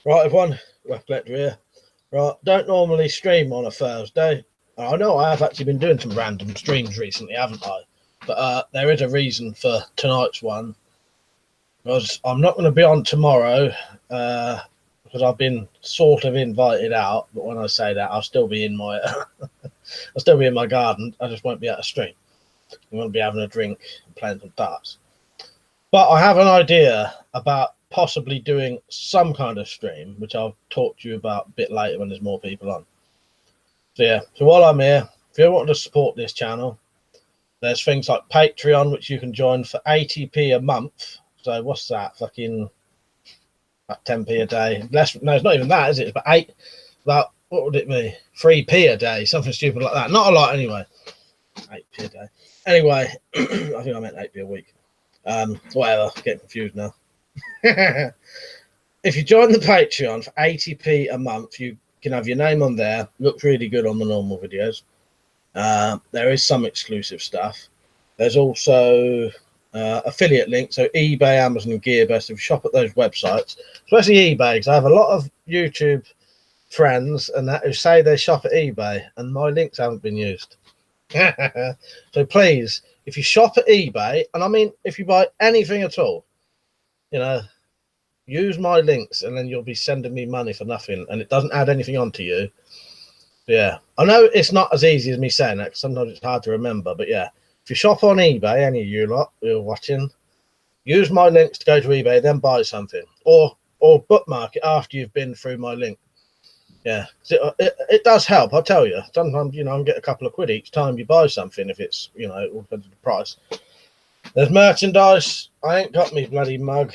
Right, everyone, WeaponCollector here. Right, don't normally stream on a Thursday. I know I have actually been doing some random streams recently, haven't I? But there is a reason for tonight's one. Because I'm not going to be on tomorrow because I've been sort of invited out. But when I say that, I'll still be in my I'll still be in my garden. I just won't be at a stream. I'm going to be having a drink and playing some darts. But I have an idea about possibly doing some kind of stream, which I'll talk to you about a bit later when there's more people on. So yeah, so while I'm here, if you want to support this channel, there's things like Patreon, which you can join for 80p a month. So what's that? Fucking about 10p a day. Less, no, it's not even that, is it? It's about what would it be? 3p a day, something stupid like that. Not a lot anyway. 8p a day. Anyway, I think I meant 8p a week. Whatever, getting confused now. If you join the Patreon for 80p a month, you can have your name on there. Looks really good on the normal videos. There is some exclusive stuff. There's also affiliate links, so eBay, Amazon, and Gearbest. If you shop at those websites, especially eBay, because I have a lot of YouTube friends and that who say they shop at eBay, and my links haven't been used. So please, if you shop at eBay, and I mean if you buy anything at all, you know, use my links, and then you'll be sending me money for nothing, and it doesn't add anything on to you. Yeah, I know it's not as easy as me saying that, because sometimes it's hard to remember, but yeah, if you shop on eBay, any of you lot who are watching, use my links to go to eBay, then buy something, or bookmark it after you've been through my link. Yeah, it does help, I tell you. Sometimes, you know, I can get a couple of quid each time you buy something, if it's, you know, all depends on the price. There's merchandise. I ain't got me bloody mug.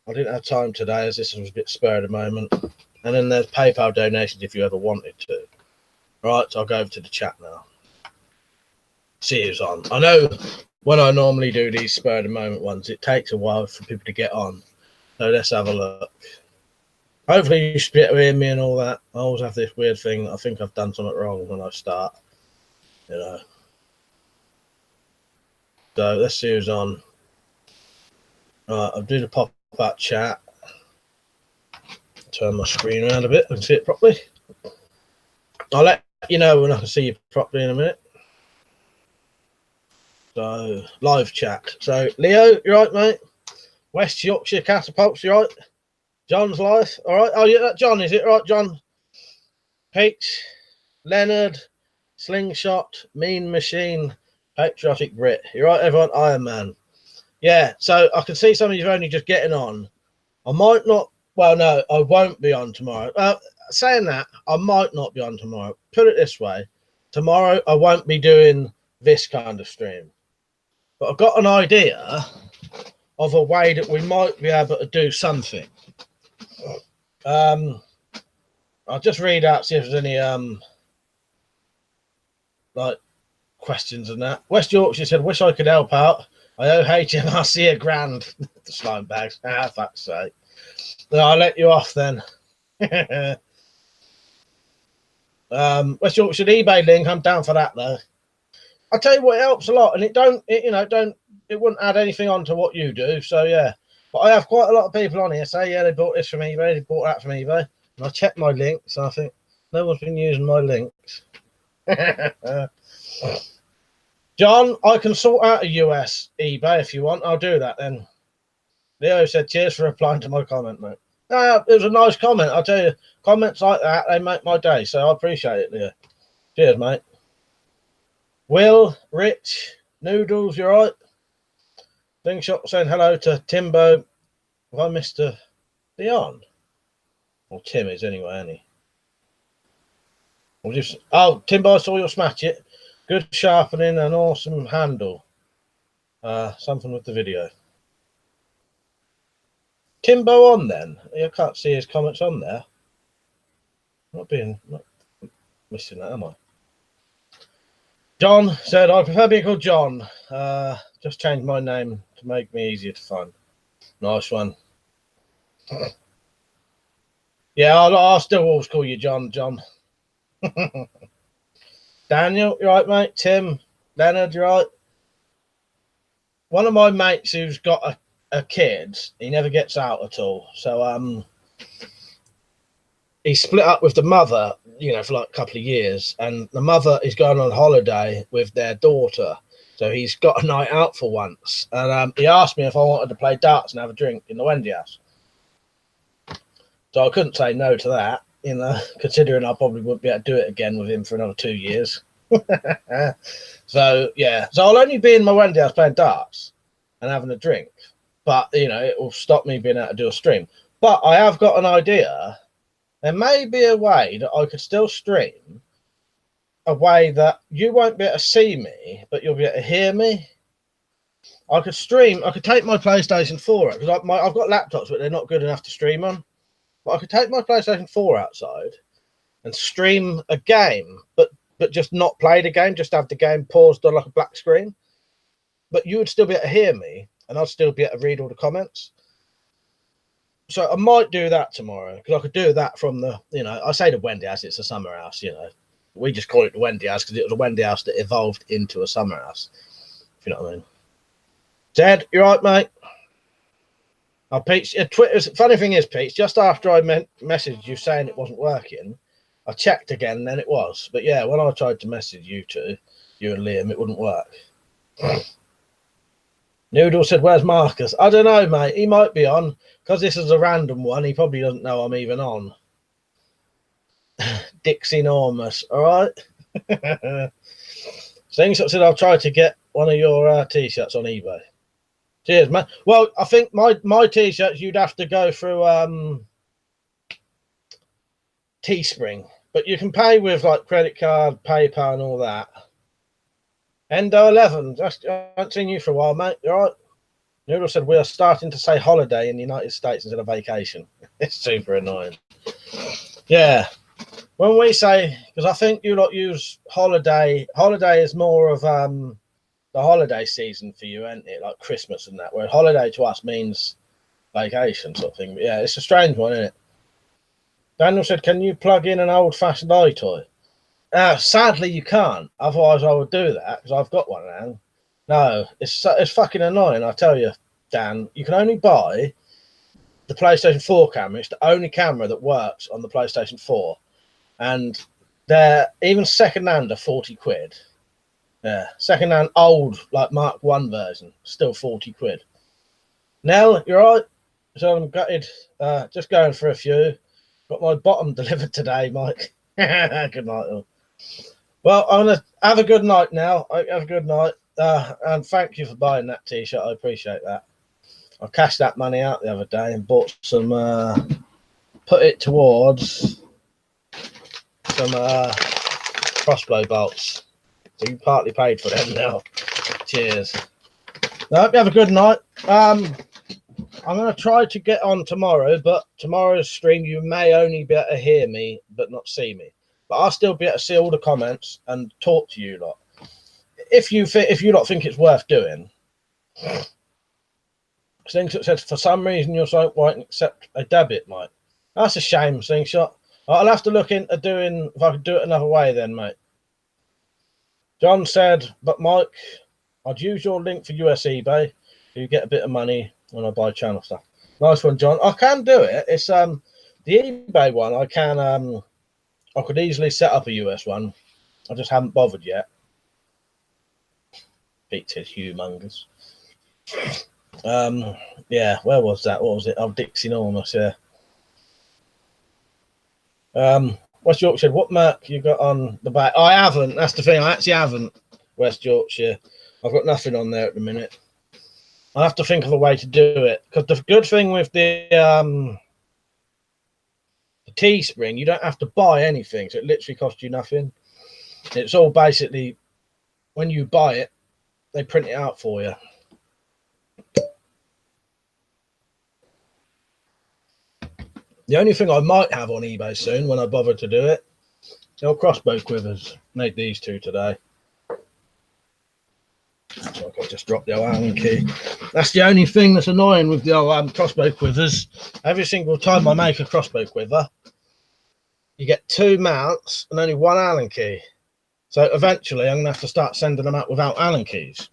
I didn't have time today, as this was a bit spur of the moment. And then there's PayPal donations if you ever wanted to. Right, so I'll go over to the chat now. See who's on. I know when I normally do these spur of the moment ones, it takes a while for people to get on. So let's have a look. Hopefully you should be able to hear me and all that. I always have this weird thing. I think I've done something wrong when I start. You know. So let's see who's on. Right, I'll do the pop-up chat. Turn my screen around a bit and see it properly. I'll let you know when I can see you properly in a minute. So, live chat. So, Leo, you right, mate? West Yorkshire Catapults, you right? John's live, all right? Oh, yeah, John, is it right, John? Peach, Leonard, Slingshot, Mean Machine, Patriotic Brit. You right, everyone? Iron Man. Yeah, so I can see some of you are only just getting on. I might not, well, no, I won't be on tomorrow. Saying that, I might not be on tomorrow. Put it this way, tomorrow I won't be doing this kind of stream. But I've got an idea of a way that we might be able to do something. I'll just read out, see if there's any like questions and that. West Yorkshire said, wish I could help out. I owe HMRC a grand. The slime bags. Ah, fuck's sake. No, I'll let you off then. West Yorkshire eBay link. I'm down for that though. I'll tell you what, it helps a lot, and it wouldn't add anything on to what you do. So yeah, but I have quite a lot of people on here say, yeah, they bought this from eBay, they bought that from eBay, and I checked my links, and I think no one's been using my links. John, I can sort out a US eBay if you want. I'll do that then. Leo said, cheers for replying to my comment, mate. It was a nice comment. I'll tell you, comments like that, they make my day. So I appreciate it, Leo. Cheers, mate. Will, Rich, Noodles, you right? Slingshot saying hello to Timbo. Have I missed a Leon? Well, Tim is anyway, isn't he? We'll just, oh, Timbo, I saw your smash it. Good sharpening and awesome handle. Something with the video. Timbo on then? I can't see his comments on there. Not missing that, am I? John said, I prefer being called John. Just changed my name to make me easier to find. Nice one. Yeah, I'll still always call you John. Daniel, you right, mate? Tim, Leonard, you right? One of my mates who's got a kid, he never gets out at all. So he split up with the mother, you know, for like a couple of years, and the mother is going on holiday with their daughter. So he's got a night out for once, and he asked me if I wanted to play darts and have a drink in the Wendy house. So I couldn't say no to that, you know, considering I probably wouldn't be able to do it again with him for another 2 years. So yeah, so I'll only be in my Wendy house playing darts and having a drink, but you know, it will stop me being able to do a stream. But I have got an idea. There may be a way that I could still stream, a way that you won't be able to see me, but you'll be able to hear me. I could stream. I could take my PlayStation 4 because I've got laptops, but they're not good enough to stream on. But I could take my PlayStation 4 outside and stream a game, but just not play the game, just have the game paused on like a black screen. But you would still be able to hear me, and I'd still be able to read all the comments. So I might do that tomorrow, because I could do that from the, you know, I say the Wendy house, it's a summer house, you know. We just call it the Wendy house because it was a Wendy house that evolved into a summer house, if you know what I mean. Ted, you right, mate? Pete, Twitter's funny thing is, Pete, just after I messaged you saying it wasn't working, I checked again, and then it was. But yeah, when I tried to message you two, you and Liam, it wouldn't work. Noodle said, "Where's Marcus?" I don't know, mate. He might be on, because this is a random one. He probably doesn't know I'm even on. Dick's enormous, all right? Things that said I'll try to get one of your t-shirts on eBay. Cheers, man. Well, I think my t-shirts you'd have to go through Teespring, but you can pay with like credit card, PayPal, and all that. Endo 11, I haven't seen you for a while, mate. You all right? Noodle said we are starting to say holiday in the United States instead of vacation. It's super annoying. Yeah. When we say, because I think you lot use holiday is more of the holiday season for you, isn't it? Like Christmas and that, where holiday to us means vacation sort of thing. But yeah, it's a strange one, isn't it? Daniel said, can you plug in an old-fashioned iToy? Sadly, you can't. Otherwise, I would do that, because I've got one now. No, it's fucking annoying, I tell you, Dan. You can only buy the PlayStation 4 camera. It's the only camera that works on the PlayStation 4. And they're even second-hand are 40 quid. Yeah, second-hand old, like Mark 1 version, still 40 quid. Nell, you're right. So I'm gutted. Just going for a few. Got my bottom delivered today, Mike. Good night, all. Well, I'm going to have a good night now. Have a good night. And thank you for buying that t-shirt. I appreciate that. I cashed that money out the other day and bought some, put it towards some crossbow bolts. So you partly paid for them now. Cheers. I hope you have a good night. I'm going to try to get on tomorrow, but tomorrow's stream you may only be able to hear me but not see me. But I'll still be able to see all the comments and talk to you lot. If you lot think it's worth doing. Slingshot says, for some reason your site won't accept a debit, Mike. That's a shame, Slingshot. I'll have to look into doing, if I could do it another way then, mate. John said, but Mike, I'd use your link for US eBay. You get a bit of money when I buy channel stuff. Nice one, John. I can do it. It's the eBay one. I can I could easily set up a US one. I just haven't bothered yet. Pete is humongous. Yeah, where was that? What was it? Oh, Dick's enormous, yeah. West Yorkshire, what mark you got on the back? I haven't. That's the thing. I actually haven't. West Yorkshire. I've got nothing on there at the minute. I'll have to think of a way to do it. Because the good thing with the Teespring, you don't have to buy anything. So it literally costs you nothing. It's all basically, when you buy it, they print it out for you. The only thing I might have on eBay soon, when I bother to do it, are crossbow quivers. Made these two today. So I just dropped the old Allen key. That's the only thing that's annoying with the old crossbow quivers. Every single time I make a crossbow quiver, you get 2 mounts and only 1 Allen key. So eventually I'm going to have to start sending them out without Allen keys.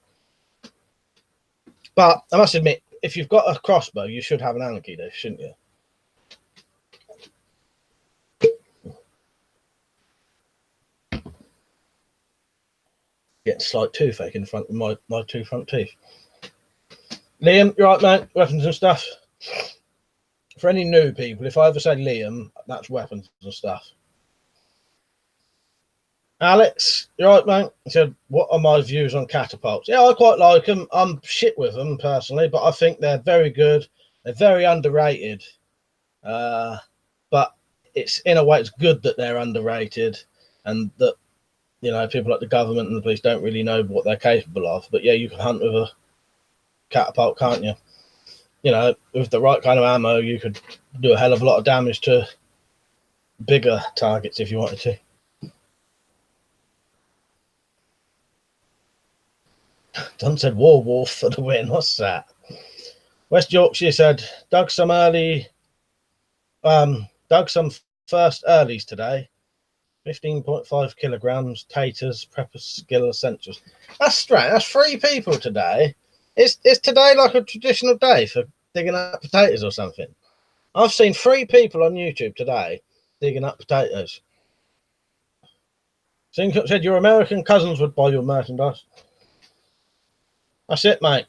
But I must admit, if you've got a crossbow, you should have an Allen key there, shouldn't you? getting slight toothache in front of my two front teeth. Liam, you're right, mate. Weapons and stuff. For any new people, if I ever say Liam, that's weapons and stuff. Alex, you're right, mate. He said, what are my views on catapults? Yeah, I quite like them. I'm shit with them personally, but I think they're very good. They're very underrated. But it's, in a way, it's good that they're underrated and that, you know, people like the government and the police don't really know what they're capable of. But yeah, you can hunt with a catapult, can't you? You know, with the right kind of ammo, you could do a hell of a lot of damage to bigger targets if you wanted to. Dunn said War Wolf for the win. What's that? West Yorkshire said dug some first earlies today. 15.5 kilograms, taters, prepper skill essentials. That's strange. That's 3 people today. Is today like a traditional day for digging up potatoes or something? I've seen 3 people on YouTube today digging up potatoes. Sincook said your American cousins would buy your merchandise. That's it, mate.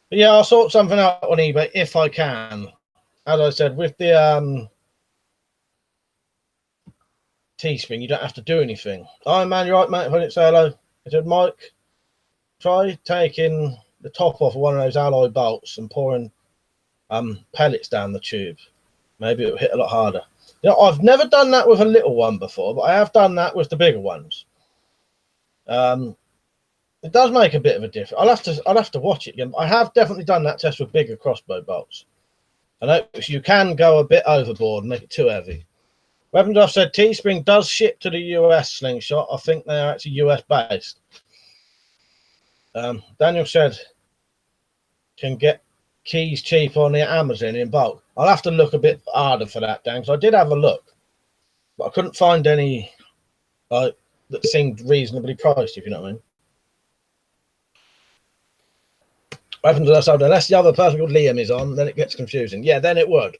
But yeah, I'll sort something out on eBay if I can. As I said, with the Teespring, you don't have to do anything. Iron Man, you're right, mate. If I didn't say hello. I said, Mike, try taking the top off of one of those alloy bolts and pouring pellets down the tube. Maybe it'll hit a lot harder. You know, I've never done that with a little one before, but I have done that with the bigger ones. It does make a bit of a difference. I'll have to watch it again. I have definitely done that test with bigger crossbow bolts. I know you can go a bit overboard and make it too heavy. Weapons, I've said Teespring does ship to the US slingshot. I think they're actually US based. Daniel said can get keys cheap on the Amazon in bulk. I'll have to look a bit harder for that, Dan, because I did have a look, but I couldn't find any that seemed reasonably priced, if you know what I mean. Weapons, I've said unless the other person called Liam is on, then it gets confusing. Yeah, then it would.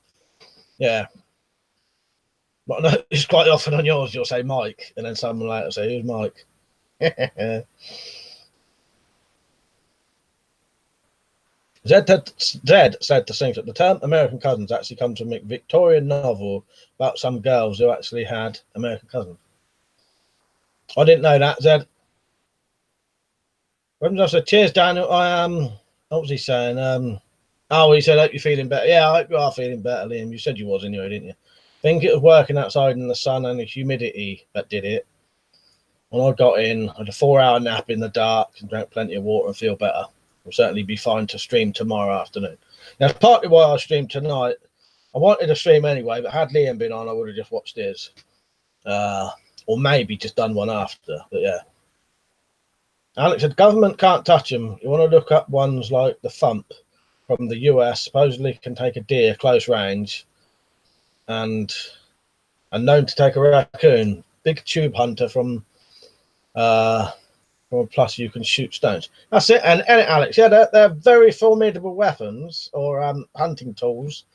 Yeah. But I know it's quite often on yours, you'll say Mike, and then someone later will say, who's Mike? Zed said to Sing that the term American cousins actually comes from a Victorian novel about some girls who actually had American cousins. I didn't know that, Zed. I said, cheers, Daniel. What was he saying? He said, hope you're feeling better. Yeah, I hope you are feeling better, Liam. You said you was anyway, didn't you? I think it was working outside in the sun and the humidity that did it. When I got in, I had a 4-hour nap in the dark and drank plenty of water and feel better. Will certainly be fine to stream tomorrow afternoon. Now, that's partly why I streamed tonight. I wanted to stream anyway, but had Liam been on, I would have just watched his. Or maybe just done one after, but yeah. Alex said, government can't touch them. You want to look up ones like the Thump from the US, supposedly can take a deer close range and known to take a raccoon. Big tube hunter from plus you can shoot stones. That's it. And Alex, yeah, they're very formidable weapons or hunting tools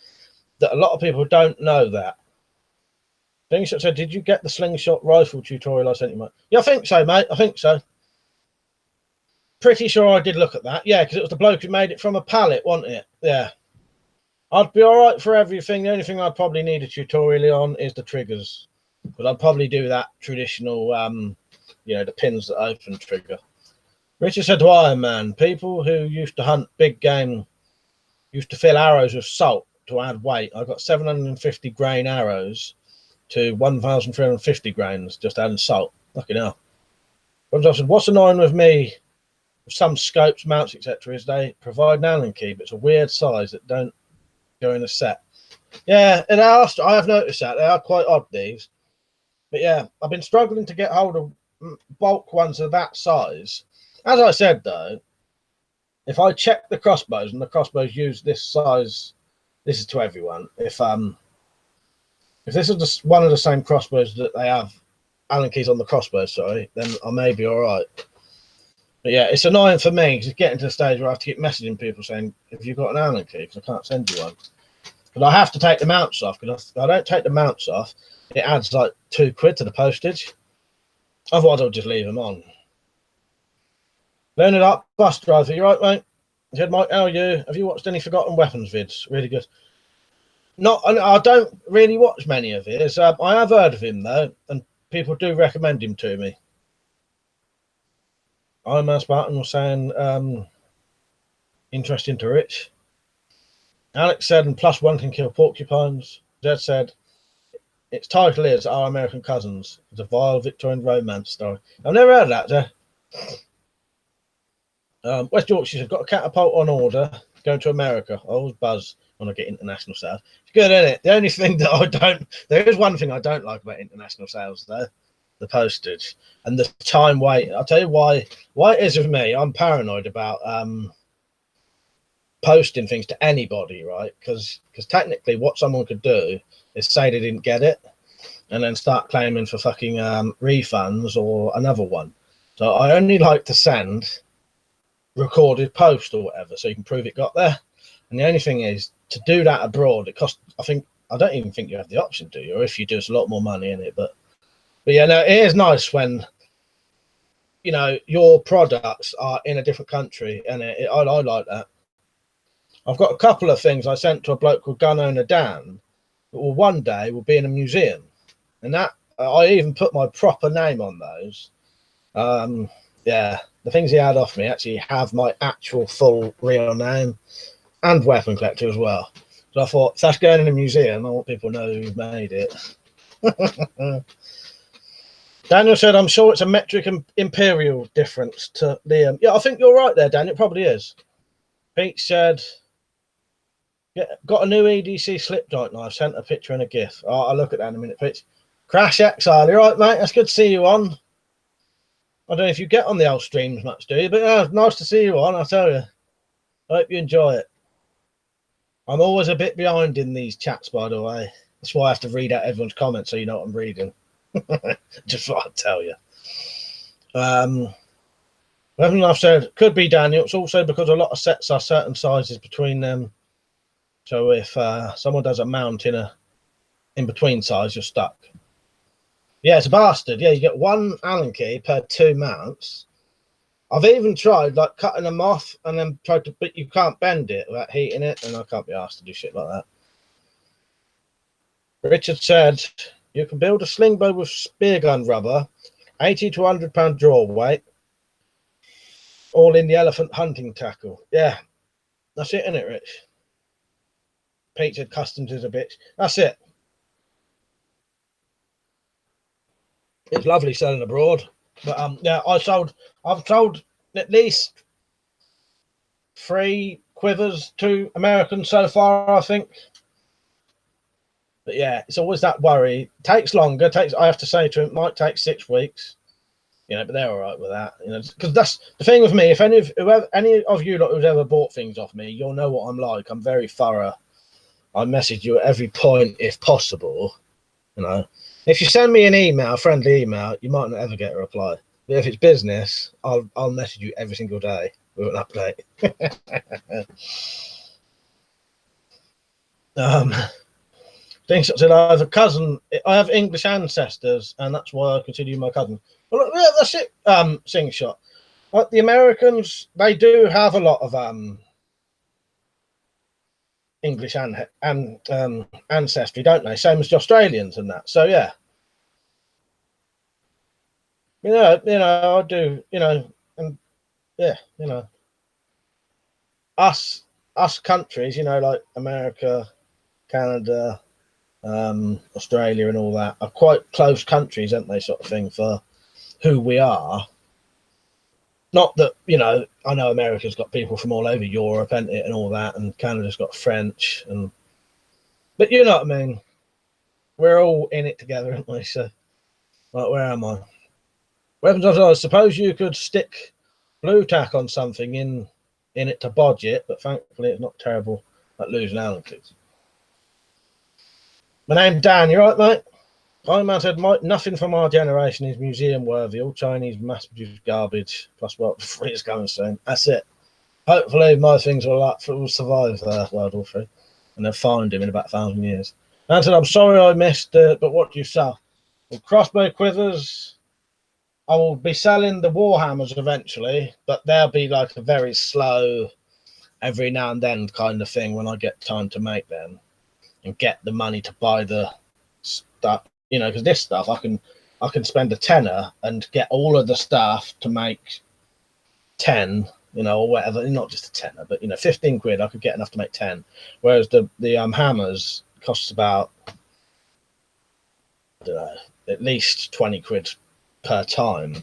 that a lot of people don't know that. Slingshot said, did you get the slingshot rifle tutorial I sent you, mate? Yeah, I think so, mate. I think so. Pretty sure I did look at that. Yeah, because it was the bloke who made it from a pallet, wasn't it? Yeah. I'd be all right for everything. The only thing I'd probably need a tutorial on is the triggers. But I'd probably do that traditional, you know, the pins that open trigger. Richard said to Iron Man, people who used to hunt big game used to fill arrows with salt to add weight. I got 750 grain arrows to 1,350 grains, just adding salt. Fucking hell. I said, what's annoying with me, with some scopes, mounts, etc., is they provide an Allen key, but it's a weird size that don't go in a set. Yeah, and I have noticed that. They are quite odd, these. But yeah, I've been struggling to get hold of bulk ones of that size. As I said, though, if I check the crossbows and the crossbows use this size, this is to everyone. If this is just one of the same crossbows that they have Allen keys on the crossbows, sorry, then I may be all right. But yeah, it's annoying for me because it's getting to the stage where I have to keep messaging people saying, "Have you got an Allen key?" Because I can't send you one. But I have to take the mounts off, because if I don't take the mounts off, it adds like £2 to the postage. Otherwise, I'll just leave them on. Learning up bus driver, you right, mate? He said, Mike, how are you? Have you watched any Forgotten Weapons vids? Really good. Not, I don't really watch many of his. I have heard of him though, and people do recommend him to me. I'm Spartan was saying, interesting to Rich. Alex said, and +1 can kill porcupines. Jed said, its title is Our American Cousins. It's a vile Victorian romance story. I've never heard of that, West Yorkshire have got a catapult on order going to America. I always buzz when I get international sales. It's good, isn't it? The only thing that there is one thing I don't like about international sales, though, the postage and the time wait. I'll tell you why it is with me. I'm paranoid about posting things to anybody, right? Because technically what someone could do is say they didn't get it and then start claiming for fucking refunds or another one. So I only like to send recorded post or whatever so you can prove it got there. And the only thing is, to do that abroad, it costs, I don't even think you have the option, do you? Or if you do, it's a lot more money in it. But yeah, no, it is nice when, you know, your products are in a different country, and I like that. I've got a couple of things I sent to a bloke called Gun Owner Dan that will one day will be in a museum, and that I even put my proper name on those. Yeah, the things he had off me actually have my actual full real name and WeaponCollector as well. So I thought, if that's going in a museum, I want people to know who made it. Daniel said, I'm sure it's a metric and imperial difference to Liam. Yeah, I think you're right there, Dan. It probably is. Pete said, yeah, got a new EDC slip joint knife. Sent a picture and a GIF. I'll look at that in a minute, Pete. Crash Exile, you're right, mate. That's good to see you on. I don't know if you get on the old streams much, do you? But nice to see you on, I tell you. I hope you enjoy it. I'm always a bit behind in these chats, by the way. That's why I have to read out everyone's comments so you know what I'm reading. Just what I tell you. Everything I've said could be Daniel. It's also because a lot of sets are certain sizes between them. So if someone does a mount in a in-between size, you're stuck. Yeah, it's a bastard. Yeah, you get one Allen key per 2 mounts. I've even tried like cutting them off and then tried to, but you can't bend it without heating it, and I can't be asked to do shit like that. Richard said, you can build a sling bow with spear gun rubber, 80 to 100 pound draw weight, all in the elephant hunting tackle. Yeah, that's it, isn't it, Rich? Pete said customs is a bitch. That's it. It's lovely selling abroad, but yeah, I've sold at least 3 quivers to Americans so far, I think. But yeah, it's always that worry. It takes longer. I have to say to him, it might take 6 weeks. You know, but they're all right with that. You know, because that's the thing with me. If any of you lot who's ever bought things off me, you'll know what I'm like. I'm very thorough. I message you at every point if possible. You know, if you send me an email, a friendly email, you might not ever get a reply. But if it's business, I'll message you every single day with an update. Things said I have a cousin. I have English ancestors, and that's why I consider you my cousin. Well, yeah, that's it. Sing shot. Like the Americans, they do have a lot of English and ancestry, don't they? Same as the Australians and that. So yeah, you know, I do. You know, and yeah, you know, us countries, you know, like America, Canada, Australia, and all that are quite close countries, aren't they? Sort of thing for who we are. Not that, you know, I know America's got people from all over Europe, and all that, and Canada's got French, but you know what I mean. We're all in it together, aren't we? So, like, where am I? Weapons of I suppose you could stick blue tack on something in it to bodge it, but thankfully it's not terrible at losing Allen keys. My name's Dan. You right, mate? Iron Man said, Mike, nothing from our generation is museum worthy. All Chinese mass-produced garbage. Plus, World War III is coming soon. That's it. Hopefully, my things will survive World War III, and they'll find him in about 1,000 years. Man said, I'm sorry I missed it, but what do you sell? Well, crossbow quivers, I will be selling the Warhammers eventually, but they'll be like a very slow, every now and then kind of thing when I get time to make them and get the money to buy the stuff. You know, because this stuff I can spend a tenner and get all of the stuff to make 10, you know, or whatever. Not just a tenner, but, you know, 15 quid. I could get enough to make 10. Whereas the hammers costs about, I don't know, at least 20 quid per time.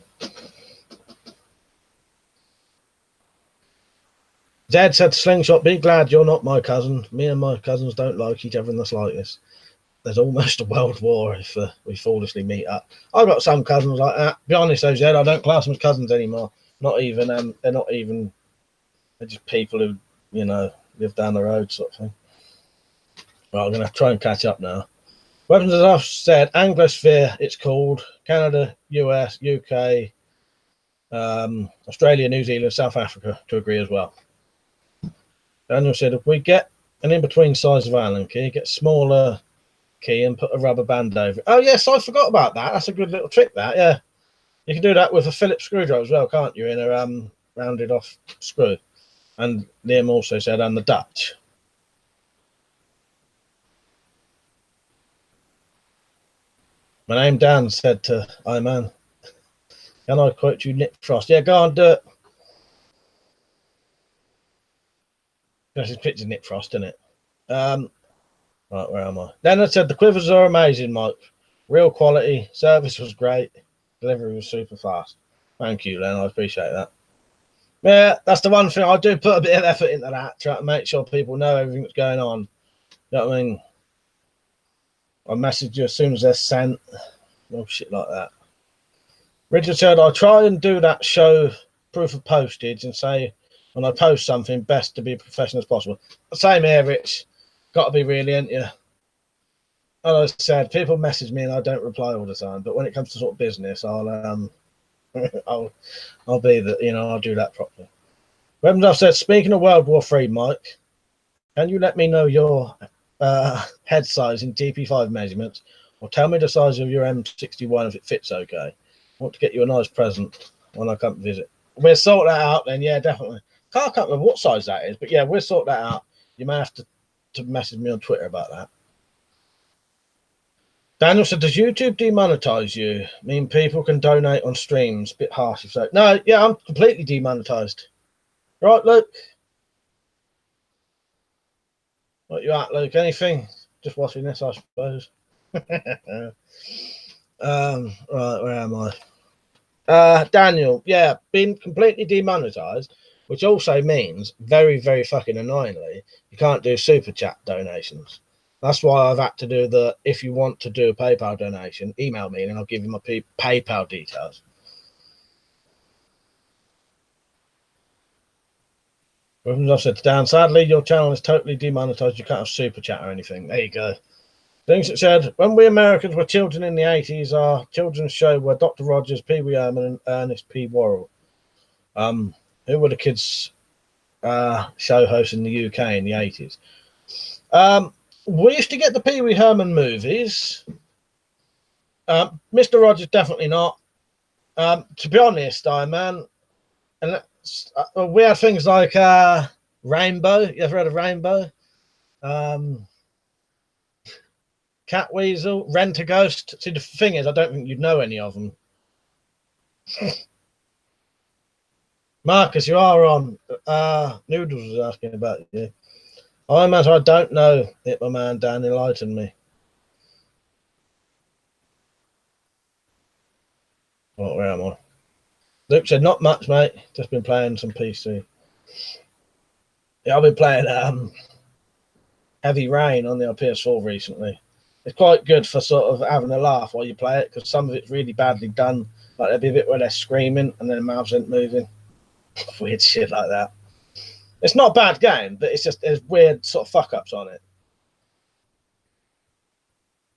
Zed said to Slingshot, be glad you're not my cousin. Me and my cousins don't like each other in the slightest. There's almost a world war if we foolishly meet up. I've got some cousins like that. Be honest though, Zed, I don't class them as cousins anymore. Not even, they're not even, they're just people who, you know, live down the road sort of thing. Well, I'm going to try and catch up now. Weapons, as I've said, Anglosphere, it's called. Canada, US, UK, Australia, New Zealand, South Africa to agree as well. Daniel said, if we get an in-between size of Allen key, get smaller key and put a rubber band over it. Oh, yes, I forgot about that. That's a good little trick, that, yeah. You can do that with a Phillips screwdriver as well, can't you, in a rounded off screw. And Liam also said, and the Dutch. My name Dan said to Iman, can I quote you Nick Frost? Yeah, go on, do it. That's his picture, Nick Frost, isn't it? Right, where am I? Then I said the quivers are amazing, Mike. Real quality. Service was great. Delivery was super fast. Thank you, Len. I appreciate that. Yeah, that's the one thing. I do put a bit of effort into that, try to make sure people know everything that's going on. You know what I mean? I message you as soon as they're sent. No shit like that. Richard said, I try and do that show proof of postage and say when I post something, best to be professional as possible. Same here, Rich. Got to be really, ain't you? As I said, people message me and I don't reply all the time. But when it comes to sort of business, I'll be the, you know, I'll do that properly. Weapons, I've said, speaking of World War III, Mike, can you let me know your head size in DP5 measurements, or tell me the size of your M61 if it fits okay? I want to get you a nice present when I come to visit. We'll sort that out then, yeah, definitely. Can't remember what size that is, but yeah, we'll sort that out. You may have to message me on Twitter about that. Daniel said, does YouTube demonetize you? I mean, people can donate on streams. Bit harsh if so. No, yeah, I'm completely demonetized. Right, Luke? What you at, Luke? Anything? Just watching this, I suppose. Right, where am I? Daniel, yeah, been completely demonetized, which also means very, very fucking annoyingly, you can't do super chat donations. That's why I've had to do the, if you want to do a PayPal donation, email me and I'll give you my PayPal details. As I said to Dan, sadly, your channel is totally demonetized. You can't have super chat or anything. There you go. Things that said, when we Americans were children in the 80s, our children's show were Dr. Rogers, Pee Wee Herman, and Ernest P. Worrell. Who were the kids' show hosts in the UK in the 80s? We used to get the Pee Wee Herman movies. Mr. Rogers, definitely not. To be honest, man, and we had things like Rainbow. You ever heard of Rainbow? Catweasel, Rent-A-Ghost. See, the thing is, I don't think you'd know any of them. Marcus, you are on. Noodles was asking about you. I imagine I don't know it, my man Dan. Enlighten me. Oh, where am I? Luke said, not much, mate. Just been playing some PC. Yeah, I've been playing Heavy Rain on the PS4 recently. It's quite good for sort of having a laugh while you play it, because some of it's really badly done. Like there'll be a bit where they're screaming and their mouths ain't moving. Weird shit like that. It's not a bad game, but it's just there's weird sort of fuck ups on it.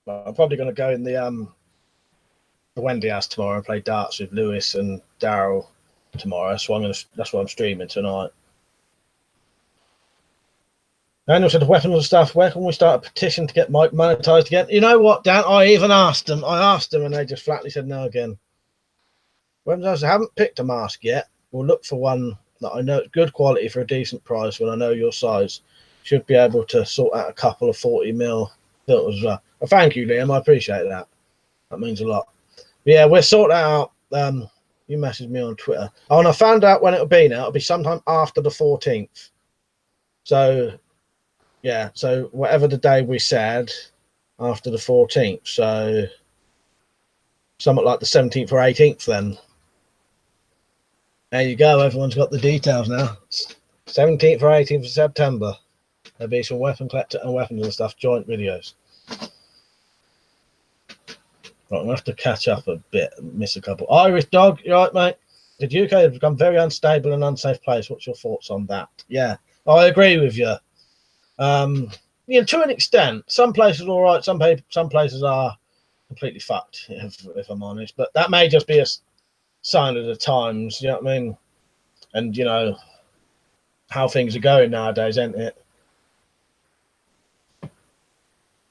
But I'm probably going to go in the Wendy house tomorrow and play darts with Lewis and Daryl tomorrow. So that's what I'm streaming tonight. Daniel said, weapons and stuff, where can we start a petition to get Mike monetized again? You know what, Dan? I even asked them. I asked them and they just flatly said no again. When I haven't picked a mask yet, we'll look for one that I know is good quality for a decent price. When I know your size, should be able to sort out a couple of 40mm filters as well. Well, thank you, Liam. I appreciate that. That means a lot. But yeah, we'll sort that out. You messaged me on Twitter. Oh, and I found out when it'll be now. It'll be sometime after the 14th. So, yeah. So whatever the day we said, after the 14th. So something like the 17th or 18th then. There you go. Everyone's got the details now. 17th or 18th of September. There'll be some weapon collector and weapons and stuff joint videos. Right, I'm going to have to catch up a bit and miss a couple. Irish Dog, you right, mate? The UK has become a very unstable and unsafe place. What's your thoughts on that? Yeah, I agree with you. You know, to an extent, some places are all right. Some places are completely fucked, if I'm honest. But that may just be a sign of the times, you know what I mean? And, you know, how things are going nowadays, ain't it?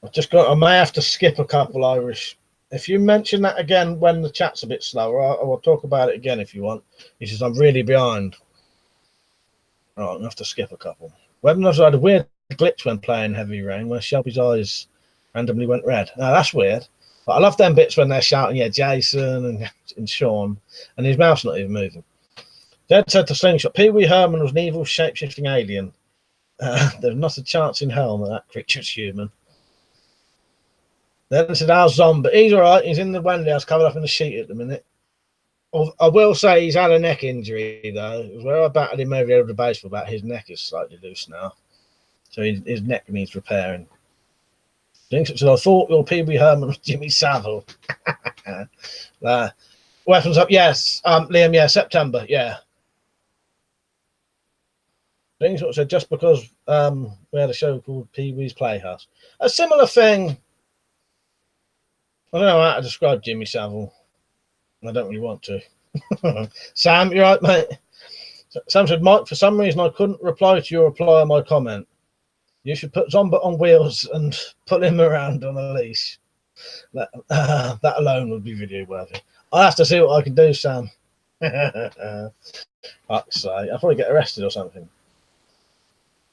I may have to skip a couple Irish. If you mention that again when the chat's a bit slower, I will talk about it again if you want. He says, I'm really behind. All right, I'm going to have to skip a couple. Webinars had a weird glitch when playing Heavy Rain where Shelby's eyes randomly went red. Now, that's weird. But I love them bits when they're shouting, yeah, Jason and Sean, and his mouth's not even moving. Dad said to Slingshot, Pee Wee Herman was an evil shape-shifting alien. There's not a chance in hell that creature's human. Then I said, how's Zombie? He's all right. He's in the Wendy house covered up in the sheet at the minute. I will say he's had a neck injury, though. It was where I battered him over the base for about his neck is slightly loose now. So his neck needs repairing. So I thought your Pee Wee Herman was Jimmy Savile. Weapons up, yes. Liam, yeah, September, yeah. Things sort of said just because we had a show called Pee Wee's Playhouse. A similar thing. I don't know how to describe Jimmy Savile. I don't really want to. Sam, you right, mate? Sam said, Mike, for some reason I couldn't reply to your reply on my comment. You should put Zombie on wheels and pull him around on a leash. That alone would be video worthy. I'll have to see what I can do, Sam. Fuck's sake. I'll probably get arrested or something.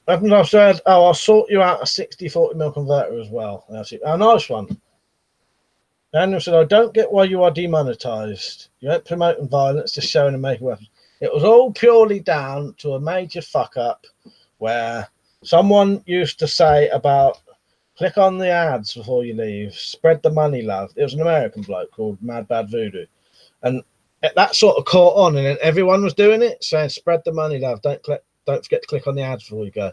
I've said, I'll sort you out a 60-40mm converter as well. Oh, nice one. Daniel said, I don't get why you are demonetized. You ain't promoting violence, just showing and making weapons. It was all purely down to a major fuck up where someone used to say about click on the ads before you leave, spread the money, love. It was an American bloke called Mad Bad Voodoo. And that sort of caught on, and then everyone was doing it, saying spread the money, love. Don't forget to click on the ads before you go.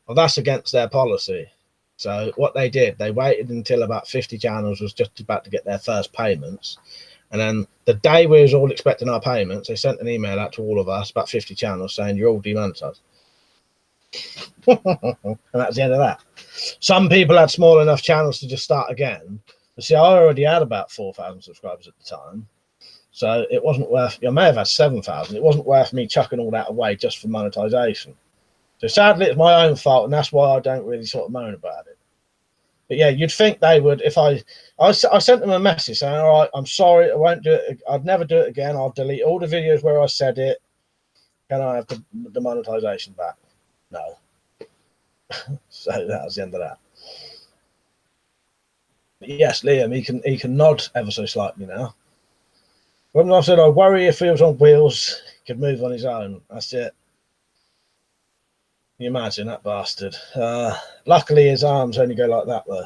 Well, that's against their policy. So what they did, they waited until about 50 channels was just about to get their first payments. And then the day we was all expecting our payments, they sent an email out to all of us, about 50 channels, saying you're all demonetized. And that's the end of that. Some people had small enough channels to just start again. But see, I already had about 4,000 subscribers at the time. So it wasn't worth, I may have had 7,000. It wasn't worth me chucking all that away just for monetization. So sadly, it's my own fault, and that's why I don't really sort of moan about it. But yeah, you'd think they would. If I sent them a message saying, all right, I'm sorry, I won't do it. I'd never do it again. I'll delete all the videos where I said it. Can I have the monetization back? No. So that was the end of that. But yes, Liam, he can nod ever so slightly now. When I said, I worry if he was on wheels, he could move on his own. That's it. Can you imagine that bastard? Luckily, his arms only go like that, though.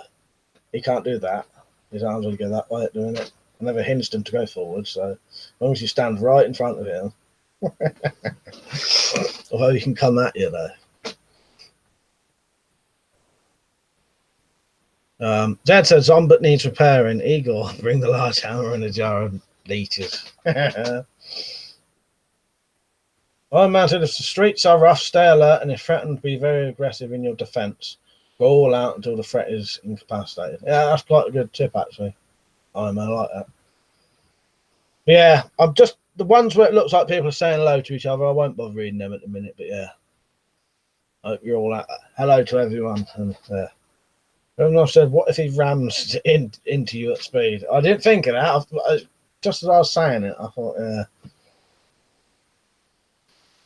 He can't do that. His arms only go that way at doing it. I never hinged him to go forward, so as long as you stand right in front of him. Although he can come at you, though. Dad said Zombie needs repairing. Igor, bring the large hammer and a jar of leeches. Iron Man said, if the streets are rough, stay alert, and if threatened, be very aggressive in your defense. Go all out until the threat is incapacitated. Yeah, that's quite a good tip, actually. Iron Man, I like that. But yeah, I'm just the ones where it looks like people are saying hello to each other. I won't bother reading them at the minute, but yeah. I hope you're all out. Hello to everyone. And yeah. Everyone else said, what if he rams into you at speed? I didn't think of that. just as I was saying it, I thought, yeah.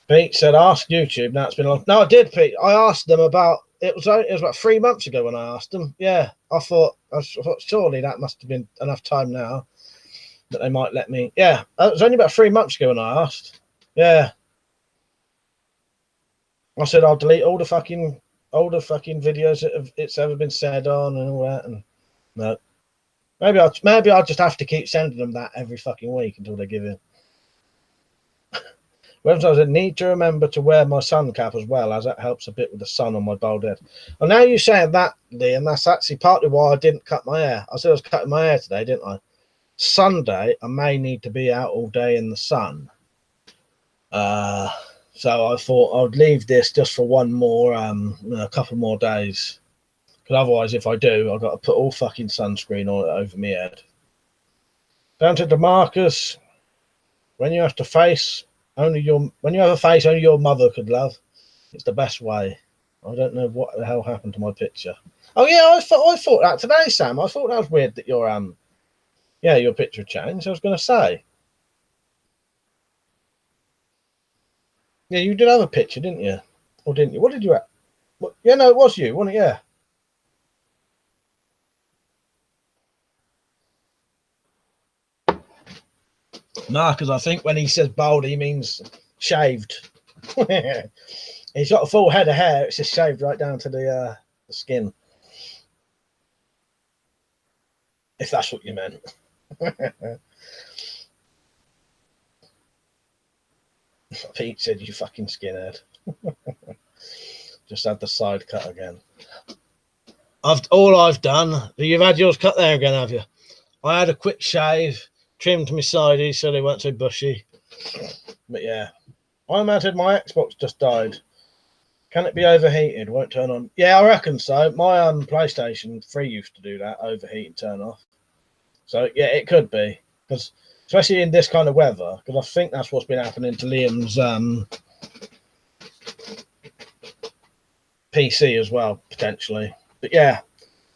Pete said, ask YouTube. Now it's been long. No, I did, Pete. I asked them about it was about 3 months ago when I asked them. Yeah, I thought surely that must have been enough time now that they might let me. Yeah, it was only about 3 months ago when I asked. Yeah, I said I'll delete all the fucking videos that it's ever been said on and all that. And no, maybe I'll just have to keep sending them that every fucking week until they give in. Sometimes I need to remember to wear my sun cap as well, as that helps a bit with the sun on my bald head. Well, now you're saying that, Liam, that's actually partly why I didn't cut my hair. I said I was cutting my hair today, didn't I? Sunday, I may need to be out all day in the sun. So I thought I'd leave this just for one more, a couple more days. Because otherwise, if I do, I've got to put all fucking sunscreen on it over my head. Down to DeMarcus, when you have a face only your mother could love, it's the best way. I don't know what the hell happened to my picture. Oh yeah, I thought that today, Sam. I thought that was weird that your picture changed. I was going to say, yeah, you did have a picture, didn't you? Or didn't you? What did you have? Yeah, no, it was you, wasn't it? Yeah. No, because I think when he says bald, he means shaved. He's got a full head of hair. It's just shaved right down to the skin. If that's what you meant. Pete said, you fucking skinhead. Just had the side cut again. All I've done, you've had yours cut there again, have you? I had a quick shave, trimmed my sideys so they weren't so bushy. But yeah, I imagine my Xbox just died. Can it be overheated? Won't turn on. Yeah, I reckon so. My PlayStation 3 used to do that, overheat and turn off. So yeah, it could be, because especially in this kind of weather, because I think that's what's been happening to Liam's PC as well, potentially. But yeah,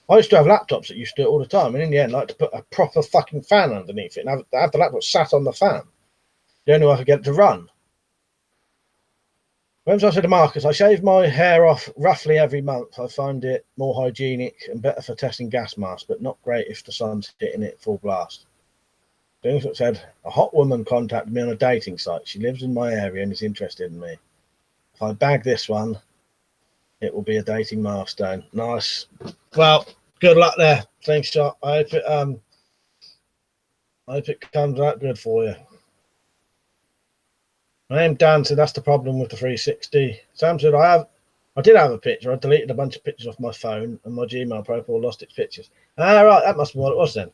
I used to have laptops that used to do it all the time, and in the end, I like to put a proper fucking fan underneath it and have the laptop sat on the fan. The only way I could get it to run. When I said to Marcus, I shave my hair off roughly every month. I find it more hygienic and better for testing gas masks, but not great if the sun's hitting it full blast. Doomsfoot said, a hot woman contacted me on a dating site. She lives in my area and is interested in me. If I bag this one, it will be a dating milestone. Nice. Well, good luck there. Thanks, shot. I hope it comes out good for you. My name Dan said that's the problem with the 360. Sam said I did have a picture. I deleted a bunch of pictures off my phone and my Gmail profile lost its pictures. Ah, right, that must be what it was then.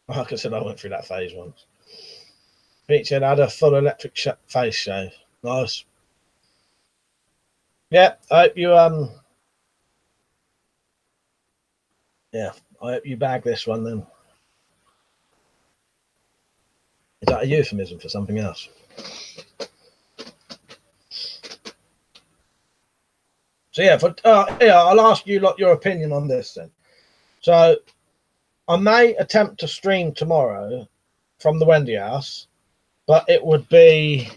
Like I said, I went through that phase once. Pete said I had a full electric face shave. Nice. Yeah, I hope you yeah, I hope you bag this one then. Is that a euphemism for something else? So yeah, I'll ask you your opinion on this then. So I may attempt to stream tomorrow from the Wendy house, but it would be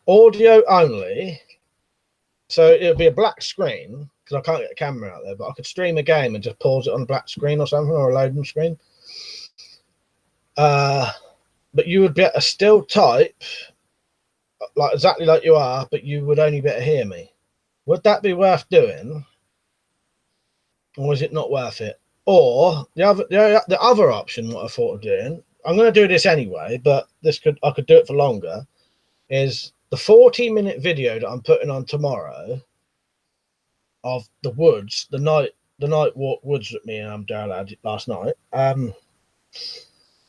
audio only. So it'll be a black screen because I can't get a camera out there, but I could stream a game and just pause it on a black screen or something, or a loading screen. But you would be able to still type like exactly like you are, but you would only be able to hear me. Would that be worth doing, or is it not worth it? Or the other option, what I thought of doing, I'm going to do this anyway, but I could do it for longer, is the 40-minute video that I'm putting on tomorrow of the woods, the night walk woods that me and Daryl had last night.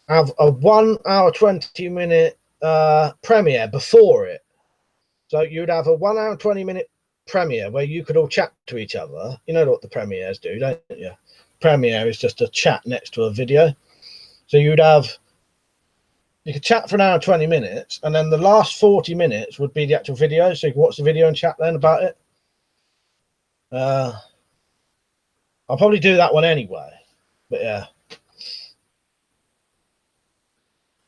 Have a 1 hour 20-minute premiere before it. So you'd have a 1 hour 20-minute premiere where you could all chat to each other. You know what the premieres do, don't you? Premiere is just a chat next to a video. So you could chat for 1 hour 20 minutes, and then the last 40 minutes would be the actual video. So you can watch the video and chat then about it. I'll probably do that one anyway. But yeah.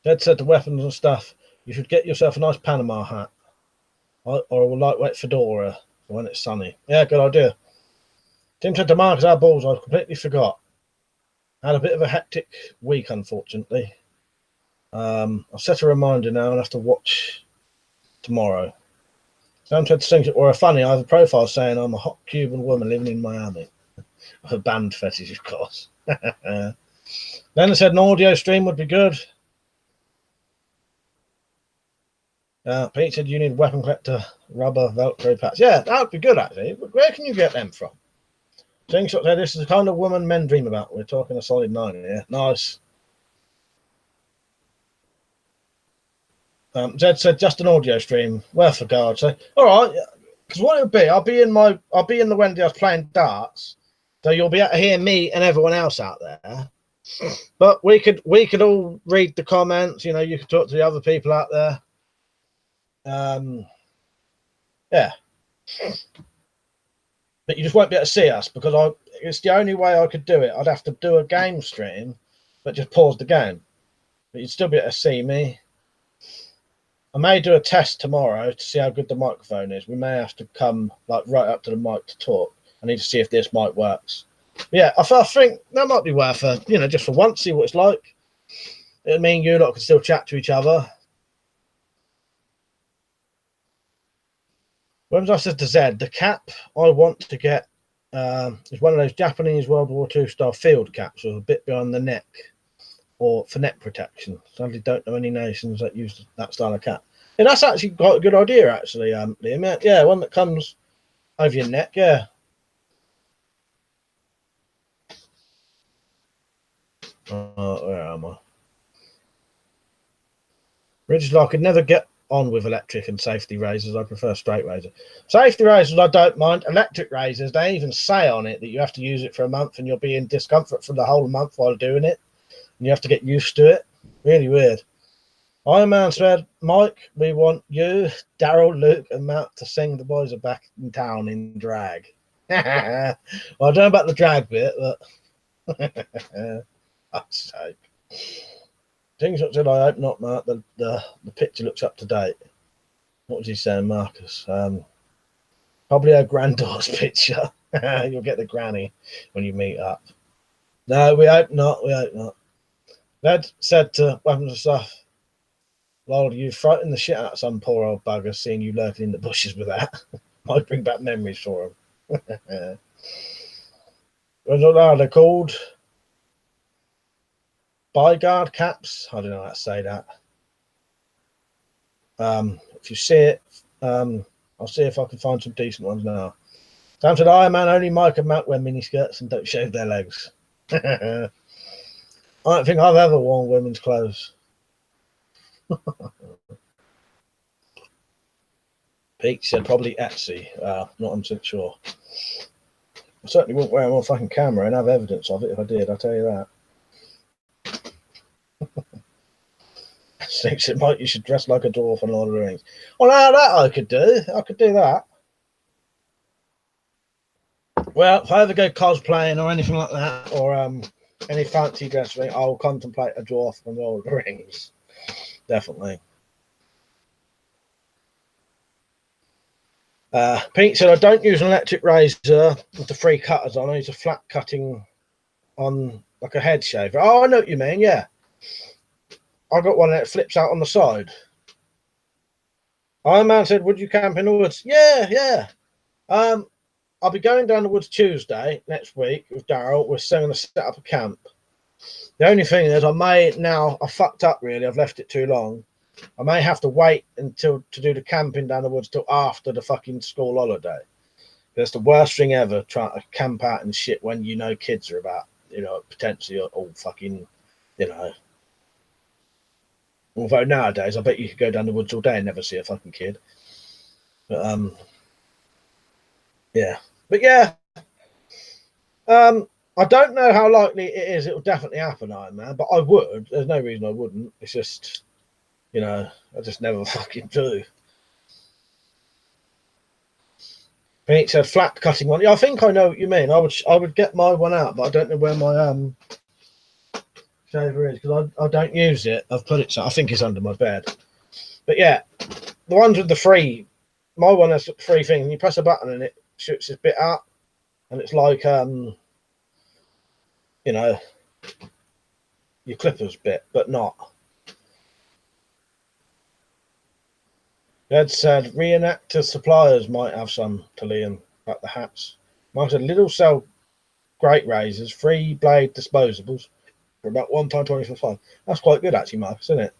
Ed said the weapons and stuff, you should get yourself a nice Panama hat. Or a lightweight fedora for when it's sunny. Yeah, good idea. Tim said to Marcus our balls, I completely forgot. I had a bit of a hectic week, unfortunately. I'll set a reminder now and have to watch tomorrow. Sam said to things that were funny. I have a profile saying I'm a hot Cuban woman living in Miami. A band fetish, of course. Then I said an audio stream would be good. Pete said you need WeaponCollector rubber Velcro pads. Yeah, that would be good, actually. Where can you get them from? Slingshot said this is the kind of woman men dream about. We're talking a solid 9 here. Nice. Zed said just an audio stream. Well, for God's sake. All right, because what it would be, I'll be in the Wendy house playing darts, so you'll be able to hear me and everyone else out there. But we could all read the comments. You know, you could talk to the other people out there. Yeah. But you just won't be able to see us because it's the only way I could do it. I'd have to do a game stream, but just pause the game. But you'd still be able to see me. I may do a test tomorrow to see how good the microphone is. We may have to come like right up to the mic to talk. I need to see if this mic works. But yeah, I think that might be worth just for once, see what it's like. It'll mean you lot can still chat to each other. When I said to Zed, the cap I want to get is one of those Japanese World War II style field caps with a bit behind the neck or for neck protection. Sadly, don't know any nations that use that style of cap. Yeah, that's actually quite a good idea, actually, Liam. Yeah, one that comes over your neck, yeah. Where am I? Richard, I could never get on with electric and safety razors. I prefer straight razor. Safety razors I don't mind. Electric razors, they even say on it that you have to use it for a month and you'll be in discomfort for the whole month while doing it, and you have to get used to it. Really weird. Iron Man said, Mike, we want you, Daryl, Luke and Matt to sing The Boys Are Back in Town in drag. Well, I don't know about the drag bit, but fuck's sake. Things that said, I hope not, Mark. The picture looks up to date. What was he saying, Marcus? Probably her granddaughter's picture. You'll get the granny when you meet up. No, we hope not. We hope not. Ned said to Weapons and Stuff, Lord, you frightened the shit out of some poor old bugger seeing you lurking in the bushes with that. Might bring back memories for him. What are they called? Byguard caps. I don't know how to say that. If you see it, I'll see if I can find some decent ones now. Sam said, Iron Man, only Mike and Matt wear miniskirts and don't shave their legs. I don't think I've ever worn women's clothes. Pete said probably Etsy. Not 100% sure. I certainly wouldn't wear them on fucking camera and have evidence of it if I did, I'll tell you that. Thinks it might you should dress like a dwarf and Lord of the Rings. Well, now that I could do. I could do that. Well, if I ever go cosplaying or anything like that, or any fancy dress thing, I'll contemplate a dwarf from Lord of the Rings. Definitely. Pete said, I don't use an electric razor with the 3 cutters on. I use a flat cutting on like a head shaver. Oh, I know what you mean, yeah. I got one that flips out on the side. Iron Man said, would you camp in the woods? Yeah. I'll be going down the woods Tuesday next week with Daryl. We're going to set up a camp. The only thing is I fucked up really. I've left it too long. I may have to wait to do the camping down the woods till after the fucking school holiday. That's the worst thing ever, trying to camp out and shit when you know kids are about, potentially all fucking, Although nowadays, I bet you could go down the woods all day and never see a fucking kid. But, yeah. But, yeah. I don't know how likely it is. It will definitely happen, Iron Man. But I would. There's no reason I wouldn't. It's just, I just never fucking do. Pete said flat cutting one. Yeah, I think I know what you mean. I would get my one out, but I don't know where my shaver is because I don't use it. I've put it, so I think it's under my bed. But yeah, the ones with the free, my one has three things, and you press a button and it shoots this bit out, and it's like you know, your clippers bit, but not. Ed said reenactor suppliers might have some to Liam, like the hats. Mike said little sell great razors, free blade disposables for about £1.20 for fun. That's quite good actually, Marcus, isn't it?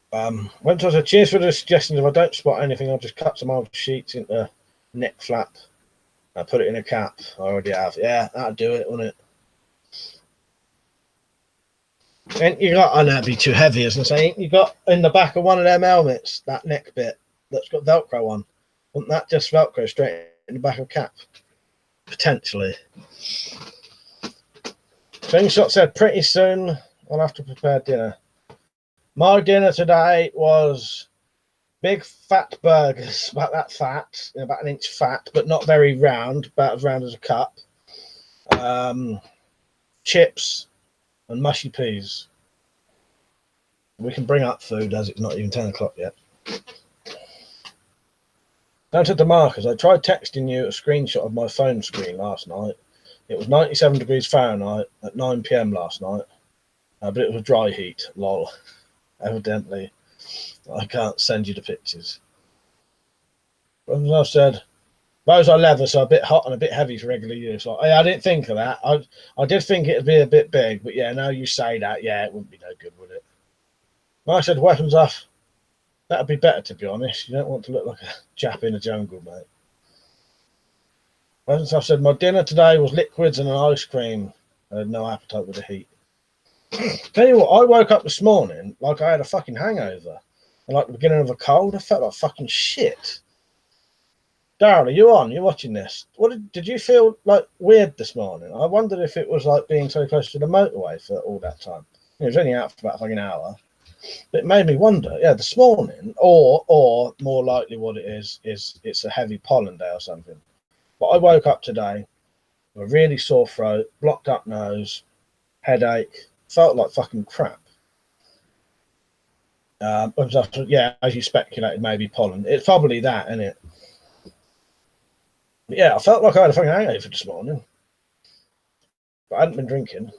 When I said cheers for the suggestions. If I don't spot anything, I'll just cut some old sheets into neck flap. I put it in a cap. I already have. Yeah, that'll do it, won't it? And you got, I know it'd be too heavy, as I say. You got in the back of one of them helmets that neck bit that's got Velcro on. Wouldn't that just Velcro straight in the back of cap? Potentially. Slingshot said pretty soon I'll have to prepare dinner. My dinner today was big fat burgers, about that fat, about an inch fat, but not very round, about as round as a cup. Chips and mushy peas. We can bring up food as it's not even 10 o'clock yet. Down to Marcus, I tried texting you a screenshot of my phone screen last night. It was 97 degrees Fahrenheit at 9 PM last night, but it was dry heat, lol. Evidently, I can't send you the pictures. As I said, those are leather, so a bit hot and a bit heavy for regular use. Like, I didn't think of that. I did think it'd be a bit big, but yeah, now you say that, yeah, it wouldn't be no good, would it? I said weapons off. That'd be better, to be honest. You don't want to look like a Jap in the jungle, mate. Weapons off said my dinner today was liquids and an ice cream. I had no appetite with the heat. Tell you what, I woke up this morning like I had a fucking hangover. And like the beginning of a cold, I felt like fucking shit. Daryl, are you on? You're watching this. What did you feel like weird this morning? I wondered if it was like being so close to the motorway for all that time. It was only out for about fucking hour. But it made me wonder, yeah, this morning, or more likely what it is it's a heavy pollen day or something. But I woke up today with a really sore throat, blocked up nose, headache, felt like fucking crap. Yeah, as you speculated, maybe pollen. It's probably that, isn't it? But yeah, I felt like I had a fucking hangover this morning. But I hadn't been drinking.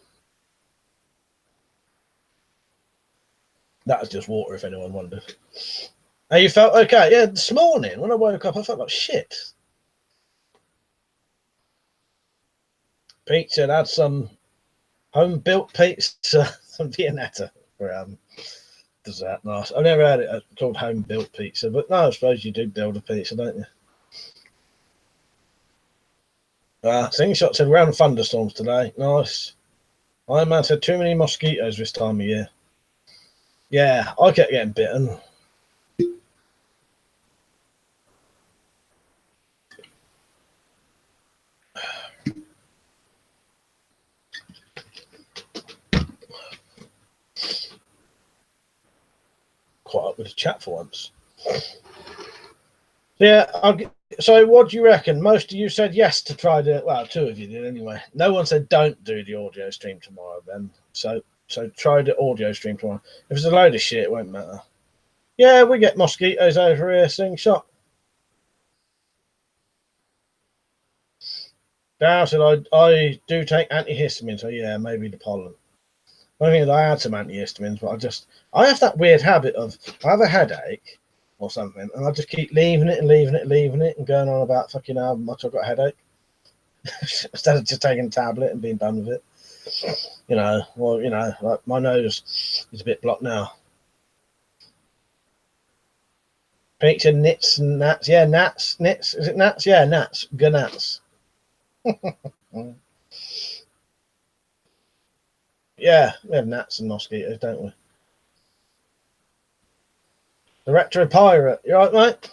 That was just water, if anyone wondered. And you felt okay? Yeah, this morning when I woke up, I felt like shit. Pete said, had some home-built pizza, some Viennetta for dessert. Nice. I've never had it called home-built pizza, but no, I suppose you do build a pizza, don't you? Slingshot said, we're having thunderstorms today. Nice. Iron Man said, too many mosquitoes this time of year. Yeah, I kept getting bitten. Quite up with the chat for once. Yeah, so what do you reckon? Most of you said yes to try the, well, two of you did anyway. No one said don't do the audio stream tomorrow then. So try the audio stream tomorrow. If it's a load of shit, it won't matter. Yeah, we get mosquitoes over here, Slingshot. Dow said I do take antihistamines, so yeah, maybe the pollen. I think I had some antihistamines, but I have that weird habit of I have a headache or something, and I just keep leaving it and going on about fucking how much I've got a headache instead of just taking a tablet and being done with it. You know, well, you know, like my nose is a bit blocked now. Picture nits and gnats. Yeah, gnats. Nits. Is it gnats? Yeah, gnats. Gnats. Yeah, we have gnats and mosquitoes, don't we? The Retro Pirate. You all right, mate?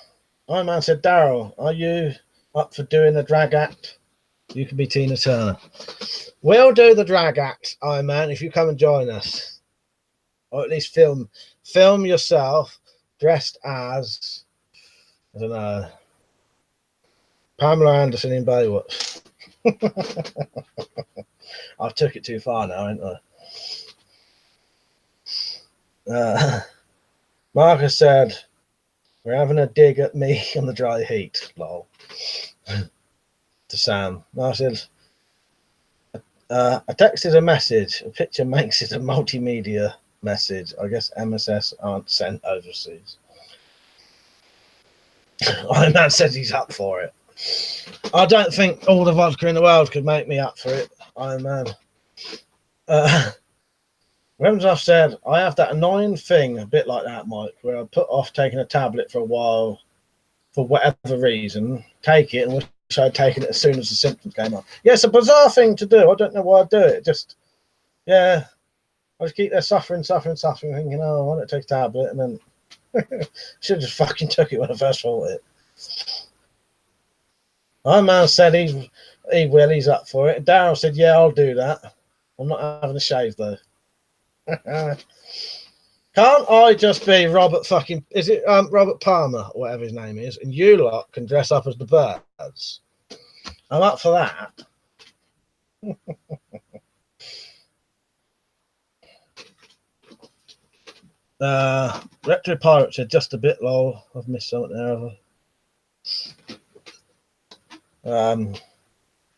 Iron Man said, Daryl, are you up for doing the drag act? You can be Tina Turner. We'll do the drag act, Iron Man, if you come and join us. Or at least film yourself dressed as I don't know. Pamela Anderson in Baywatch. I took it too far now, ain't I? Marcus said, we're having a dig at me on the dry heat, lol. To Sam. I said, I texted a message. A picture makes it a multimedia message. I guess MSS aren't sent overseas. Iron Man said he's up for it. I don't think all the vodka in the world could make me up for it, Iron Man. Remsov said, I have that annoying thing, a bit like that, Mike, where I put off taking a tablet for a while for whatever reason, take it, and wish I'd taken it as soon as the symptoms came on. Yeah, it's a bizarre thing to do. I don't know why I do it. Just, yeah, I just keep there suffering, thinking, oh, why don't I take a tablet? And then should have just fucking took it when I first thought it. My man said he's up for it. Daryl said, yeah, I'll do that. I'm not having a shave, though. Can't I just be Robert fucking... Is it Robert Palmer, or whatever his name is, and you lot can dress up as the birds? I'm up for that. Retro Pirate said, just a bit low. I've missed something there.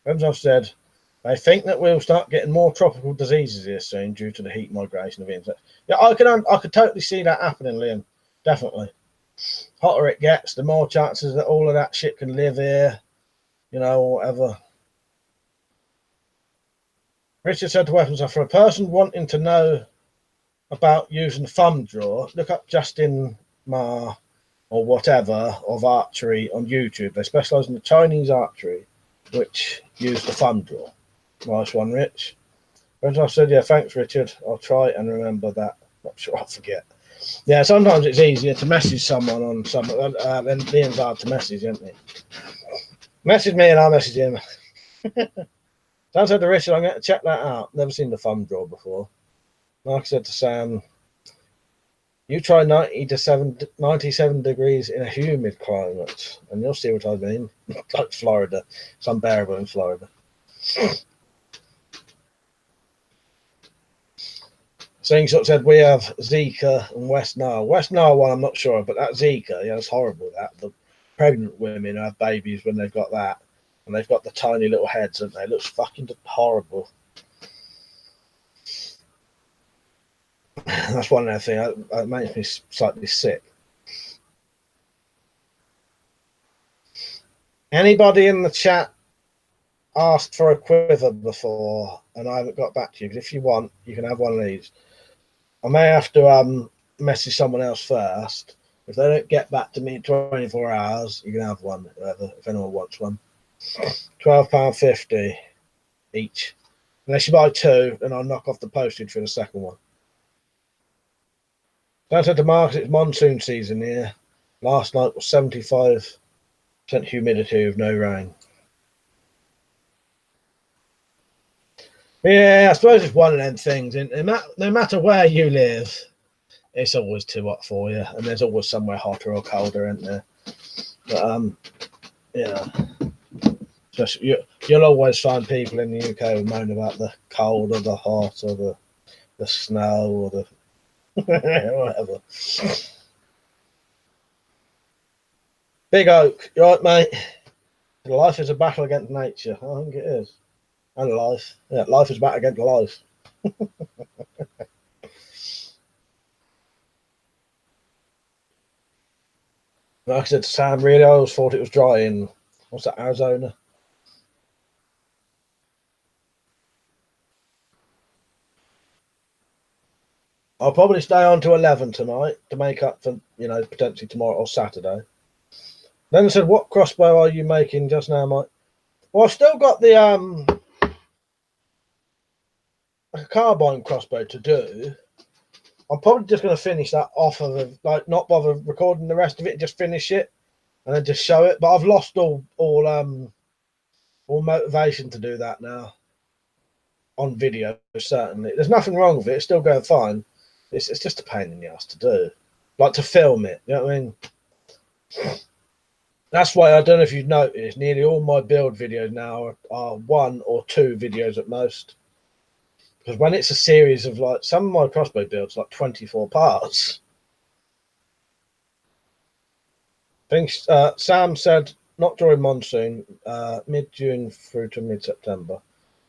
Remsov said, I think that we'll start getting more tropical diseases here soon due to the heat migration of insects. Yeah, I could totally see that happening, Liam. Definitely. Hotter it gets, the more chances that all of that shit can live here, you know, or whatever. Richard said to Weapons, for a person wanting to know about using the thumb drawer, look up Justin Ma or whatever of archery on YouTube. They specialise in the Chinese archery, which use the thumb drawer. Nice one, Rich. I said, yeah, thanks, Richard. I'll try and remember that. Not sure I'll forget. Yeah, sometimes it's easier to message someone on something. Then Liam's hard to message, isn't he? Message me and I'll message him. Sam said to Richard, I'm going to check that out. Never seen the thumb drawer before. Mark said to Sam, you try 97 degrees in a humid climate, and you'll see what I mean. Like Florida. It's unbearable in Florida. Slingshot said, we have Zika and West Nile. West Nile one, I'm not sure, but that Zika, yeah, it's horrible. That the pregnant women who have babies when they've got that, and they've got the tiny little heads, and it looks fucking horrible. That's one of the things that makes me slightly sick. Anybody in the chat asked for a quiver before, and I haven't got back to you? Because if you want, you can have one of these. I may have to message someone else first. If they don't get back to me in 24 hours, you can have one, if anyone wants one. £12.50 each. Unless you buy two, then I'll knock off the postage for the second one. Down to the market, it's monsoon season here. Last night was 75% humidity with no rain. Yeah, I suppose it's one of them things. No matter where you live, it's always too hot for you, and there's always somewhere hotter or colder, isn't there? But yeah, just you'll always find people in the UK who moan about the cold or the hot or the snow or the whatever. Big Oak, you right, mate? Life is a battle against nature. I think it is. And life. Yeah, life is a battle against life. Like I said to Sam, really, I always thought it was dry in, what's that, Arizona? I'll probably stay on to 11 tonight to make up for, potentially tomorrow or Saturday. Then I said, what crossbow are you making just now, Mike? Well, I've still got the a carbine crossbow to do. I'm probably just going to finish that off of not bother recording the rest of it, just finish it and then just show it. But I've lost all motivation to do that now on video. Certainly, there's nothing wrong with it. It's still going fine. It's just a pain in the ass to do, like to film it. You know what I mean? That's why I don't know if you've noticed, nearly all my build videos now are 1 or 2 videos at most. Because when it's a series of like some of my crossbow builds, like 24 parts. Things Sam said not during monsoon, mid-June through to mid-September.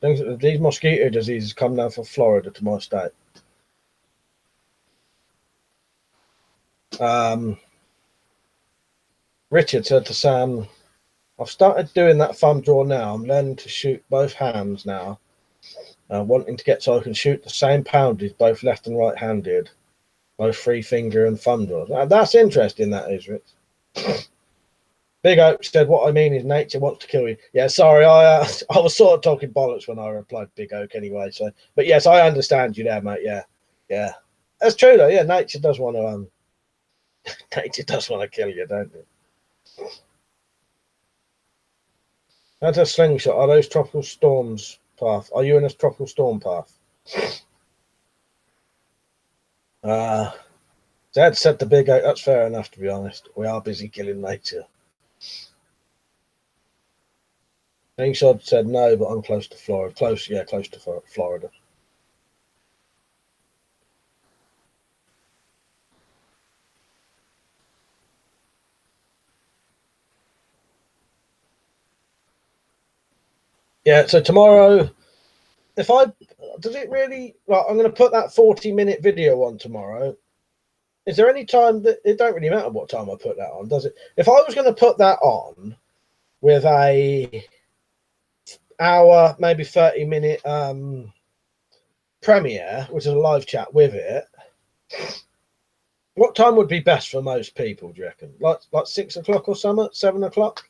These mosquito diseases come down from Florida to my state. Richard said to Sam, I've started doing that thumb draw now. I'm learning to shoot both hands now. Wanting to get so I can shoot the same poundage, both left and right handed, both free finger and thumb draws. That's interesting, that is, Rich. Big Oak said, what I mean is nature wants to kill you. Yeah, sorry, I was sort of talking bollocks when I replied Big Oak anyway. So, but yes, I understand you there, mate. Yeah, that's true though. Yeah, nature does want to nature does want to kill you, don't it? That's a slingshot. Are those tropical storms path? Are you in a tropical storm path? Zed said the Big Oak. That's fair enough, to be honest. We are busy killing nature. Slingshot said no, but I'm close to Florida. Close to Florida. Yeah, so tomorrow, does it really, well, I'm going to put that 40-minute video on tomorrow. Is there any time that, it don't really matter what time I put that on, does it? If I was going to put that on with a hour, maybe 30-minute premiere, which is a live chat with it, what time would be best for most people, do you reckon? Like 6 o'clock or something? 7 o'clock?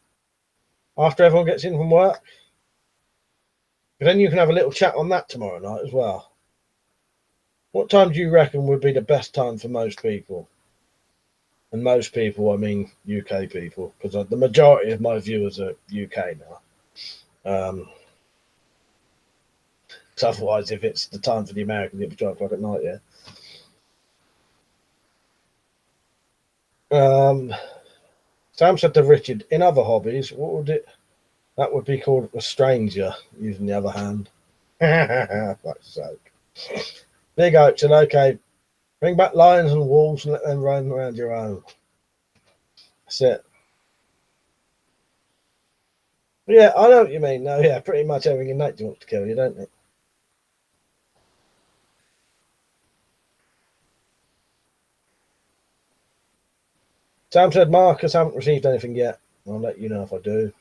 After everyone gets in from work? But then you can have a little chat on that tomorrow night as well. What time do you reckon would be the best time for most people? And most people, I mean UK people, because the majority of my viewers are UK now. So otherwise, if it's the time for the Americans, it'd be 12 o'clock at night, yeah. Sam said to Richard, in other hobbies, what would it? That would be called a stranger, using the other hand. Fuck's sake. Big Oak said, okay, bring back lions and wolves and let them roam around your own. That's it. Yeah, I know what you mean. No, yeah, pretty much everything in nature wants to kill you, don't it? Sam said, Marcus, haven't received anything yet. I'll let you know if I do.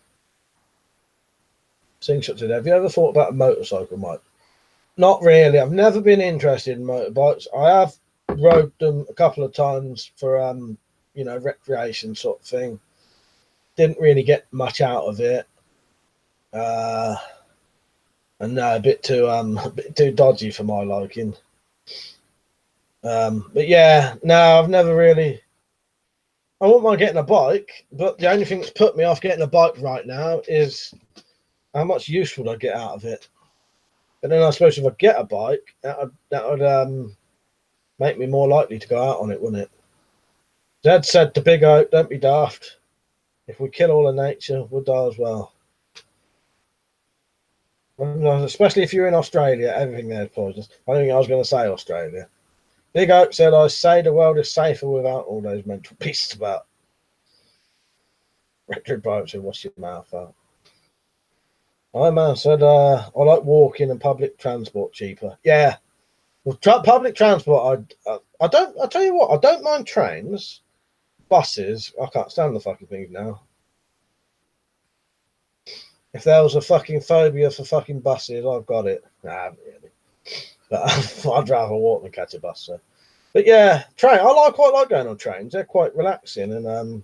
Slingshot said, have you ever thought about a motorcycle, Mike? Not really. I've never been interested in motorbikes. I have rode them a couple of times for recreation sort of thing. Didn't really get much out of it. And no, a bit too dodgy for my liking. But yeah, no, I've never really. I wouldn't mind getting a bike, but the only thing that's put me off getting a bike right now is how much use would I get out of it. But then I suppose if I get a bike, that would make me more likely to go out on it, wouldn't it? Zed said to Big Oak, don't be daft. If we kill all of nature, we'll die as well. Especially if you're in Australia, everything there is poisonous. I think I was going to say Australia. Big Oak said, I say the world is safer without all those mental pieces about. Richard Bryant said, wash your mouth out. I man said, I like walking and public transport cheaper. Yeah. Well, public transport, I don't, I'll tell you what, I don't mind trains, buses. I can't stand the fucking things now. If there was a fucking phobia for fucking buses, I've got it. Nah, really. But I'd rather walk than catch a bus. So. But yeah, train. I quite like going on trains. They're quite relaxing and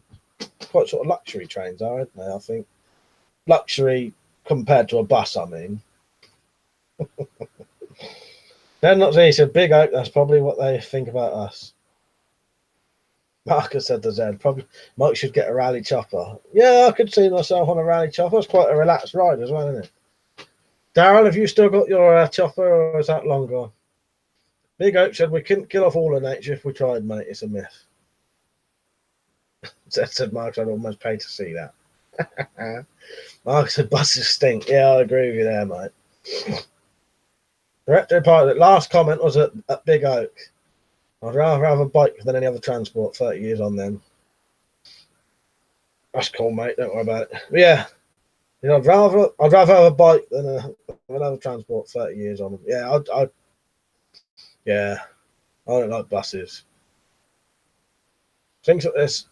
quite sort of luxury trains, aren't they? I think luxury compared to a bus. I mean, they're not. He said, "Big Oak." That's probably what they think about us. Marcus said to Zed, probably Mike should get a rally chopper. Yeah, I could see myself on a rally chopper. It's quite a relaxed ride as well, isn't it? Darren, have you still got your chopper, or is that long gone? Big Oak said we couldn't kill off all of nature if we tried, mate. It's a myth. said Mark, I'd almost pay to see that. Mark said buses stink. Yeah, I agree with you there, mate. Director Pilot, last comment was at Big Oak. I'd rather have a bike than any other transport. 30 years on then. That's cool, mate. Don't worry about it. But yeah, you know, I'd rather have a bike than another transport. 30 years on them. Yeah, I don't like buses. Things like this.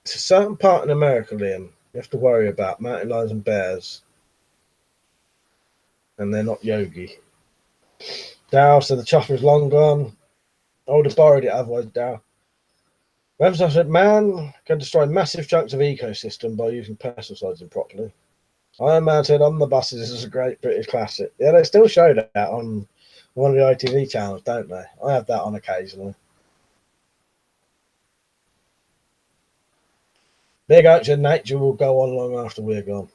It's a certain part in America, Liam, you have to worry about mountain lions and bears, and they're not Yogi. Dow said the chopper's long gone. I would have borrowed it otherwise, Dow. Remember, I said, man can destroy massive chunks of ecosystem by using pesticides improperly. Iron Man said, on the buses, this is a great British classic. Yeah, they still show that on one of the ITV channels, don't they? I have that on occasionally. Big Oak said, nature will go on long after we're gone.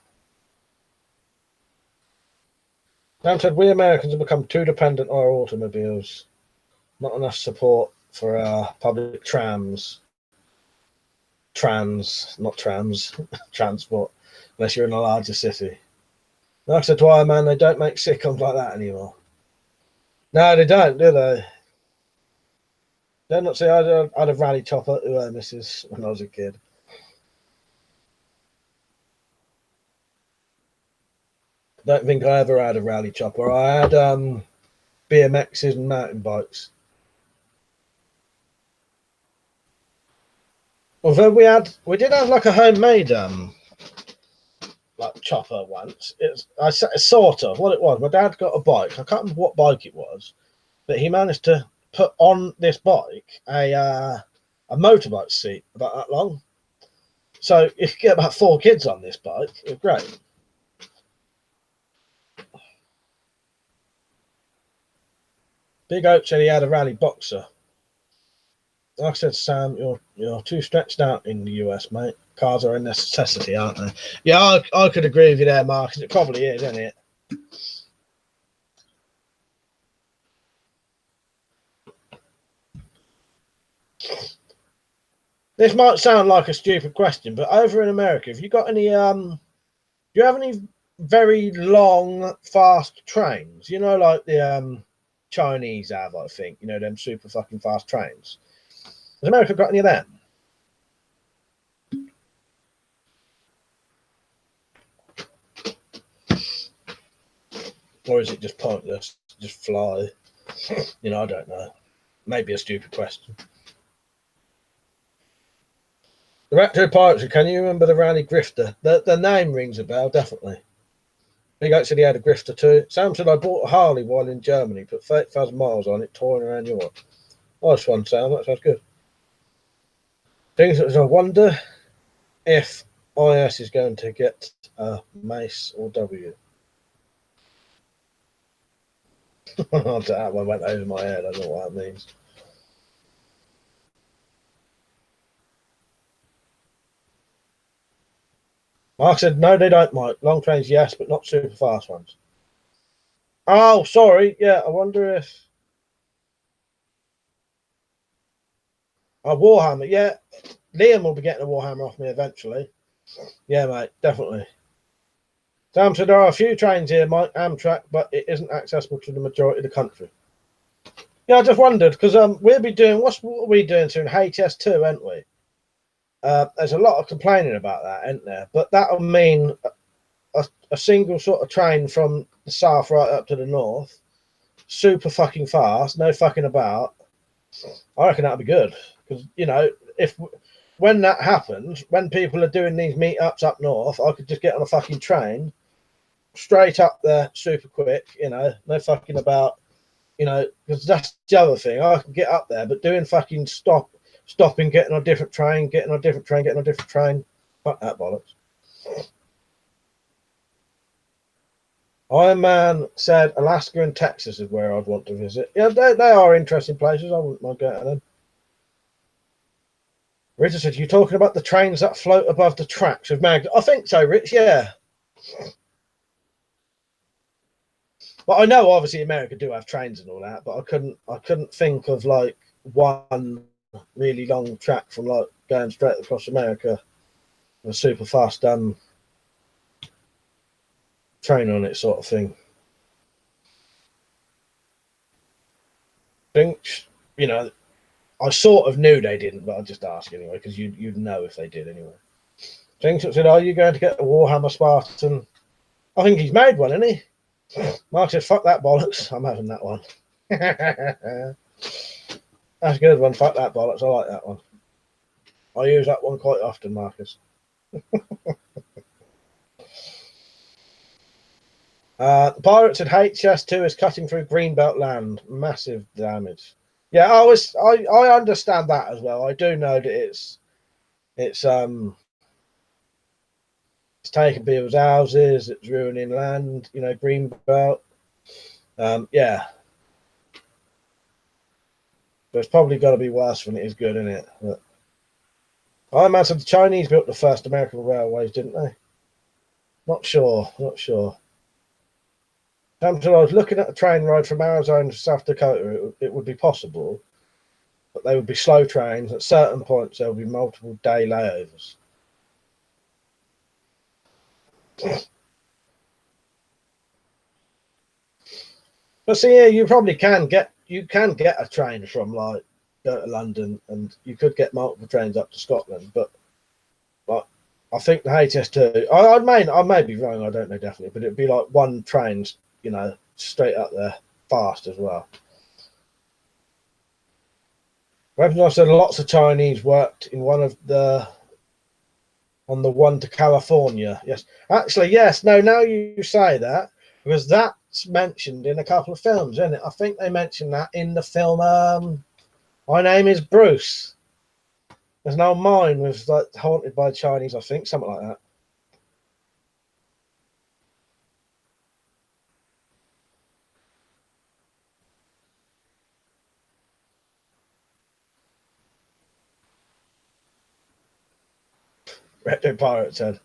Sam said, we Americans have become too dependent on our automobiles. Not enough support for our public trams. Not trams, transport, unless you're in a larger city. Like I said to Iron Man, they don't make sitcoms like that anymore. No, they don't, do they? They're not. See, I had a rally chopper who I misses when I was a kid. Don't think I ever had a rally chopper. I had BMXs and mountain bikes. Although we did have like a homemade like chopper once. It's sort of what it was. My dad got a bike. I can't remember what bike it was, but he managed to put on this bike a motorbike seat about that long. So you could get about 4 kids on this bike. It was great. Big Oak said he had a rally boxer. Like I said, Sam, you're too stretched out in the US, mate. Cars are a necessity, aren't they? Yeah, I could agree with you there, Mark. It probably is, isn't it? This might sound like a stupid question, but over in America, have you got any do you have any very long, fast trains? You know, like the Chinese have, I think. You know, them super fucking fast trains. Has America got any of them? Or is it just pointless? Just fly? You know, I don't know. Maybe a stupid question. The Raptor Pirates, can you remember the Rally Grifter? The name rings a bell, definitely. Big Oak said he had a Grifter too. Sam said, I bought a Harley while in Germany, put 30,000 miles on it, touring around Europe. Nice one, Sam. That sounds good. Things that I wonder if IS is going to get a Mace or W. That one went over my head. I don't know what that means. Mark said, no, they don't, Mike. Long trains, yes, but not super fast ones. Oh, sorry. Yeah, I wonder if... Warhammer, yeah. Liam will be getting a Warhammer off me eventually. Yeah, mate, definitely. Sam said, there are a few trains here, Mike, Amtrak, but it isn't accessible to the majority of the country. Yeah, I just wondered, because we'll be doing... What are we doing soon? HS2, aren't we? There's a lot of complaining about that, isn't there? But that'll mean a single sort of train from the south right up to the north, super fucking fast, no fucking about. I reckon that'll be good because you know when that happens, when people are doing these meetups up north, I could just get on a fucking train straight up there, super quick. You know, no fucking about. You know, because that's the other thing. I can get up there, but doing fucking stopping, getting on a different train, getting on a different train, getting on a different train. Fuck that bollocks. Iron Man said Alaska and Texas is where I'd want to visit. Yeah, they are interesting places. I wouldn't mind going to them. Richard said, you're talking about the trains that float above the tracks with magnets. I think so, Rich, yeah. But I know obviously America do have trains and all that, but I couldn't think of like one really long track from like going straight across America. A super fast train on it, sort of thing. Think, you know, I sort of knew they didn't, but I'll just ask anyway because you'd know if they did anyway. Think said, "Are you going to get a Warhammer Spartan?" I think he's made one, isn't he? Mark said, "Fuck that bollocks. I'm having that one." That's a good one. Fuck that bollocks. I like that one. I use that one quite often, Marcus. The pirate said HS2 is cutting through Greenbelt land. Massive damage. Yeah, I understand that as well. I do know that it's taking people's houses, it's ruining land, you know, Greenbelt. Yeah. But it's probably got to be worse than it is good, isn't it? But I imagine the Chinese built the first American railways, didn't they? Not sure. I was looking at a train ride from Arizona to South Dakota. It would be possible, but they would be slow trains. At certain points, there would be multiple day layovers. But see, yeah, you probably can get a train from like go to London, and you could get multiple trains up to Scotland. But like, I think the HS2, I may be wrong. I don't know definitely, but it'd be like one train, you know, straight up there, fast as well. I said lots of Chinese worked in on the one to California. Yes, actually, yes. No, now you say that, because that's mentioned in a couple of films, isn't it? I think they mentioned that in the film My Name is Bruce. There's an old mine was like haunted by Chinese, I think, something like that. Red Pirate said,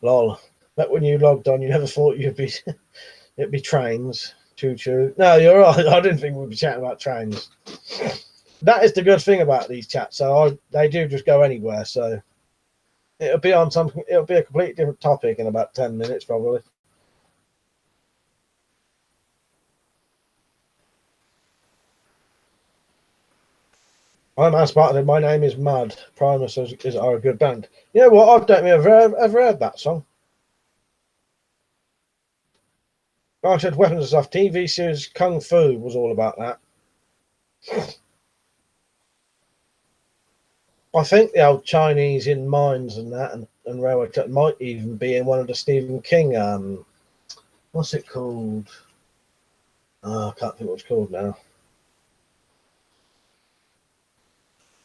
"Lol, but when you logged on, you never thought it'd be trains. Choo choo." No, you're right. I didn't think we'd be chatting about trains. That is the good thing about these chats. So they do just go anywhere. So it'll be on something. It'll be a completely different topic in about 10 minutes, probably. I'm as Martin. My name is Mud. Primus are a good band. You know what? I don't think I've ever heard that song. I said weapons and stuff. TV series Kung Fu was all about that. I think the old Chinese in mines and that and railway might even be in one of the Stephen King. What's it called? I can't think what it's called now.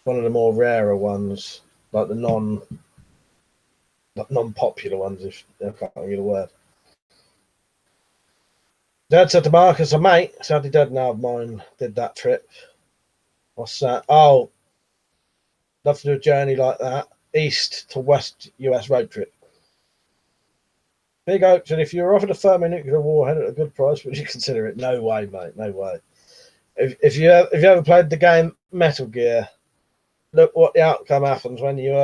One of the more rarer ones, like the non-popular ones. If I can't think of the word. Dad said to Marcus, a mate, sadly dead now of mine, did that trip. What's that? Oh, love to do a journey like that, east to west US road trip. Big Oak said, if you were offered a Fermi nuclear warhead at a good price, would you consider it? No way, mate, no way. If you ever played the game Metal Gear, look what the outcome happens when you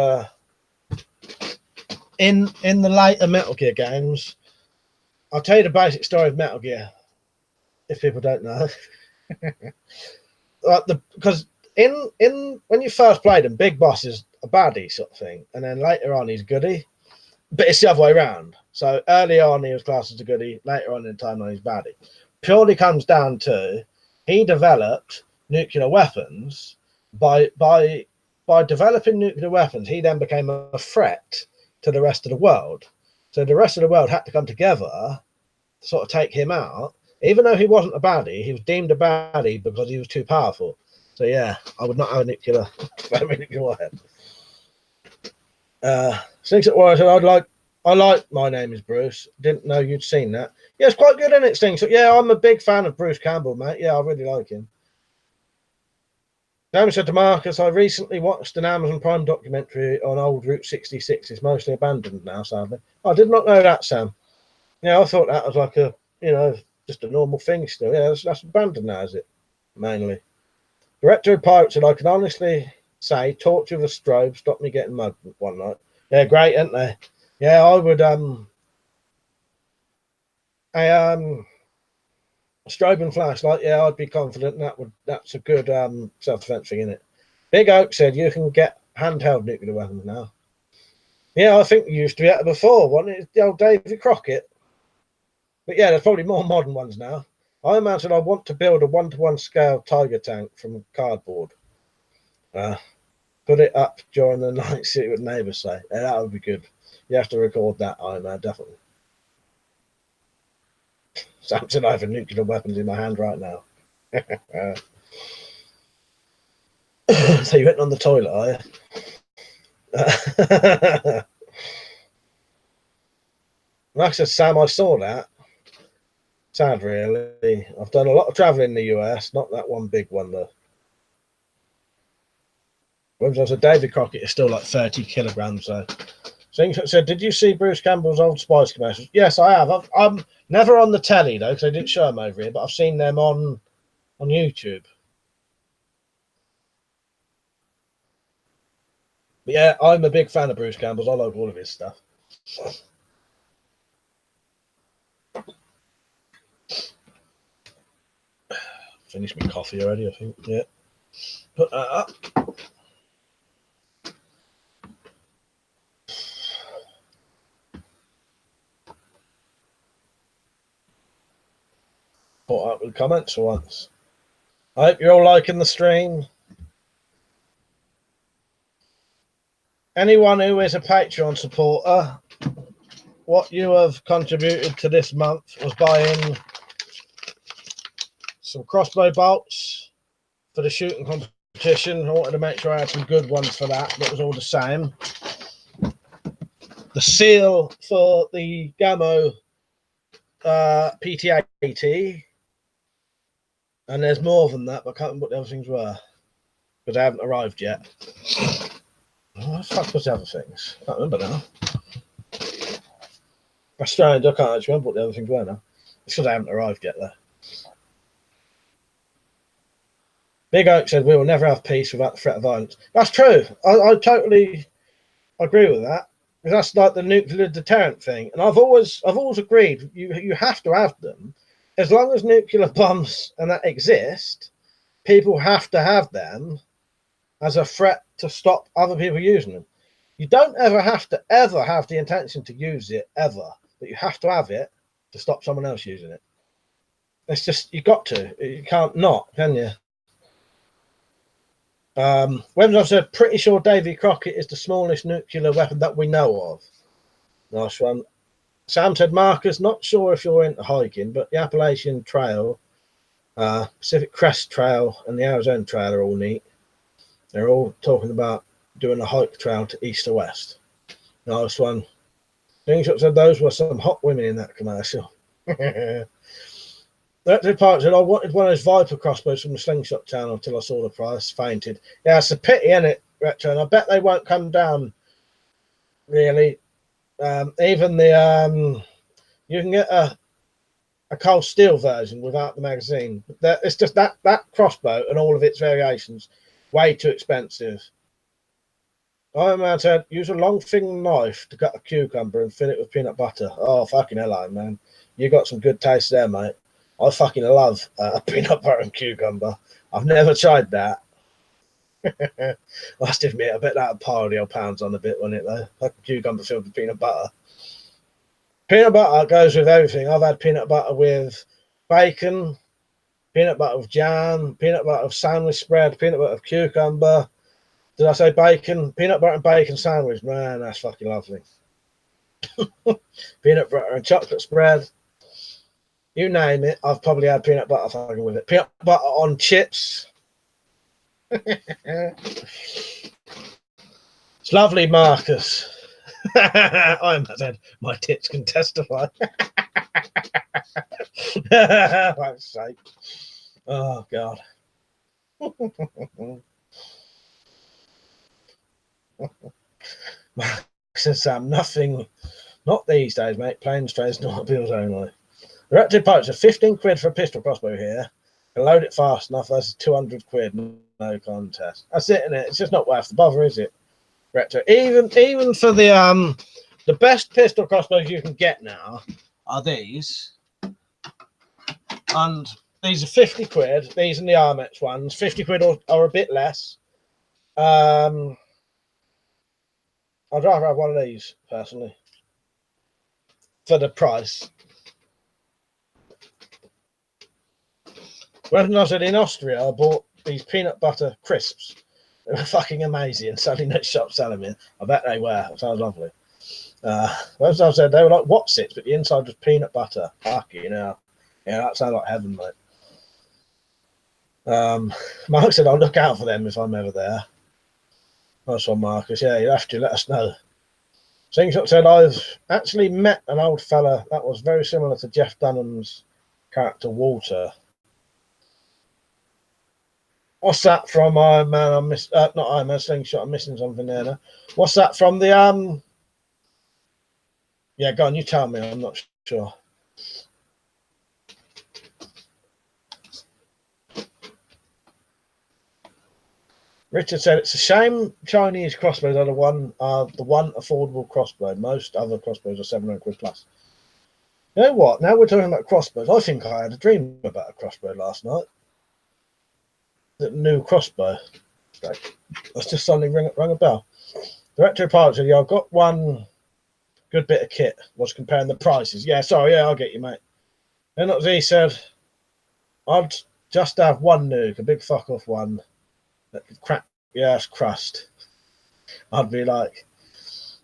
in the later Metal Gear games. I'll tell you the basic story of Metal Gear, if people don't know. Because in when you first played him, Big Boss is a baddie sort of thing, and then later on he's goodie, but it's the other way around. So early on he was classed as a goodie, later on in the timeline he's baddie. Purely comes down to he developed nuclear weapons. By developing nuclear weapons, he then became a threat to the rest of the world. So the rest of the world had to come together to sort of take him out. Even though he wasn't a baddie, he was deemed a baddie because he was too powerful. So yeah, I would not have a nuclear warhead. Six at Warrior said, I like My Name is Bruce. Didn't know you'd seen that. Yeah, it's quite good, isn't it, Sting? So yeah, I'm a big fan of Bruce Campbell, mate. Yeah, I really like him. Sam said to Marcus, I recently watched an Amazon Prime documentary on old Route 66. It's mostly abandoned now, sadly. I did not know that, Sam. Yeah, I thought that was like a, just a normal thing still. Yeah, that's abandoned now, is it? Mainly. Director of Pirates said, I can honestly say torture with a strobe stopped me getting mugged one night. They're great, aren't they? Yeah, I would a strobe and flashlight, yeah, I'd be confident that's a good self-defense thing, isn't it? Big Oak said you can get handheld nuclear weapons now. Yeah, I think you used to be at it before, wasn't it? The old Davy Crockett. But yeah, there's probably more modern ones now. I imagine I want to build a 1-to-1 scale Tiger tank from cardboard. Put it up during the night, see what neighbours say. Yeah, that would be good. You have to record that, definitely. Samson, I have nuclear weapons in my hand right now. So you went on the toilet, are you? Like I said, Sam, I saw that. Sad, really. I've done a lot of traveling in the US, not that one big one, though. So David Crockett is still like 30 kilograms, so. Said, did you see Bruce Campbell's Old Spice commercials? Yes, I have. I'm never on the telly, though, because they didn't show them over here, but I've seen them on YouTube. But yeah, I'm a big fan of Bruce Campbell's. I like all of his stuff. Finished my coffee already, I think. Yeah. Put that up. Put up with comments for once. I hope you're all liking the stream. Anyone who is a Patreon supporter, what you have contributed to this month was buying some crossbow bolts for the shooting competition. I wanted to make sure I had some good ones for that. That was all the same. The seal for the Gamo PT80. And there's more than that, but I can't remember what the other things were. Because they haven't arrived yet. What the fuck was the other things? I can't remember now. That's strange, I can't actually remember what the other things were now. It's because they haven't arrived yet, though. Big Oak said we will never have peace without the threat of violence. That's true. I totally agree with that. Because that's like the nuclear deterrent thing. And I've always agreed you have to have them. As long as nuclear bombs and that exist, people have to have them as a threat to stop other people using them. You don't ever have the intention to use it, ever. But you have to have it to stop someone else using it. It's just, you got to. You can't not, can you? Weapons I've said, pretty sure Davy Crockett is the smallest nuclear weapon that we know of. Nice one. Sam said, Marcus, not sure if you're into hiking, but the Appalachian Trail, Pacific Crest Trail, and the Arizona Trail are all neat. They're all talking about doing a hike trail to east or west. Nice one. Slingshot said those were some hot women in that commercial. That's the part said I wanted one of those Viper crossbows from the Slingshot channel until I saw the price. Fainted. Yeah, it's a pity, isn't it, Retro? And I bet they won't come down. Really, even the you can get a cold steel version without the magazine. It's just that crossbow and all of its variations way too expensive. Iron Man said use a long thin knife to cut a cucumber and fill it with peanut butter. Oh fucking hell, man! You got some good taste there, mate. I fucking love peanut butter and cucumber. I've never tried that. I must admit, I bet that would pile the old pounds on a bit, wouldn't it, though? Fucking cucumber filled with peanut butter. Peanut butter goes with everything. I've had peanut butter with bacon, peanut butter with jam, peanut butter with sandwich spread, peanut butter with cucumber. Did I say bacon? Peanut butter and bacon sandwich. Man, that's fucking lovely. Peanut butter and chocolate spread. You name it, I've probably had peanut butter fucking with it. Peanut butter on chips. It's lovely, Marcus. I'm said my tits can testify. For sake. Oh God. Marcus says nothing, not these days, mate. Planes, trains, not bills only. Directed parts are 15 quid for a pistol crossbow here. Can load it fast enough versus 200 quid. no contest. That's it, isn't it? It's just not worth the bother, is it? Retro. Even for the best pistol crossbows you can get now are these. And these are 50 quid. These are the Armex ones. 50 quid or a bit less. I'd rather have one of these, personally, for the price. When I was in Austria, I bought these peanut butter crisps. They were fucking amazing. Suddenly no shop selling me. I bet they were. It sounds lovely. As I said, they were like Wotsits, but the inside was peanut butter. Fucking hell. Yeah, that sounds like heaven, mate. Mark said I'll look out for them if I'm ever there. Nice one, Marcus. Yeah, you have to let us know. Slingshot said I've actually met an old fella that was very similar to Jeff Dunham's character Walter. What's that from Iron Man? Not Iron Man, Slingshot. I'm missing something there. No? What's that from the Yeah, go on. You tell me. I'm not sure. Richard said it's a shame Chinese crossbows are the one affordable crossbow. Most other crossbows are 700 quid plus. You know what? Now we're talking about crossbows. I think I had a dream about a crossbow last night. The new crossbow. Let's just suddenly rang a bell. Director of Pilot said, yeah, I've got one good bit of kit. Was comparing the prices. Yeah, sorry, yeah, I'll get you, mate. Then he said, I'd just have one nuke, a big fuck off one that could crack the ass crust. I'd be like,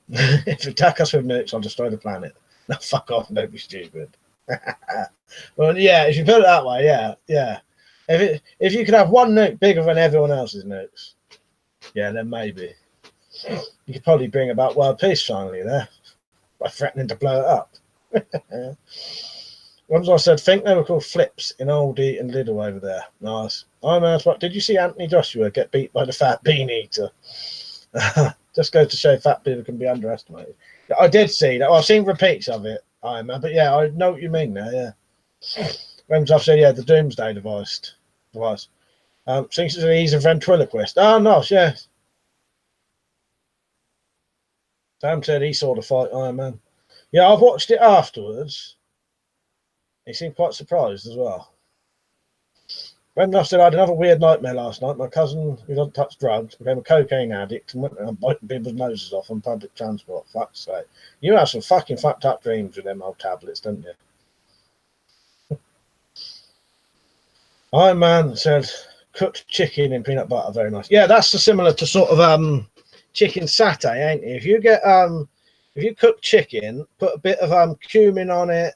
if you attack us with nukes, I'll destroy the planet. No, fuck off, don't be stupid. Well, yeah, if you put it that way, yeah. If you could have one nuke bigger than everyone else's nukes, yeah, then maybe. You could probably bring about world peace finally there by threatening to blow it up. Once I said, think they were called flips in Aldi and Lidl over there. Nice. Did you see Anthony Joshua get beat by the fat bean eater? Just goes to show fat people can be underestimated. I did see that. Well, I've seen repeats of it, Iron Man, but yeah, I know what you mean now, yeah. When I've said, yeah, the Doomsday device. Thinks he's a ventriloquist. Oh, no, yeah. Sam said he saw the fight, Iron Man. Yeah, I've watched it afterwards. He seemed quite surprised as well. When I said I had another weird nightmare last night, my cousin, who doesn't touch drugs, became a cocaine addict and went around biting people's noses off on public transport. Fuck's sake. You have some fucking fucked up dreams with them old tablets, don't you? Iron Man said, cooked chicken in peanut butter, very nice. Yeah, that's similar to sort of chicken satay, ain't it? If you cook chicken, put a bit of cumin on it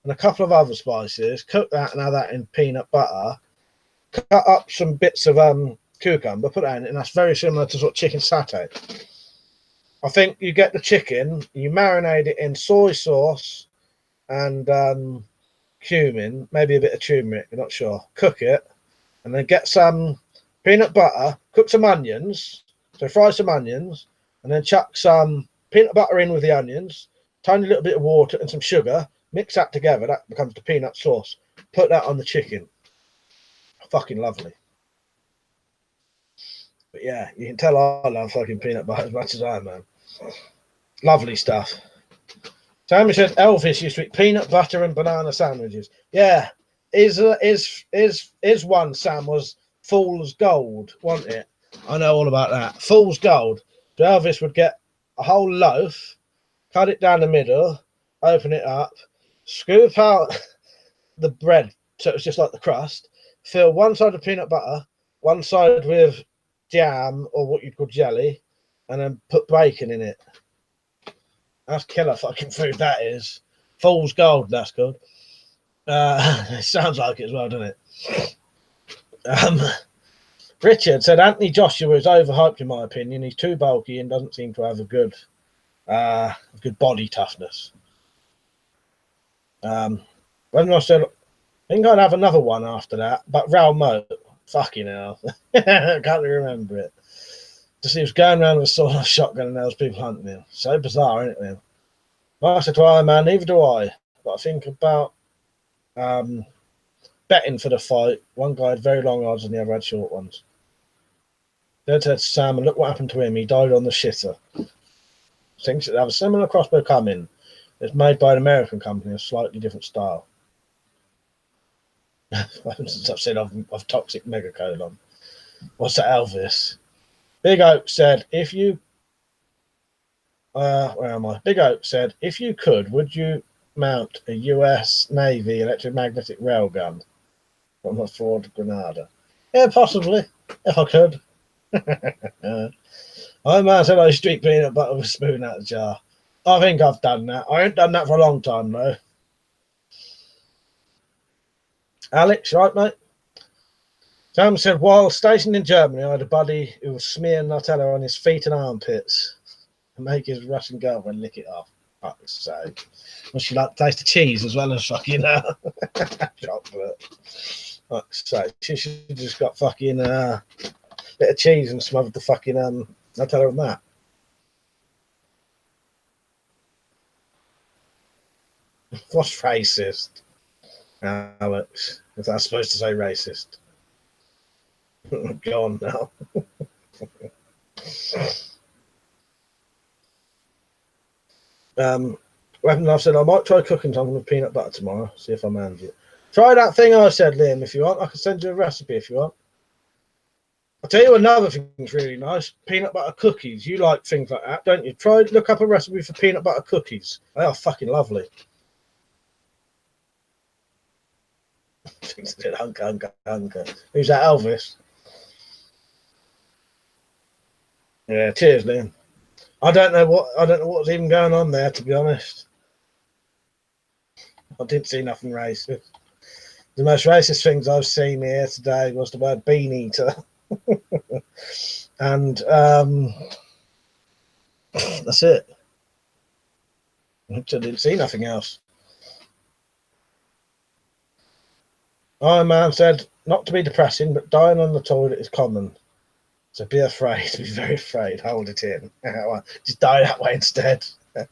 and a couple of other spices, cook that and have that in peanut butter, cut up some bits of cucumber, put that in, and that's very similar to sort of chicken satay. I think you get the chicken, you marinate it in soy sauce and cumin, maybe a bit of turmeric, I'm not sure. Cook it, and then get some peanut butter, cook some onions, so fry some onions, and then chuck some peanut butter in with the onions, tiny little bit of water and some sugar, mix that together, that becomes the peanut sauce. Put that on the chicken. Fucking lovely. But yeah, you can tell I love fucking peanut butter as much as I am, man. Lovely stuff. Tammy said Elvis used to eat peanut butter and banana sandwiches. Yeah, his one, Sam, was Fool's Gold, wasn't it? I know all about that. Fool's Gold. So Elvis would get a whole loaf, cut it down the middle, open it up, scoop out the bread so it's just like the crust, fill one side with peanut butter, one side with jam or what you'd call jelly, and then put bacon in it. That's killer fucking food, that is. Fool's Gold, that's good. It sounds like it as well, doesn't it? Richard said Anthony Joshua is overhyped in my opinion. He's too bulky and doesn't seem to have a good body toughness. When I said, I think I'd have another one after that, but Raoul Moat, fucking hell. I can't remember it. Just he was going around with a sword and a shotgun and there was people hunting him. So bizarre, isn't it, man? I said to Iron Man, neither do I. But I think about betting for the fight. One guy had very long odds and the other had short ones. Dad said to Sam, and look what happened to him. He died on the shitter. Thinks that they have a similar crossbow coming. It's made by an American company, a slightly different style. Since I've said I've toxic megacolon. What's that, Elvis? Big Oak said, if you where am I? Big Oak said, if you could, would you mount a US Navy electromagnetic railgun from the Ford Granada? Yeah, possibly, if I could. I might have a street peanut butter with a spoon out of the jar. I think I've done that. I ain't done that for a long time, though. Alex, right, mate? Sam said, while stationed in Germany, I had a buddy who was smearing Nutella on his feet and armpits and make his Russian girlfriend lick it off. Fuck's sake. Well, she liked to taste the cheese as well as fucking chocolate. Fuck's sake. She should have just got fucking bit of cheese and smothered the fucking Nutella on that. What's racist, Alex? If that's supposed to say racist. Go on now. I've said I might try cooking something with peanut butter tomorrow. See if I manage it. Try that thing I said, Liam. If you want, I can send you a recipe if you want. I'll tell you another thing that's really nice. Peanut butter cookies. You like things like that, don't you? Look up a recipe for peanut butter cookies. They are fucking lovely. Hunker. Who's that, Elvis? Yeah, cheers, Liam. I don't know what's even going on there, to be honest. I didn't see nothing racist. The most racist things I've seen here today was the word bean eater. And that's it. I didn't see nothing else. Iron Man said, not to be depressing, but dying on the toilet is common. So be afraid, be very afraid. Hold it in. Just die that way instead. I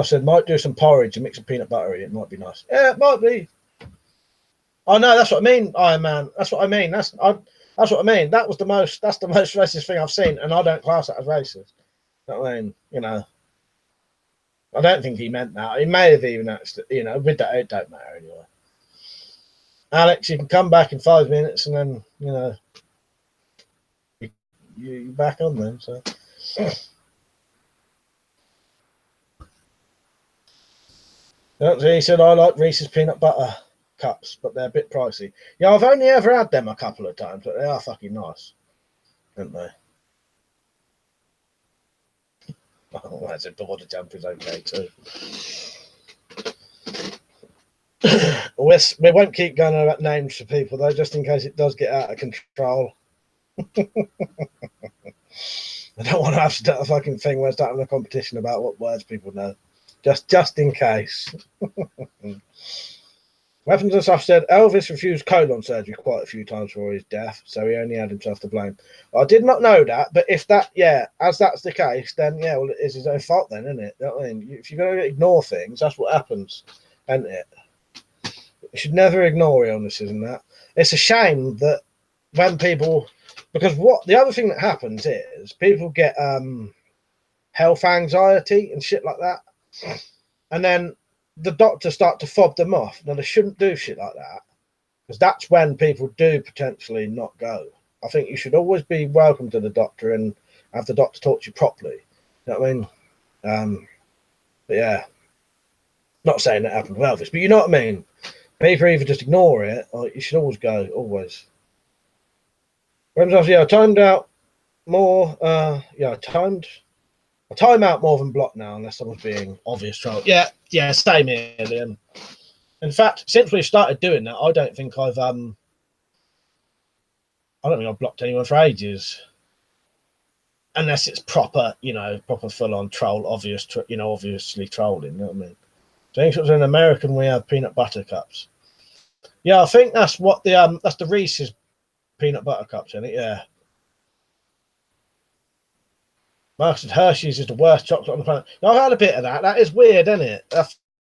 said, might do some porridge and mix some peanut butter in it. Might be nice. Yeah, it might be. Oh no, that's what I mean, Iron Man. That's what I mean. That's what I mean. That's the most racist thing I've seen, and I don't class that as racist. I mean, I don't think he meant that. He may have even actually, with that, it don't matter anyway. Alex, you can come back in 5 minutes, and then you're back on then. So. He said, I like Reese's peanut butter cups, but they're a bit pricey. Yeah, I've only ever had them a couple of times, but they are fucking nice, aren't they? Oh, that's it. The water jump is okay too. We won't keep going about names for people though, just in case it does get out of control. I don't want to have to start a fucking thing where it's starting a competition about what words people know. Just in case. Weapons and stuff said Elvis refused colon surgery quite a few times for his death, so he only had himself to blame. I did not know that, but if that, as that's the case, then well, it is his own fault then, isn't it? You know what I mean? If you're going to ignore things, that's what happens, isn't it? You should never ignore illnesses and that. It's a shame that when people, because the other thing that happens is people get health anxiety and shit like that, and then the doctors start to fob them off. Now, they shouldn't do shit like that, because that's when people do potentially not go. I think you should always be welcome to the doctor and have the doctor talk to you properly. You know what I mean? But yeah, not saying that happened with Elvis, but you know what I mean? People either just ignore it, or you should always go, always. I timed out more. I time out more than block now, unless someone's being obvious troll. Yeah, same here, Liam. In fact, since we've started doing that, I don't think I've blocked anyone for ages, unless it's proper, proper full-on troll, obviously trolling. You know what I mean? I think it was in American we have peanut butter cups. Yeah, I think that's what that's the Reese's peanut butter cups, isn't it? Yeah. Mark said Hershey's is the worst chocolate on the planet. I've had a bit of that. That is weird, isn't it?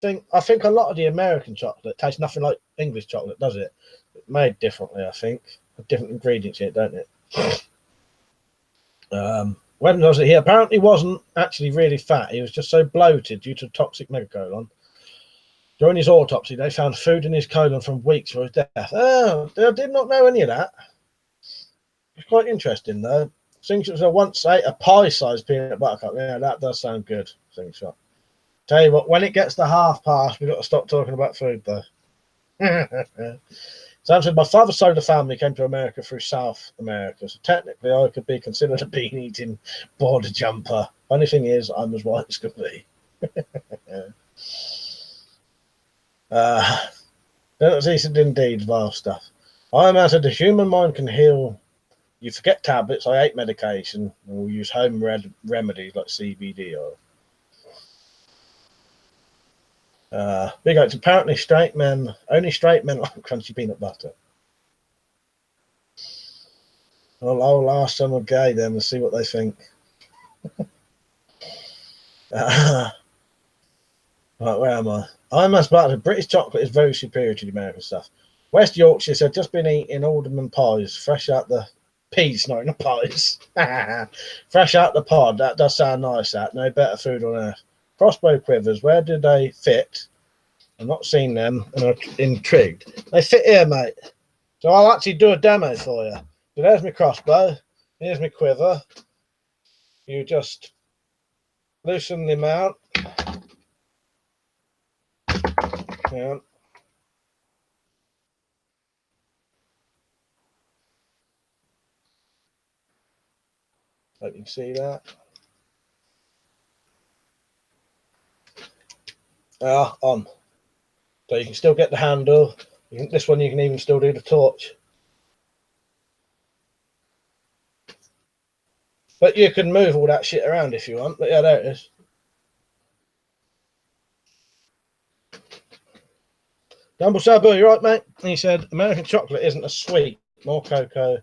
I think a lot of the American chocolate tastes nothing like English chocolate, does it? It's made differently, I think. Different ingredients in it, don't it? When was it? He apparently wasn't actually really fat. He was just so bloated due to toxic megacolon. During his autopsy, they found food in his colon from weeks for his death. Oh, I did not know any of that. It's quite interesting, though. Slingshot once ate a pie-sized peanut butter cup. Yeah, that does sound good, Slingshot. Tell you what, when it gets to half past, we've got to stop talking about food, though. So said, my father's side of the family came to America through South America, so technically I could be considered a bean-eating border jumper. Funny thing is, I'm as white as could be. That's decent indeed, vile stuff. I'm as the human mind can heal. You forget tablets, I ate medication, and we'll use home remedies like CBD oil. Big Oaks, apparently only straight men like crunchy peanut butter. Well, I'll ask someone gay then and see what they think. Right, where am I? I'm as part of British chocolate is very superior to the American stuff. West Yorkshire said just been eating alderman pies, fresh out the peas, not the pies. Fresh out the pod. That does sound nice. That no better food on earth. Crossbow quivers. Where do they fit? I've not seen them and I'm intrigued. They fit here, mate. So I'll actually do a demo for you. So there's my crossbow. Here's my quiver. You just loosen them out. Yeah. Hope you can see that. On. So you can still get the handle. This one you can even still do the torch. But you can move all that shit around if you want. But yeah, there it is. Dumble Sabu, you right, mate? He said American chocolate isn't as sweet, more cocoa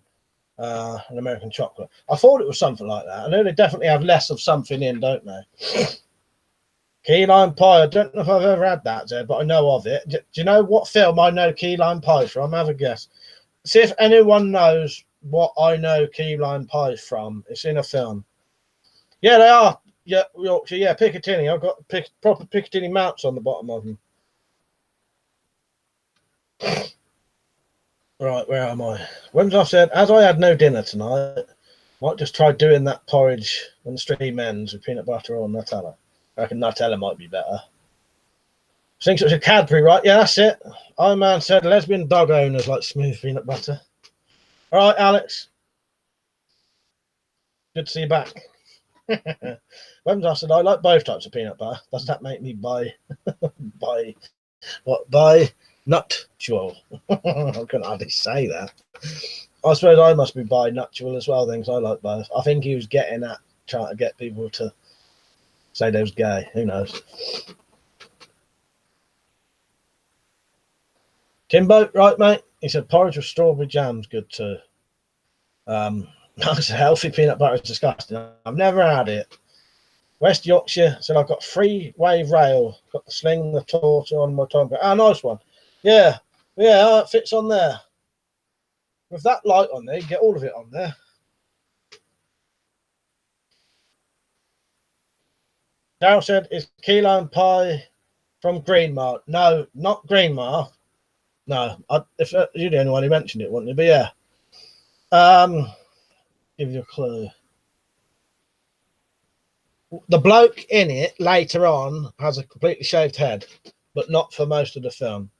than American chocolate. I thought it was something like that. I know they definitely have less of something in, don't they? Key lime pie. I don't know if I've ever had that, Zed, but I know of it. Do you know what film I know key lime pie from? Have a guess. See if anyone knows what I know key lime pie from. It's in a film. Yeah, they are. Yeah, Yorkshire. Yeah, Piccadilly. I've got proper Piccadilly mounts on the bottom of them. Right, where am I? When I said, as I had no dinner tonight, might just try doing that porridge when the stream ends with peanut butter or Nutella. I reckon Nutella might be better. I think it was a Cadbury, right? Yeah, that's it. Iron Man said lesbian dog owners like smooth peanut butter. All right, Alex. Good to see you back. When I said I like both types of peanut butter. Does that make me buy nuttual? I couldn't hardly say that. I suppose I must be bi nuttual as well, then, because I like both. I think he was getting at trying to get people to say they was gay. Who knows? Timbo, right, mate? He said porridge with strawberry jam's good too. Healthy peanut butter is disgusting. I've never had it. West Yorkshire said I've got freeway rail, got the sling, the torch on my tongue. Ah, nice one. Yeah, it fits on there. With that light on there, you get all of it on there. Darryl said, is key lime pie from Greenmar? No, not Greenmar. No, if you're the only one who mentioned it, wouldn't you? But yeah. Give you a clue. The bloke in it later on has a completely shaved head, but not for most of the film.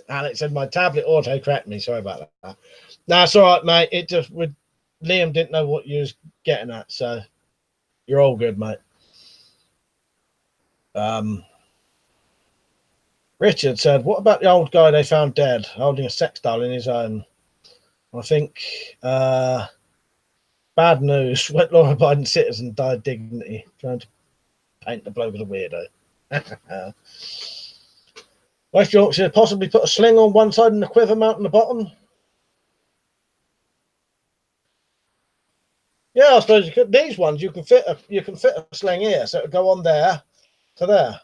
Alex said my tablet auto correct me. Sorry about that. No, it's all right, mate. It just Liam didn't know what you was getting at, so you're all good, mate. Richard said, what about the old guy they found dead, holding a sex doll in his home? I think bad news. Wet law-abiding citizen died dignity, trying to paint the bloke as a weirdo. West Yorkshire possibly put a sling on one side and a quiver mount on the bottom. I suppose you could. These ones you can fit a sling here, so it'll go on there to there.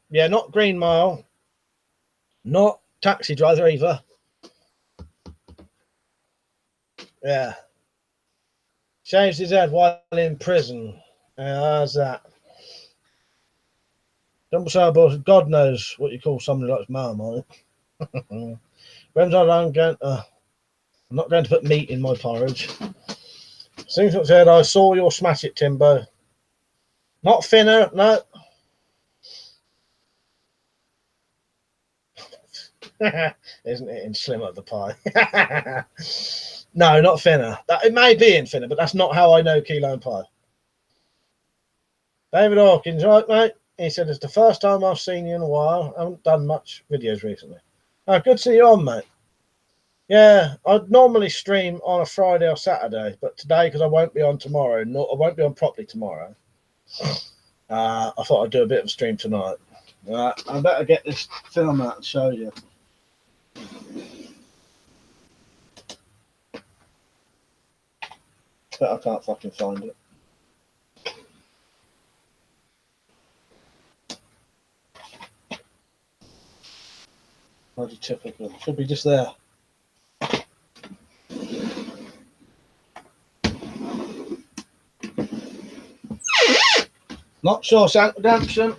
Yeah, not Green Mile, not Taxi Driver either. Yeah. Shaved his head while in prison. How's that? God knows what you call somebody like Marmite. I'm not going to put meat in my porridge. Seems like said, I saw your smash it, Timbo. Not thinner, no. Isn't it in Slimmer the Pie? No, not thinner. It may be in thinner, but that's not how I know key lime pie. David Hawkins, right, mate? He said, it's the first time I've seen you in a while. I haven't done much videos recently. Oh, good to see you on, mate. Yeah, I'd normally stream on a Friday or Saturday, but today, because I won't be on tomorrow, I won't be on properly tomorrow, I thought I'd do a bit of a stream tonight. I better get this film out and show you. But I can't fucking find it. Bloody typical. Should be just there. Not Shawshank Redemption.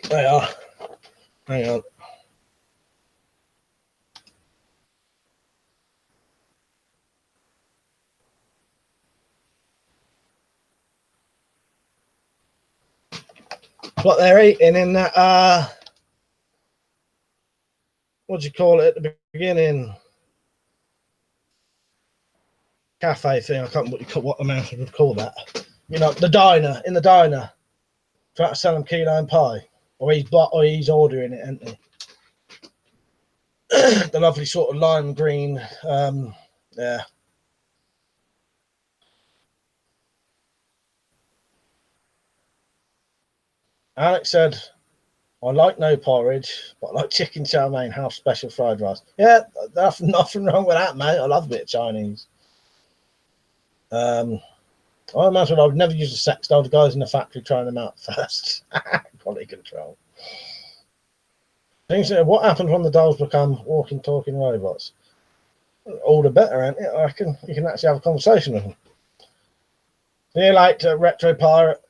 They are. Hang on. What they're eating in that, what do you call it at the beginning? Cafe thing. I can't remember what the man would call that. You know, the diner, in the diner. Trying to sell them key lime pie. Or he's ordering it, isn't he? The lovely sort of lime green, yeah. Alex said, I like no porridge, but I like chicken chow mein, half special fried rice. Yeah, nothing wrong with that, mate. I love a bit of Chinese. I imagine I would never use a sex doll. The guys in the factory trying them out first. Quality control. Things that what happens when the dolls become walking, talking robots? All the better, ain't it? I reckon you can actually have a conversation with them. Do you like Retro Pirate?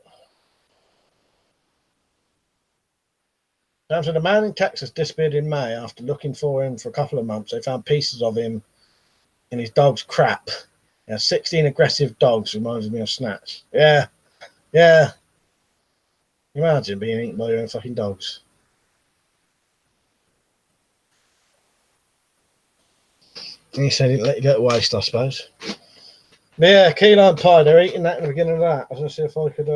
Down to the man in Texas disappeared in May after looking for him for a couple of months. They found pieces of him in his dog's crap. 16 aggressive dogs reminds me of Snatch. Yeah. Yeah. Imagine being eaten by your own fucking dogs. And he said he'd let you go to waste, I suppose. But yeah, key lime pie, they're eating that in the beginning of that. I was going to see if I could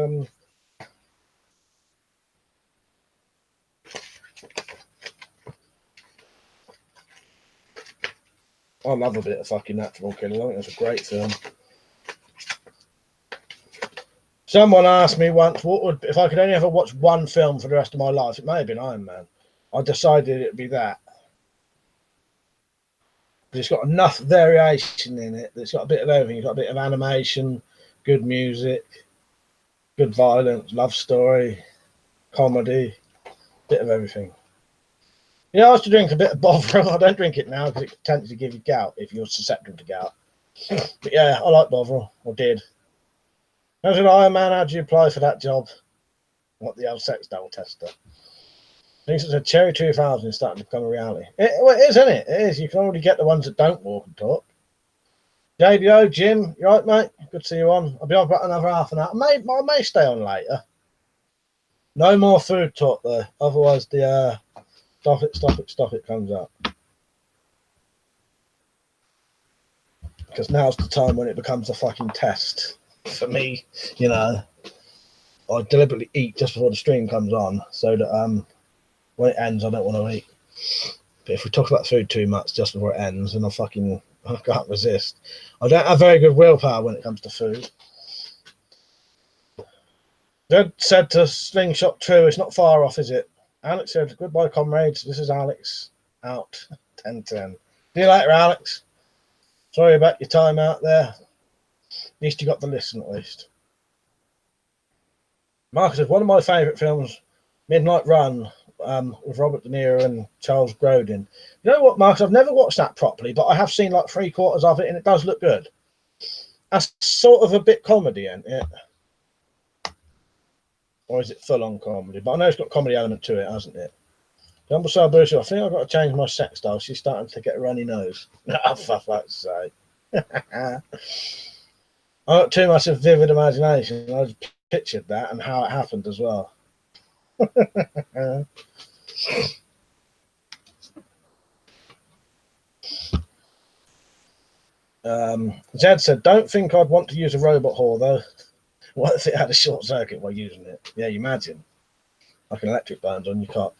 I love a bit of fucking Natural Killer. I think that's a great film. Someone asked me once, what would if I could only ever watch one film for the rest of my life? It may have been Iron Man. I decided it'd be that. But it's got enough variation in it. It's got a bit of everything. It's got a bit of animation, good music, good violence, love story, comedy, bit of everything. Yeah, I used to drink a bit of Bovril. I don't drink it now because it tends to give you gout if you're susceptible to gout. But yeah, I like Bovril, or did. As an Iron Man, how do you apply for that job? What the old sex doll tester? I think it's a Cherry 2000 is starting to become a reality. Well, it is, isn't it? It is. You can already get the ones that don't walk and talk. JBO, Jim, you right, mate? Good to see you on. I'll be on about another half an hour. I may stay on later. No more food talk, though. Otherwise, the stop it comes up. Because now's the time when it becomes a fucking test for me. You know, I deliberately eat just before the stream comes on so that when it ends, I don't want to eat. But if we talk about food too much just before it ends, then I can't resist. I don't have very good willpower when it comes to food. Zed said to Slingshot True, it's not far off, is it? Alex said, goodbye, comrades. This is Alex out. 10-10. See you later, Alex. Sorry about your time out there. At least you got the listen, at least. Marcus said, one of my favourite films, Midnight Run, with Robert De Niro and Charles Grodin. You know what, Marcus? I've never watched that properly, but I have seen like 3/4 of it, and it does look good. That's sort of a bit comedy, isn't it? Or is it full-on comedy? But I know it's got comedy element to it, hasn't it? Jumbo Salbushi, I think I've got to change my sex style. She's starting to get a runny nose. Oh, for fuck's sake. I've got too much of vivid imagination. I just pictured that and how it happened as well. Zed said, don't think I'd want to use a robot whore, though. What if it had a short circuit while using it? Yeah, you imagine. Like an electric burns on your cock.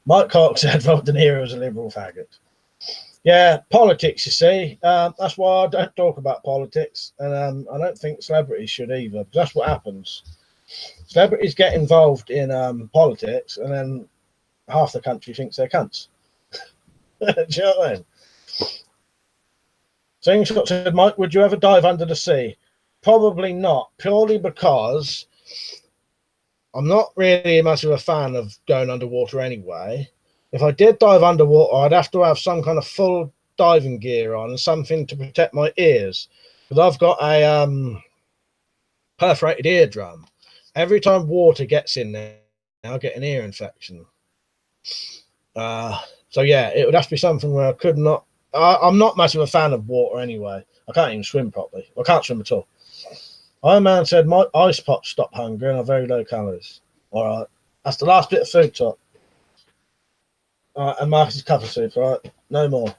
Mike Cox said Robert De Niro was a liberal faggot. Yeah, politics, you see. That's why I don't talk about politics. And I don't think celebrities should either. That's what happens. Celebrities get involved in politics, and then half the country thinks they're cunts. Do you know what I mean? Slingshot said, Mike, would you ever dive under the sea? Probably not, purely because I'm not really much of a fan of going underwater anyway. If I did dive underwater, I'd have to have some kind of full diving gear on and something to protect my ears. Because I've got a perforated eardrum. Every time water gets in there, I'll get an ear infection. So yeah, it would have to be something where I could not. I'm not much of a fan of water anyway. I can't even swim properly. I can't swim at all. Iron Man said, my ice pops stop hunger and are very low calories. All right. That's the last bit of food talk. All right, and Marcus's cup of soup, all right? No more.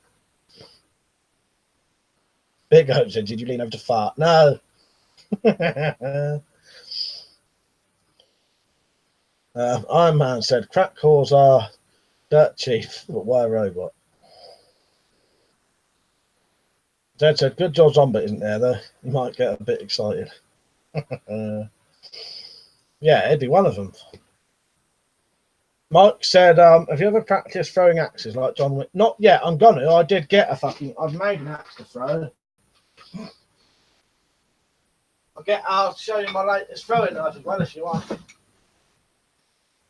Big Hope said, did you lean over to fart? No. Iron Man said, crack cores are dirt cheap, but why a robot? Dad said, good job Zombie isn't there, though. You might get a bit excited. Yeah, it'd be one of them. Mike said, have you ever practiced throwing axes like John Wick? Not yet, I'm gonna. I did get I've made an axe to throw. I'll show you my latest throwing knife as well if you want.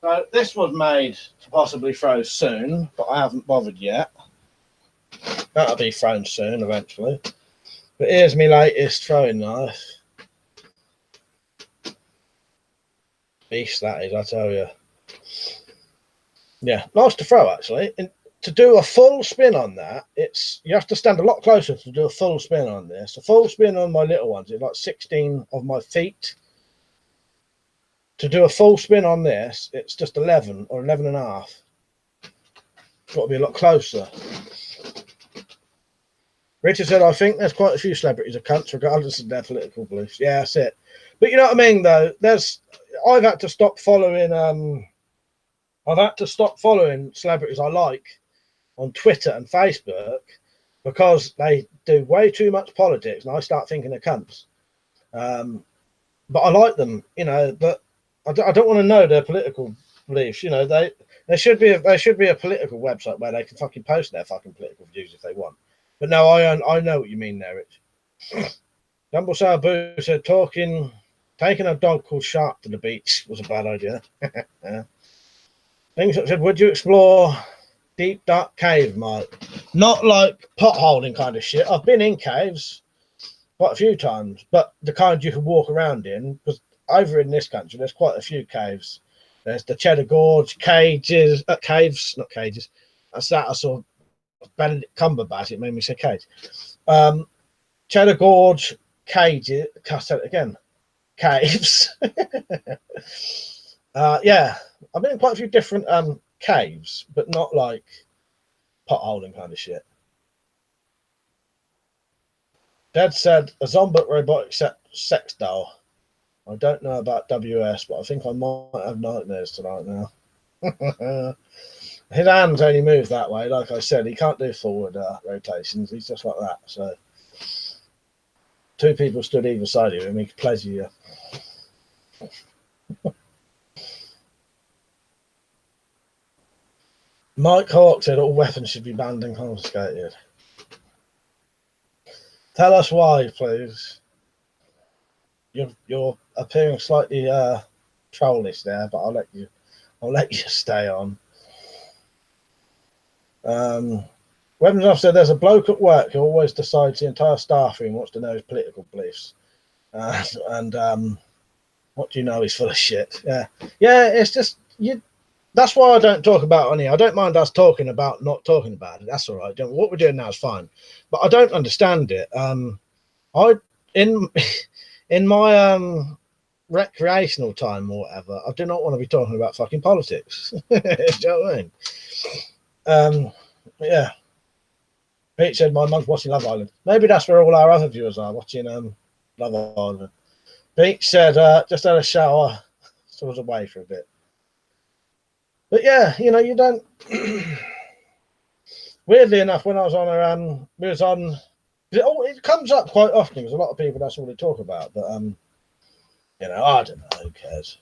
So this was made to possibly throw soon, but I haven't bothered yet. That'll be thrown soon, eventually. But here's my latest throwing knife. Beast that is, I tell you. Yeah, nice to throw actually. And to do a full spin on that, you have to stand a lot closer to do a full spin on this. A full spin on my little ones is like 16 of my feet. To do a full spin on this, it's just 11 or 11 and a half. It's got to be a lot closer. Richard said, I think there's quite a few celebrities are cunts regardless of their political beliefs. Yeah, that's it. But you know what I mean, though? I've had to stop following celebrities I like on Twitter and Facebook because they do way too much politics and I start thinking they're cunts. But I like them, you know, but I don't want to know their political beliefs. You know, there should be a political website where they can fucking post their fucking political views if they want. But no, I know what you mean there, Rich. Dumble Boo said taking a dog called Shark to the beach was a bad idea. Things said, would you explore deep dark cave, Mike? Not like potholing kind of shit. I've been in caves quite a few times, but the kind you can walk around in, because over in this country there's quite a few caves. There's the Cheddar Gorge caves, not cages. That's that I saw Benedict Cumberbatch. It made me say cage. Cheddar Gorge cages. Can't say it again. Caves. Yeah, I've been in quite a few different caves, but not like potholing kind of shit. Dad said a zombie robotic sex doll. I don't know about WS, but I think I might have nightmares tonight now. His hands only move that way. Like I said, he can't do forward rotations. He's just like that. So two people stood either side of him. He could pleasure you. Mike Hawk said all weapons should be banned and confiscated. Tell us why, please. You're appearing slightly trollish there, but I'll let you stay on. Weapons officer, there's a bloke at work who always decides the entire staff room wants to know his political beliefs. And what do you know? He's full of shit. Yeah. It's just you. That's why I don't talk about it on here. I don't mind us talking about not talking about it. That's all right. What we're doing now is fine. But I don't understand it. In my recreational time or whatever, I do not want to be talking about fucking politics. Do you know what I mean? Yeah. Pete said my mum's watching Love Island. Maybe that's where all our other viewers are watching Love Island. Pete said just had a shower, so I was away for a bit. But yeah, you don't. Weirdly enough, when I was on it comes up quite often because a lot of people that's all they talk about. But I don't know. Who cares?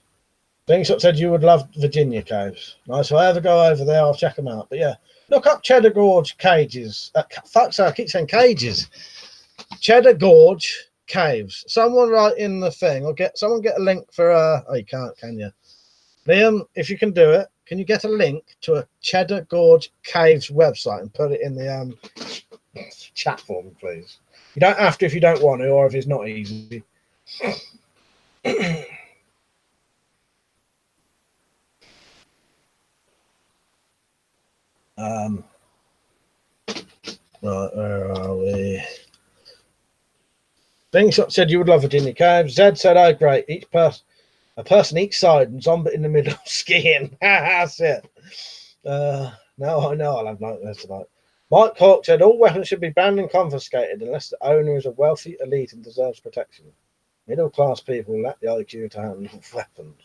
Things that said you would love Virginia caves. Nice. If I ever go over there, I'll check them out. But yeah, look up Cheddar Gorge cages. Fuck's sake, I keep saying cages. Cheddar Gorge caves. Someone write in the thing or get a link for oh, you can't, can you? Liam, if you can do it, can you get a link to a Cheddar Gorge caves website and put it in the chat for me, please? You don't have to if you don't want to, or if it's not easy. Right, where are we? Bingshot said you would love Virginia caves. Zed said, oh great, a person each side and zombie in the middle skiing. That's it. Now I know I'll have nightmares tonight. Mike Hawk said all weapons should be banned and confiscated unless the owner is a wealthy elite and deserves protection. Middle class people lack the IQ to handle weapons.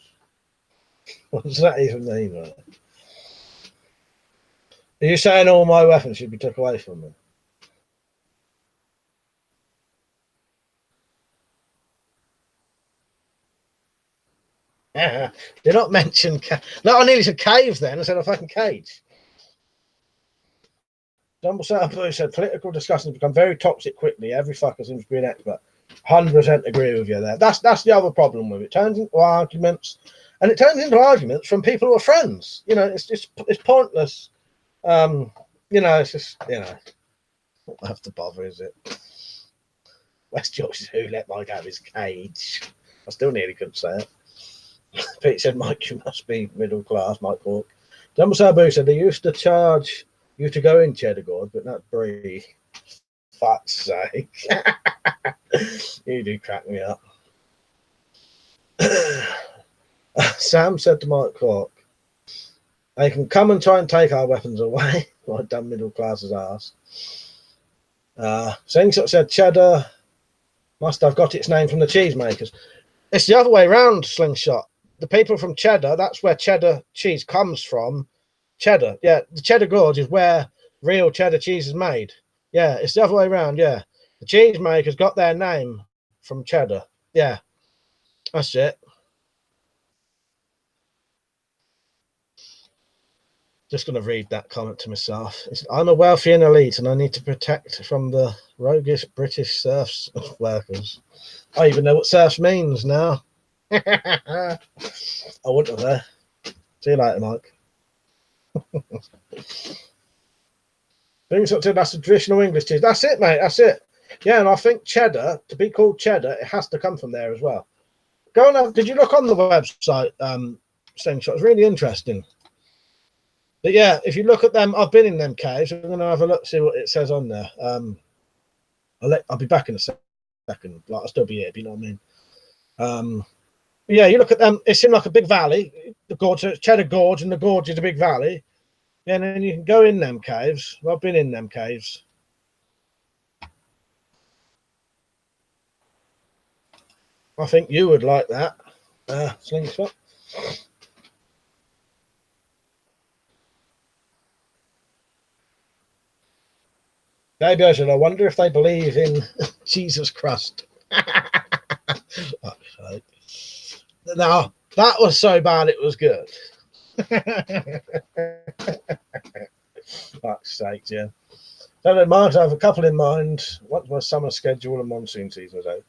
What does that even mean? Right? Are you saying all my weapons should be took away from me? Did not mention. No, I nearly said cave then. I said a fucking cage. Dumble said political discussions become very toxic quickly. Every fucker seems to be an expert. 100% agree with you there. That's the other problem with it. It turns into arguments, and it turns into arguments from people who are friends. It's pointless. It's just not have to bother, is it? West Yorkshire's who let Mike have his cage. I still nearly couldn't say it. Pete said, Mike, you must be middle class, Mike Hawk. Dumble Sabu said they used to charge you to go in Cheddar Gorge, but not Brie. Fuck's sake. You do crack me up. Sam said to Mike Hawk, they can come and try and take our weapons away. Like dumb middle class's ass. Slingshot said Cheddar must have got its name from the cheesemakers. It's the other way around, Slingshot. The people from Cheddar, that's where cheddar cheese comes from. Cheddar, yeah. The Cheddar Gorge is where real cheddar cheese is made. Yeah, it's the other way around, yeah. The cheesemakers got their name from cheddar. Yeah, that's it. Just going to read that comment to myself. I'm a wealthy and elite, and I need to protect from the roguish British serfs workers. I even know what serfs means now. I wouldn't have there. See you later, Mike. That's a traditional English cheese. That's it, mate. That's it. Yeah, and I think cheddar, to be called cheddar, it has to come from there as well. Go and have, did you look on the website, Slingshot? It's really interesting. But yeah, if you look at them, I've been in them caves. I'm going to have a look, see what it says on there. I'll be back in a second. Like, I'll still be here, but you know what I mean. Yeah, you look at them. It seemed like a big valley. The gorge, Cheddar Gorge, and the gorge is a big valley. Yeah, and then you can go in them caves. Well, I've been in them caves. I think you would like that, Slingshot. Maybe I should. I wonder if they believe in Jesus Christ. No, that was so bad it was good. Fuck's sake, yeah. So, Mark, I have a couple in mind. What's my summer schedule and monsoon season? So,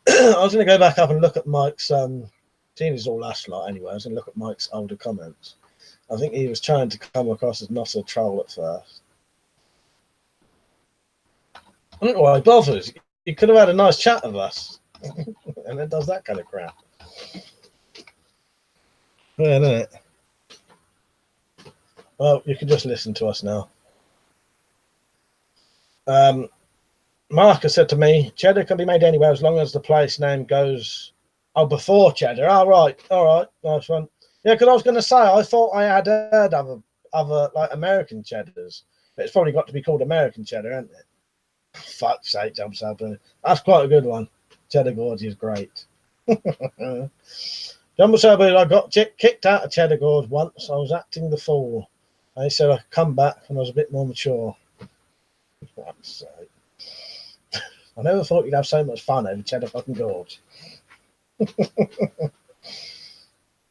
I was going to go back up and look at Mike's. Seeing it's all last night anyway, I was going to look at Mike's older comments. I think he was trying to come across as not a troll at first. I don't know why he bothers. He could have had a nice chat with us, and then does that kind of crap. Yeah, isn't it? Well, you can just listen to us now. Mark has said to me, cheddar can be made anywhere as long as the place name goes, before cheddar. All right, nice one. Yeah, because I was going to say, I thought I had heard other like American cheddars, but it's probably got to be called American cheddar, hasn't it? Fuck's sake, jumps up. That's quite a good one. Cheddar Gorge is great. Jumbo Sober, I got kicked out of Cheddar Gorge once. I was acting the fool. They said I could come back when I was a bit more mature. Fuck's sake. I never thought you'd have so much fun over Cheddar fucking Gorge.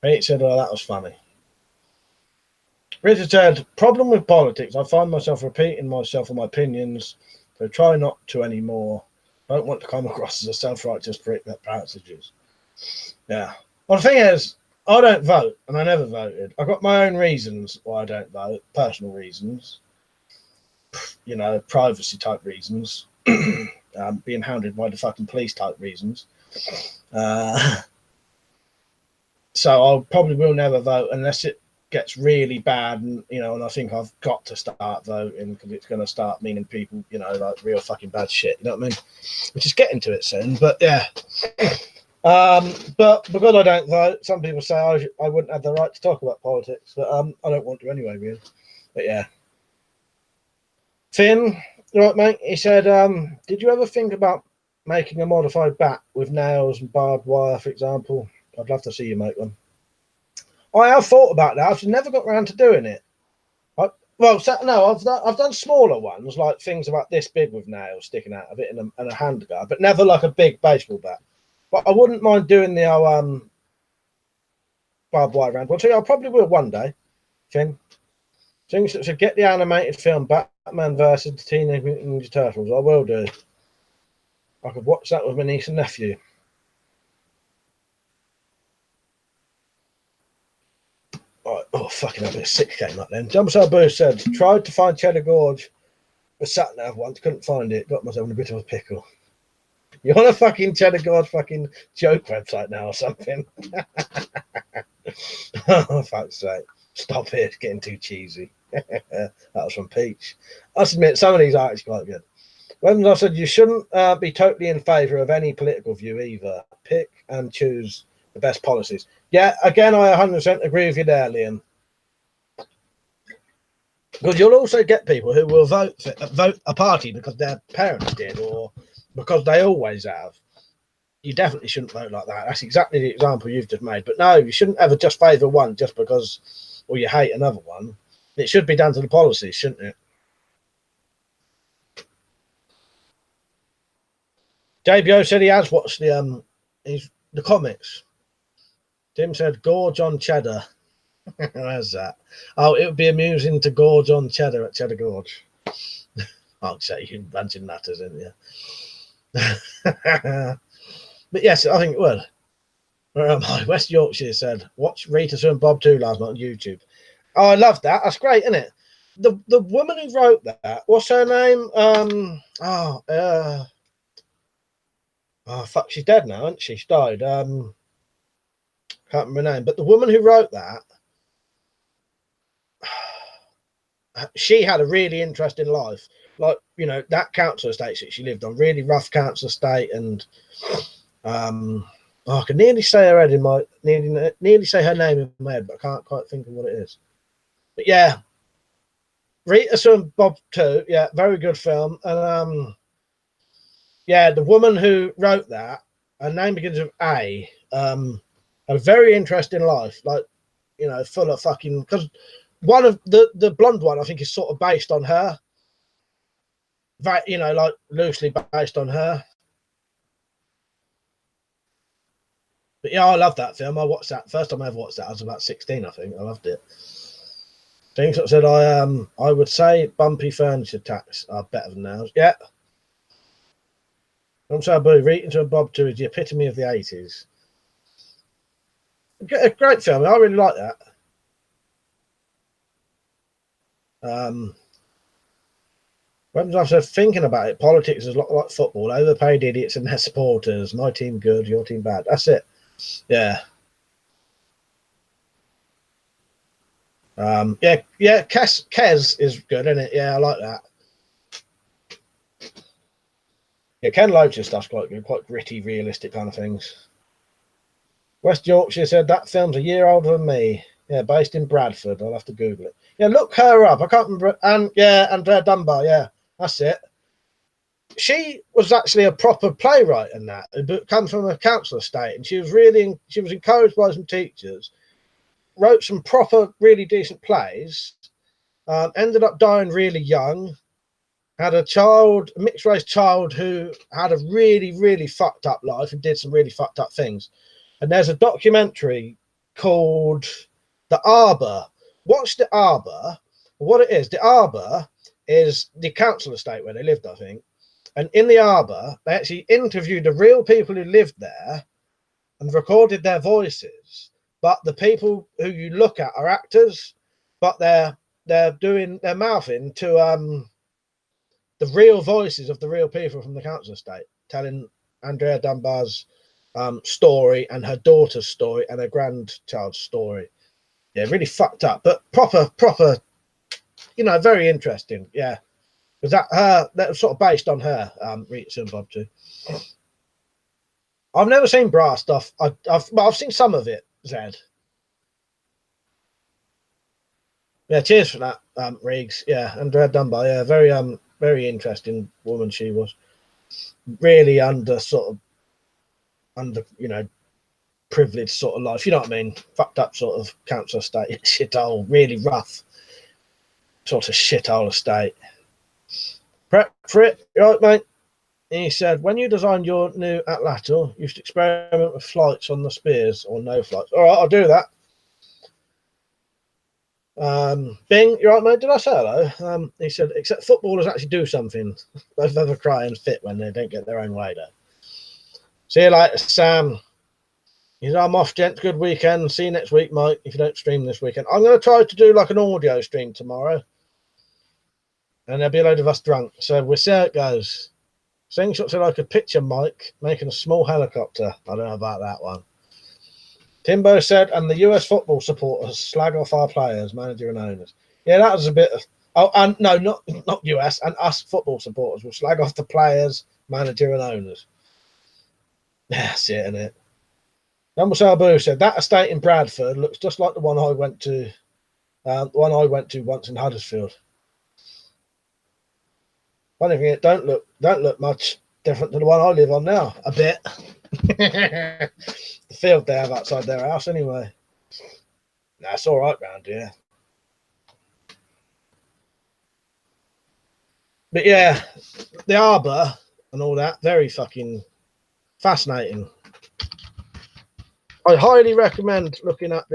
Pete said, well, that was funny. Richard said, problem with politics, I find myself repeating myself and my opinions, so try not to anymore. I don't want to come across as a self-righteous prick that practices. Yeah. Well, the thing is, I don't vote, and I never voted. I've got my own reasons why I don't vote, personal reasons. You know, privacy type reasons. Being hounded by the fucking police type reasons. So I probably will never vote unless it gets really bad, and and I think I've got to start voting because it's going to start meaning people, like real fucking bad shit. You know what I mean? Which is getting to it soon, but yeah. But because I don't vote, some people say I wouldn't have the right to talk about politics, but I don't want to anyway, really. But yeah. Finn, right, mate? He said, did you ever think about making a modified bat with nails and barbed wire, for example? I'd love to see you make one. I have thought about that. I've never got around to doing it. I've done smaller ones, like things about this big with nails sticking out of it and a handguard, but never like a big baseball bat. But I wouldn't mind doing the barbed wire round one. So I probably will one day, Finn. Things that should get the animated film Batman versus the Teenage Mutant Ninja Turtles. I will do. I could watch that with my niece and nephew. Oh, fucking hell, a bit sick came up then. Jumpside Boo said, tried to find Cheddar Gorge, but sat nav once, couldn't find it, got myself in a bit of a pickle. You're on a fucking Cheddar Gorge fucking joke website now or something. Oh, fuck's sake. Stop it, it's getting too cheesy. That was from Peach. I must admit, some of these are actually quite good. When I said you shouldn't be totally in favour of any political view either. Pick and choose the best policies. Yeah, again, I 100% agree with you there, Liam. Because you'll also get people who will vote a party because their parents did or because they always have. You definitely shouldn't vote like that. That's exactly the example you've just made. But no, you shouldn't ever just favour one just because, or you hate another one. It should be down to the policies, shouldn't it? JBO said he has watched the comics. Tim said, gorge on cheddar. How's that? Oh, it would be amusing to gorge on cheddar at Cheddar Gorge. I'll say you bunch of nutters, isn't you? But yes, I think it would. Where am I? West Yorkshire said, watch Rita and Bob 2 last night on YouTube. Oh, I love that. That's great, isn't it? The woman who wrote that, what's her name? Fuck, she's dead now, isn't she? She died. Can't remember her name. But the woman who wrote that, she had a really interesting life. Like, that council estate that she lived on, really rough council estate, and I can nearly say her head in my nearly say her name in my head, but I can't quite think of what it is. But yeah, Rita and Bob 2, yeah, very good film. And yeah, the woman who wrote that, her name begins with A. Had a very interesting life, like, full of fucking, because one of the blonde one I think is sort of based on her. Like loosely based on her. But yeah, I love that film. I watched that first time I ever watched that. I was about 16, I think. I loved it. Things that said I would say bumpy furniture tax are better than ours. Yeah. I'm sorry, Boo. Reading to a Bob 2 is the epitome of the 80s. A great film. I really like that. When I said thinking about it, politics is a lot like football. Overpaid idiots and their supporters. My team good, your team bad. That's it. Yeah. Yeah. Kez is good, isn't it? Yeah, I like that. Yeah, Ken Loach's stuff's quite good, quite gritty, realistic kind of things. West Yorkshire said that film's a year older than me. Yeah, based in Bradford. I'll have to Google it. Yeah, look her up. I can't remember. And yeah, Andrea Dunbar. Yeah, that's it. She was actually a proper playwright in that. It comes from a council estate, and she was encouraged by some teachers. Wrote some proper, really decent plays. Ended up dying really young. Had a mixed race child who had a really, really fucked up life and did some really fucked up things. And there's a documentary called The Arbor. Watch The Arbor. What it is, The Arbor is the council estate where they lived, I think. And in The Arbor, they actually interviewed the real people who lived there and recorded their voices. But the people who you look at are actors, but they're doing their mouthing to the real voices of the real people from the council estate, telling Andrea Dunbar's story and her daughter's story and her grandchild's story. Yeah, really fucked up, but proper, very interesting. Yeah, because that was sort of based on her. Rita and Bob too. I've never seen Bra stuff. I've seen some of it. Zed. Yeah, cheers for that, Riggs. Yeah, Andrea Dunbar. Yeah, very interesting woman she was. Really under privileged sort of life, you know what I mean? Fucked up sort of council estate, shithole, really rough sort of shithole estate. Prep for it, you right, mate? He said, when you design your new Atlatl, you should experiment with flights on the Spears or no flights. All right, I'll do that. Bing, you right, mate? Did I say hello? He said, except footballers actually do something. Both of them cry and fit when they don't get their own way, though. See you later, Sam. He said, I'm off, gents. Good weekend. See you next week, Mike, if you don't stream this weekend. I'm going to try to do like an audio stream tomorrow. And there'll be a load of us drunk. So we'll see how it goes. Slingshot's like a picture, Mike, making a small helicopter. I don't know about that one. Timbo said, and the US football supporters slag off our players, manager and owners. Yeah, that was a bit of... Oh, and no, not US, and us football supporters will slag off the players, manager and owners. That's it, isn't it? Number Sabu said, that estate in Bradford looks just like the one I went to once in Huddersfield. Funny thing, it don't look much different to the one I live on now. A bit. The field they have outside their house, anyway. That's all right round here. But yeah, the Arbor and all that, very fucking fascinating. I highly recommend looking at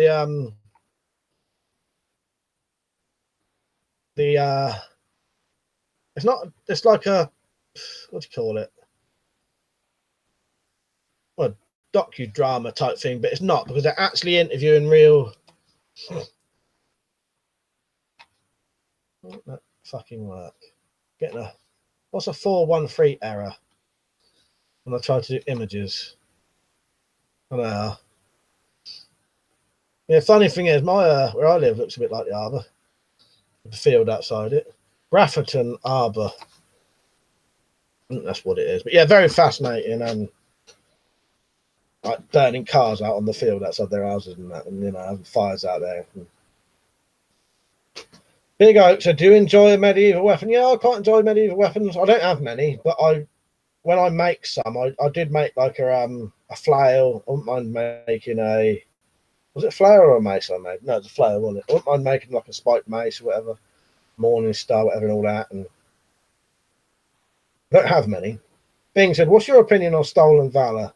it's like a, what do you call it? Well, docudrama type thing, but it's not, because they're actually interviewing real. Won't that fucking work? What's a 413 error when I try to do images? I don't know. Yeah, funny thing is, my where I live looks a bit like the Arbor, with the field outside it. Brafferton Arbor. I think that's what it is. But yeah, very fascinating, and like burning cars out on the field outside their houses and that, and having fires out there. Big Oak said, do you enjoy a medieval weapon? Yeah, I quite enjoy medieval weapons. I don't have many, but when I make some, I did make like a flail. I wouldn't mind making a... Was it a flail or a mace I made? No, it's a flail, wasn't it? I wouldn't mind making like a spiked mace or whatever. Morning Star, whatever, and all that. And I don't have many. Bing said, what's your opinion on Stolen Valor?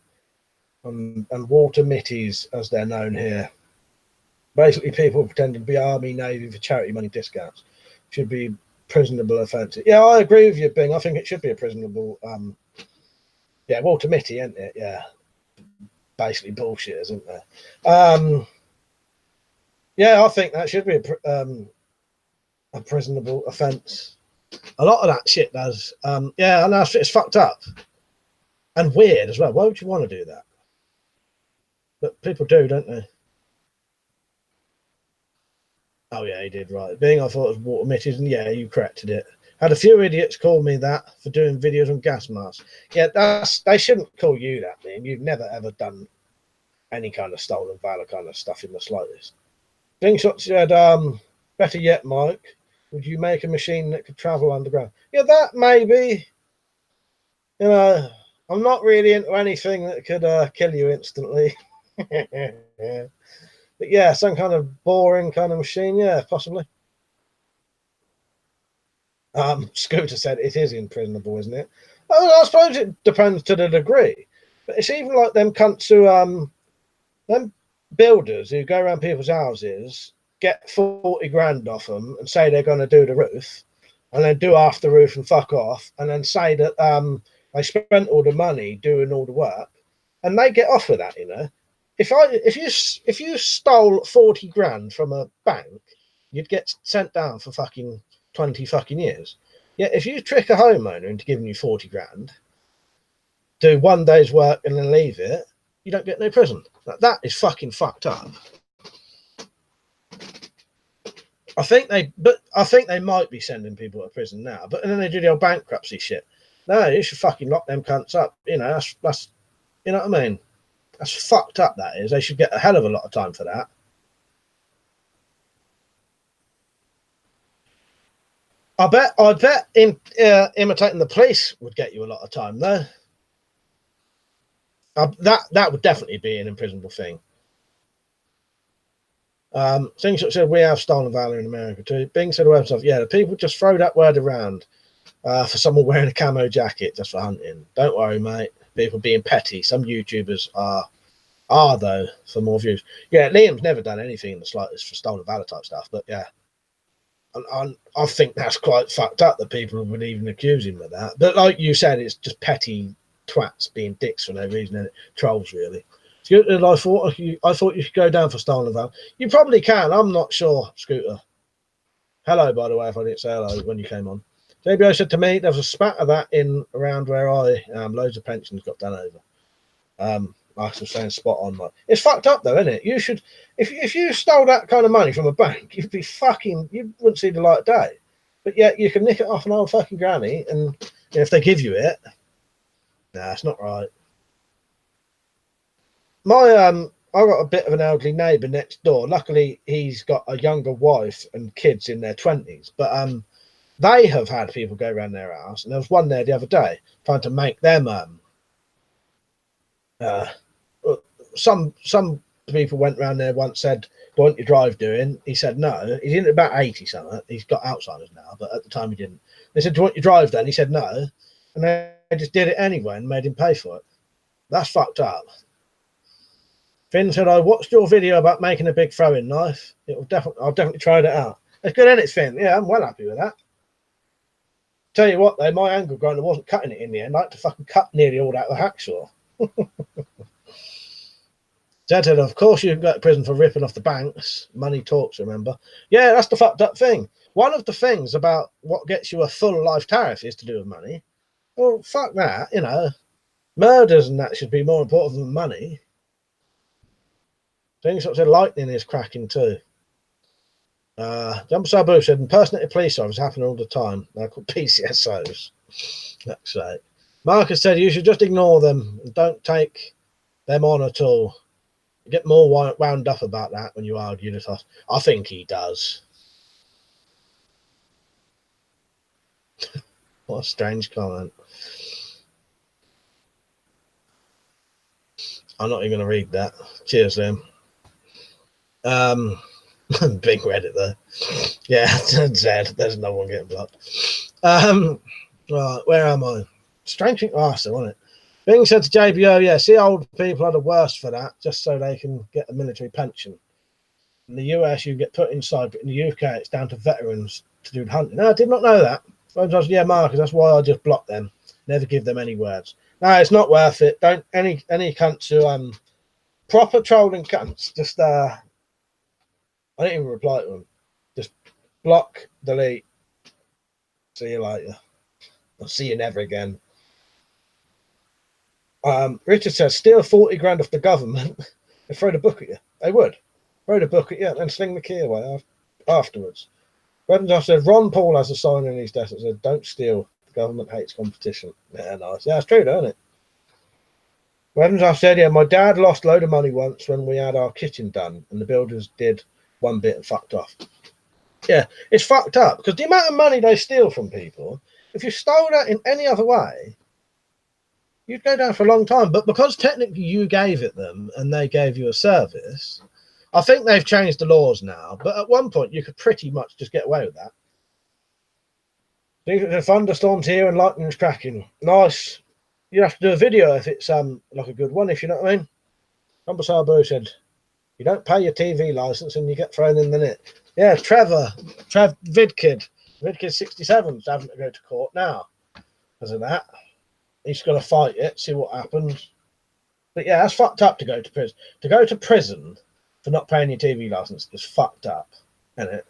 and water mitties, as they're known here. Basically, people pretending to be Army, Navy for charity money discounts should be prisonable offence. Yeah, I agree with you, Bing. I think it should be a prisonable. Yeah, water mitty, isn't it? Yeah, basically bullshit, isn't there? Yeah, I think that should be a prisonable offence. A lot of that shit does. Yeah, I know it's fucked up and weird as well. Why would you want to do that? But people do, don't they? Oh yeah, he did right. Being I thought it was water mitties, and yeah, you corrected it. Had a few idiots call me that for doing videos on gas masks. Yeah, they shouldn't call you that, man. You've never ever done any kind of stolen valor kind of stuff in the slightest. Slingshot said, better yet, Mike, would you make a machine that could travel underground? Yeah, that maybe. You know, I'm not really into anything that could kill you instantly. Yeah. But yeah, some kind of boring kind of machine, yeah, possibly. Scooter said it is imprisonable, isn't it? Oh, I suppose it depends to the degree. But it's even like them cunts who them builders who go around people's houses, get 40 grand off them and say they're going to do the roof, and then do half the roof and fuck off, and then say that they spent all the money doing all the work, and they get off with that, you know. If you stole 40 grand from a bank, you'd get sent down for fucking 20 fucking years. Yeah, if you trick a homeowner into giving you 40 grand, do one day's work and then leave it, you don't get no prison. That is fucking fucked up. I think they might be sending people to prison now, but then they do the old bankruptcy shit. No, you should fucking lock them cunts up. You know, that's you know what I mean? That's fucked up, that is. They should get a hell of a lot of time for that. I bet imitating the police would get you a lot of time, though. That would definitely be an imprisonable thing. Things that said we have stolen valor in America too. Bing said website, yeah, the people just throw that word around for someone wearing a camo jacket just for hunting. Don't worry, mate. People being petty. Some YouTubers are though for more views. Yeah, Liam's never done anything in the slightest for stolen valor type stuff, but yeah. I think that's quite fucked up that people would even accuse him of that. But like you said, it's just petty twats being dicks for no reason, and trolls really. Scooter, I thought you could go down for stolen valor. You probably can. I'm not sure, Scooter. Hello, by the way, if I didn't say hello when you came on. JBO said to me, there was a spat of that in around where I loads of pensions got done over. Like I was saying, spot on. Like, it's fucked up though, isn't it? You should, if you stole that kind of money from a bank, you'd be fucking, you wouldn't see the light of day. But yet you can nick it off an old fucking granny, and you know, if they give you it, nah, it's not right. I got a bit of an elderly neighbour next door. Luckily, he's got a younger wife and kids in their 20s. But they have had people go around their house, and there was one there the other day trying to make them some people went around there once, said, "Don't you drive doing?" He said no. He's in about 80 something. He's got Alzheimer's now, but at the time he didn't. They said, "Do you want your drive done?" He said no, and they just did it anyway and made him pay for it. That's fucked up. Finn said, "I watched your video about making a big throwing knife. I'll definitely try it out." It's good, isn't it, Finn? Yeah, I'm well happy with that. Tell you what, though, my angle grinder wasn't cutting it in the end. I had to fucking cut nearly all that with a hacksaw. Dad said, of course you can go to prison for ripping off the banks. Money talks, remember? Yeah, that's the fucked up thing. One of the things about what gets you a full life tariff is to do with money. Well, fuck that, you know. Murders and that should be more important than money. Things such as lightning is cracking too. Jumper Sabu said, impersonating police officers happen all the time. They're called PCSOs. That's right. Marcus said, you should just ignore them and don't take them on at all. You get more wound up about that when you argue with us. I think he does. What a strange comment. I'm not even going to read that. Cheers, Liam. Big Reddit there. Yeah, Zed. There's no one getting blocked. Right, where am I? Strange thing to ask, wasn't it? Bing said to JBO, yeah, see, old people are the worst for that, just so they can get a military pension. In the US, you get put inside, but in the UK, it's down to veterans to do the hunting. No, I did not know that. Yeah, Marcus, that's why I just block them. Never give them any words. No, it's not worth it. Don't any cunts who proper trolling cunts. Just I didn't even reply to them. Just block, delete. See you later. I'll see you never again. Richard says, steal 40 grand off the government and throw the book at you. They would. Throw the book at you and sling the key away afterwards. Brendan said, Ron Paul has a sign in his desk that says, don't steal. The government hates competition. Yeah, nice. Yeah, it's true, isn't it? Brendan said, yeah, my dad lost a load of money once when we had our kitchen done and the builders did one bit and fucked off. Yeah, it's fucked up because the amount of money they steal from people, if you stole that in any other way, you'd go down for a long time. But because technically you gave it them and they gave you a service, I think they've changed the laws now. But at one point, you could pretty much just get away with that. There's thunderstorms here and lightning's cracking. Nice. You have to do a video if it's like a good one, if you know what I mean. Number Sabu said, you don't pay your TV license and you get thrown in the net. Yeah, Trev Vidkid 67 is having to go to court now because of that. He's got to fight it, see what happens. But yeah, that's fucked up to go to prison. To go to prison for not paying your TV license is fucked up, isn't it?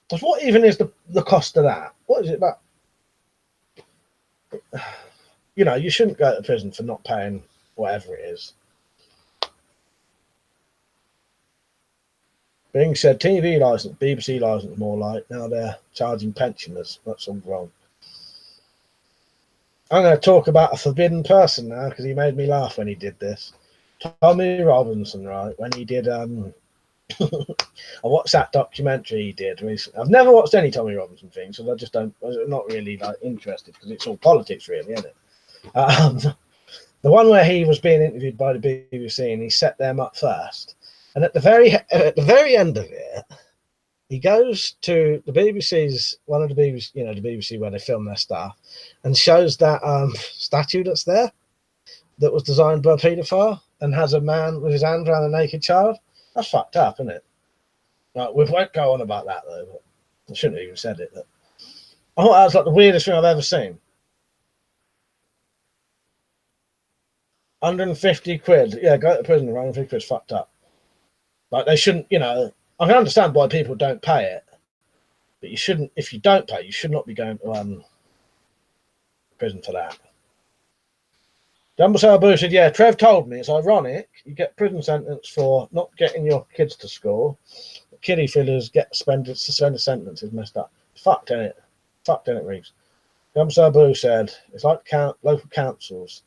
Because what even is the cost of that? What is it about? You know, you shouldn't go to prison for not paying whatever it is. Being said, TV license, BBC license more like. Now they're charging pensioners. That's all wrong. I'm going to talk about a forbidden person now because he made me laugh when he did this. Tommy Robinson, right? When he did a WhatsApp documentary he did recently. I've never watched any Tommy Robinson things, so I'm not really like interested because it's all politics, really, isn't it? The one where he was being interviewed by the BBC and he set them up first, and at the very end of it, he goes to the BBC's one of the BBC, you know, the BBC where they film their stuff, and shows that statue that's there that was designed by a paedophile and has a man with his hand around a naked child. That's fucked up, isn't it? Like, we won't go on about that though. But I shouldn't have even said it. But I thought that was like the weirdest thing I've ever seen. 150 quid. Yeah, go to prison. 150 quid's fucked up. Like, they shouldn't, you know. I can understand why people don't pay it, but you shouldn't. If you don't pay, you should not be going to prison for that. Dumble Sabu said, yeah, Trev told me it's ironic you get prison sentence for not getting your kids to school. But kiddie fillers get suspended sentence is messed up. Fucked, innit? Fucked, innit, Reeves? Dumble Sabu said, it's like local councils.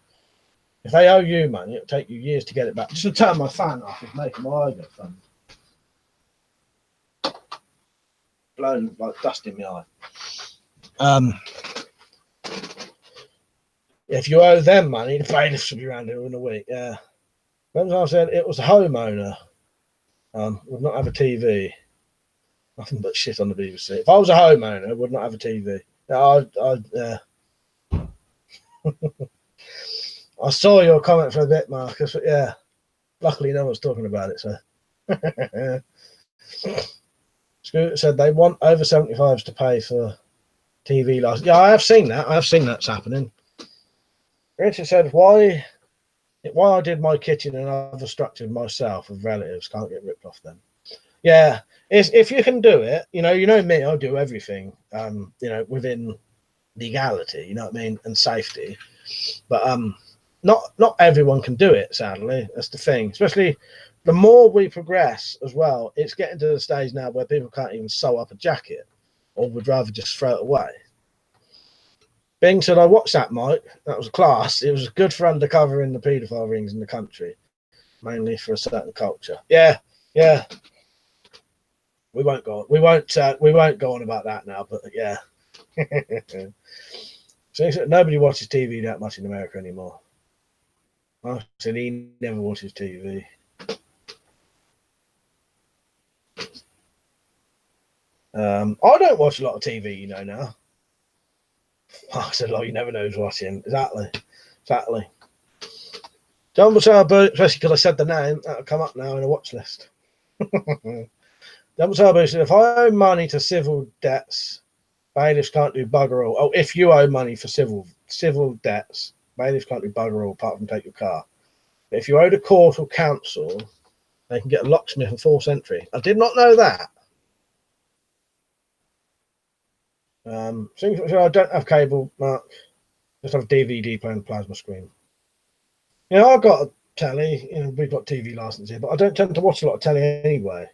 If they owe you money, it'll take you years to get it back. Just to turn my fan off, it's making my eye go funny. Blown like dust in my eye. If you owe them money, the bailiffs should be around here in a week. Yeah. When I said it was a homeowner, would not have a TV. Nothing but shit on the BBC. If I was a homeowner, I would not have a TV. I saw your comment for a bit, Marcus, but yeah, luckily no one's talking about it. So, Scooter said they want over 75s to pay for TV license. Yeah, I have seen that. I have seen that's happening. Richard said, why I did my kitchen and other structures myself with relatives can't get ripped off them. Yeah, if you can do it, you know me, I'll do everything, within legality, you know what I mean, and safety. But not everyone can do it, sadly. That's the thing. Especially the more we progress as well, it's getting to the stage now where people can't even sew up a jacket or would rather just throw it away. Bing said, I watched that, Mike. That was a class. It was good for undercovering the paedophile rings in the country, mainly for a certain culture. Yeah. We won't go on about that now, but yeah. So nobody watches TV that much in America anymore. I said he never watches TV. I don't watch a lot of TV, now. I said, you never know who's watching. Exactly. John Wasabu, especially because I said the name, that'll come up now in a watch list. John Wasabu said, if I owe money to civil debts, bailiffs can't do bugger all. Oh, if you owe money for civil debts, bailiffs can't do bugger all apart from take your car. But if you owe the court or council, they can get a locksmith and force entry. I did not know that. I don't have cable, Mark. Just have a DVD playing the plasma screen. Yeah, I've got a telly. You know, we've got TV license here, but I don't tend to watch a lot of telly anyway.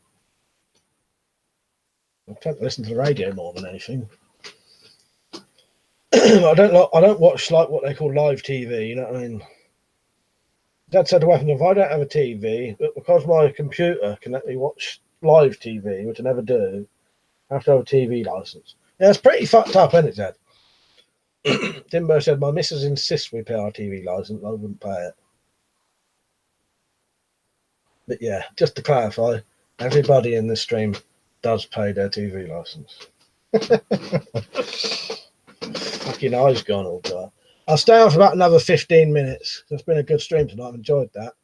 I tend to listen to the radio more than anything. I don't watch like what they call live TV. You know what I mean? Dad said to Weapon, if I don't have a TV, but because my computer can let me watch live TV, which I never do, I have to have a TV license. Yeah, it's pretty fucked up, isn't it, Dad? Timbo said, my missus insists we pay our TV license. I wouldn't pay it. But yeah, just to clarify, everybody in this stream does pay their TV license. Fucking eyes gone all dark. I'll stay on for about another 15 minutes. It's been a good stream tonight. I've enjoyed that.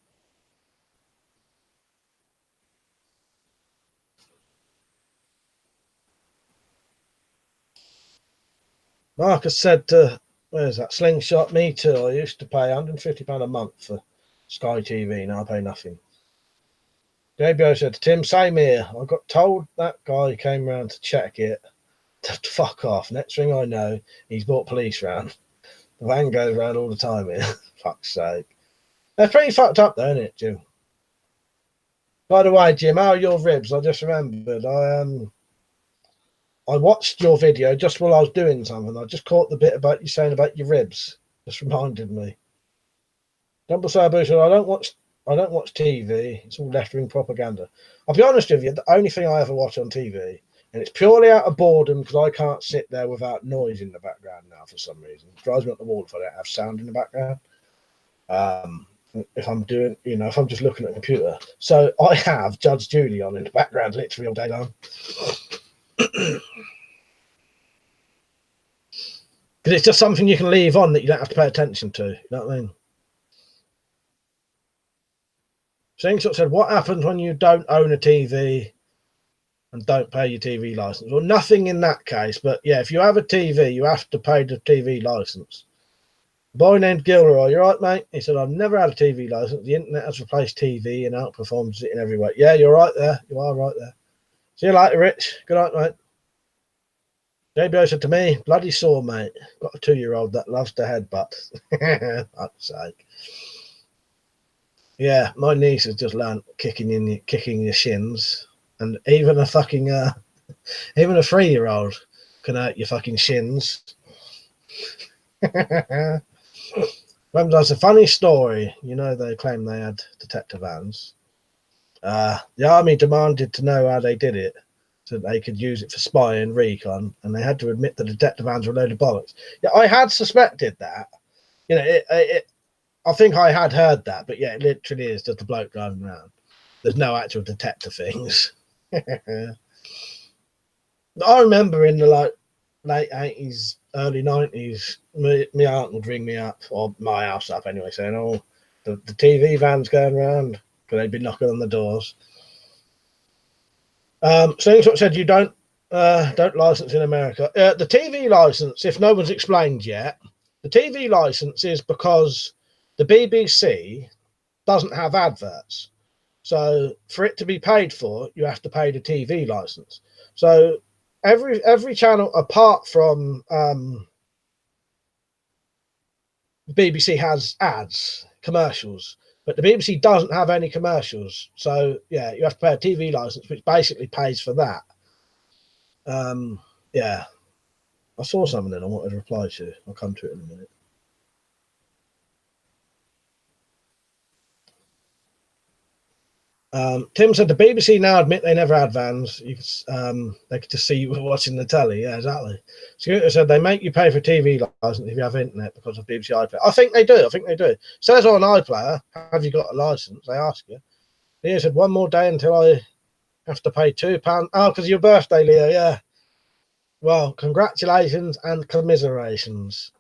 Marcus said, where's that? Slingshot, me too. I used to pay £150 a month for Sky TV. Now I pay nothing. JBO said to Tim, same here. I got told that guy came round to check it. Fuck off. Next thing I know, he's brought police round. The van goes round all the time here. Fuck's sake. They're pretty fucked up though, isn't it, Jim? By the way, Jim, how are your ribs? I just remembered. I watched your video just while I was doing something. I just caught the bit about you saying about your ribs. Just reminded me. Dumble Sabu said, I don't watch TV. It's all left-wing propaganda. I'll be honest with you, the only thing I ever watch on TV, and it's purely out of boredom because I can't sit there without noise in the background now for some reason. It drives me up the wall if I don't have sound in the background. If I'm doing, if I'm just looking at a computer. So I have Judge Judy on in the background literally all day long. Because it's just something you can leave on that you don't have to pay attention to. You know what I mean? Slingshot said, what happens when you don't own a TV and don't pay your TV license? Well, nothing in that case, but yeah, if you have a TV, you have to pay the TV license. A boy named Gilroy, you right, mate? He said, I've never had a TV license. The internet has replaced TV and outperforms it in every way. Yeah, you're right there. You are right there. See you later, Rich. Good night, mate. JBO said to me, bloody sore, mate. Got a 2-year-old that loves to headbutt. Fuck's sake. Yeah, my niece has just learned kicking your shins, and even a fucking even a 3-year-old can hurt your fucking shins. That's a funny story. They claim they had detector vans. The army demanded to know how they did it, so they could use it for spying and recon, and they had to admit the detector vans were a load of bollocks. Yeah, I had suspected that. I think I had heard that, but yeah, it literally is just a bloke driving around. There's no actual detector things. I remember in the late 80s, early 90s, my aunt would ring me up, or my house up anyway, saying, oh, the TV van's going around, because they'd be knocking on the doors. Slingshot said you don't license in America. The TV license, if no one's explained yet, the TV license is because the BBC doesn't have adverts. So for it to be paid for, you have to pay the TV license. So every channel apart from the BBC has ads, commercials, but the BBC doesn't have any commercials. So yeah, you have to pay a TV license, which basically pays for that. Yeah, I saw something I wanted to reply to. I'll come to it in a minute. Tim said the BBC now admit they never had vans. They could just see you watching the telly. Yeah, exactly. Scooter said they make you pay for TV license if you have internet because of BBC iPlayer. I think they do. It says on iPlayer, have you got a license? They ask you. Leo said 1 more day until I have to pay £2. Oh, because your birthday, Leo. Yeah. Well, congratulations and commiserations.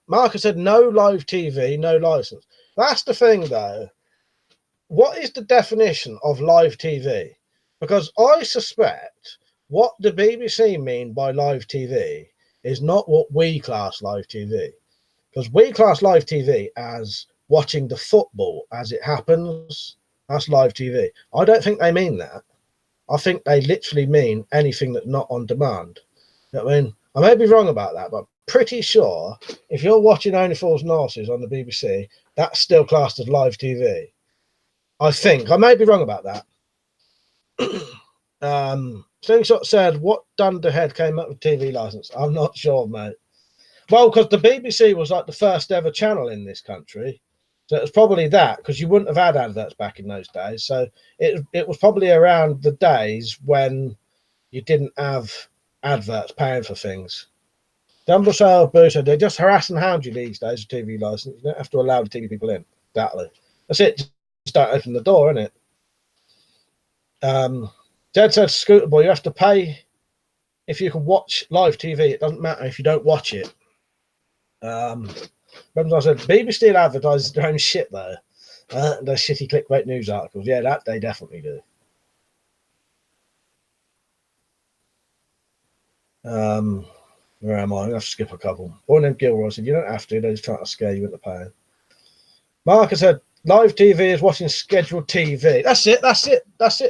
Marcus said no live TV, no license. That's the thing, though. What is the definition of live TV? Because I suspect what the BBC mean by live TV is not what we class live TV. Because we class live TV as watching the football as it happens. That's live TV. I don't think they mean that. I think they literally mean anything that's not on demand. You know what I mean? I may be wrong about that, but I'm pretty sure if you're watching Only Fools and Horses on the BBC, that's still classed as live TV. I think. I may be wrong about that. Slingshot said, what dunderhead came up with TV license? I'm not sure, mate. Well, because the BBC was like the first ever channel in this country. So it was probably that, because you wouldn't have had adverts back in those days. So it was probably around the days when you didn't have adverts paying for things. Dumbledore Booster, they just harass and hound you these days with TV license. You don't have to allow the TV people in. Exactly. That's it. Just don't open the door, isn't it? Jed said, Scooter Boy, you have to pay if you can watch live TV. It doesn't matter if you don't watch it. I said, BBC still advertises their own shit, though. The shitty clickbait news articles. Yeah, that they definitely do. Where am I? I'm going to have to skip a couple. Boy named Gilroy said, you don't have to. They're just trying to scare you into paying. Marcus said, live TV is watching scheduled TV. That's it,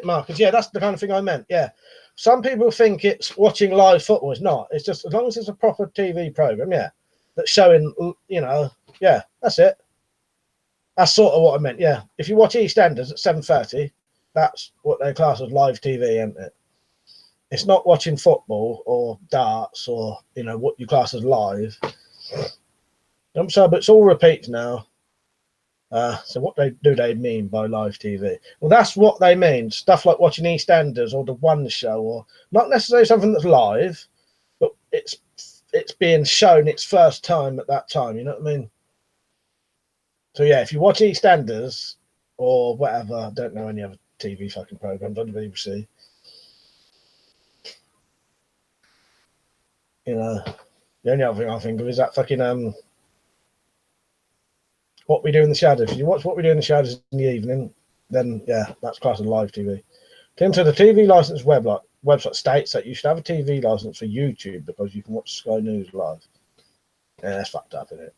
Marcus. Yeah, that's the kind of thing I meant. Yeah. Some people think it's watching live football. It's not. It's just as long as it's a proper TV program, yeah, that's showing, you know, yeah, that's it. That's sort of what I meant, yeah. If you watch EastEnders at 7:30, that's what they class as live TV, isn't it? It's not watching football or darts or, you know, what you class as live. I'm sorry, but it's all repeats now. So what they mean by live TV? Well, that's what they mean. Stuff like watching EastEnders or The One Show, or not necessarily something that's live, but it's being shown its first time at that time. You know what I mean? So yeah, if you watch EastEnders or whatever, I don't know any other TV fucking programs on the BBC. You know, the only other thing I think of is that fucking What We Do in the Shadows. If you watch What We Do in the Shadows in the evening, then yeah, that's classed as live TV. Tim said the TV license website states that you should have a TV license for YouTube because you can watch Sky News live. Yeah, that's fucked up, isn't it?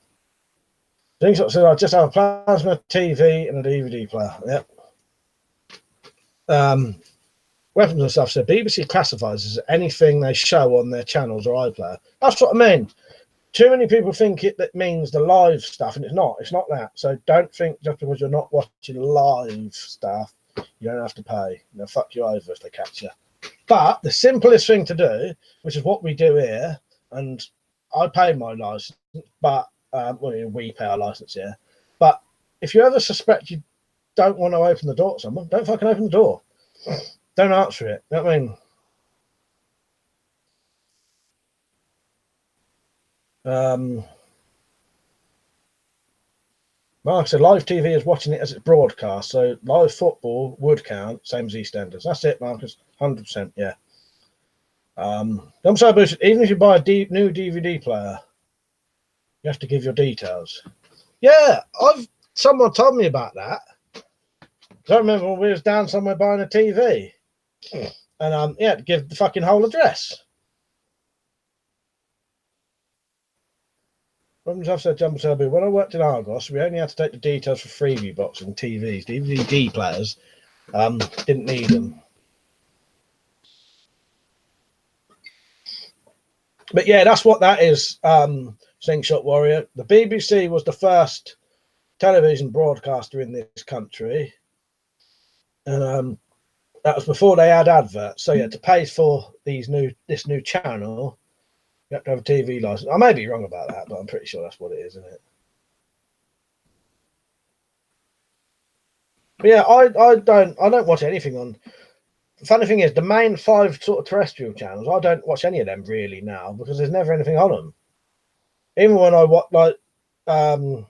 Things said I just have a plasma TV and a DVD player. Yep. Weapons and stuff said BBC classifies as anything they show on their channels or iPlayer. That's what I mean. Too many people think that means the live stuff, and it's not. It's not that. So don't think just because you're not watching live stuff, you don't have to pay. They'll fuck you over if they catch you. But the simplest thing to do, which is what we do here, and I pay my license, but we pay our license here. But if you ever suspect you don't want to open the door to someone, don't fucking open the door. Don't answer it. You know what I mean? Mark said live TV is watching it as it's broadcast, so live football would count, same as EastEnders. That's it, Marcus. 100%, yeah. I'm sorry, but even if you buy a new DVD player, you have to give your details. Yeah, someone told me about that. I remember when we was down somewhere buying a TV, and yeah, to give the fucking whole address. I've said, when I worked in Argos, we only had to take the details for freebie box and TVs. DVD players didn't need them. But yeah, that's what that is, Slingshot Warrior. The BBC was the first television broadcaster in this country. And that was before they had adverts. So yeah, to pay for this new channel, you have to have a TV license. I may be wrong about that, but I'm pretty sure that's what it is, isn't it? But yeah, I don't watch anything on. The funny thing is, the main 5 sort of terrestrial channels, I don't watch any of them really now because there's never anything on them. Even when I watch the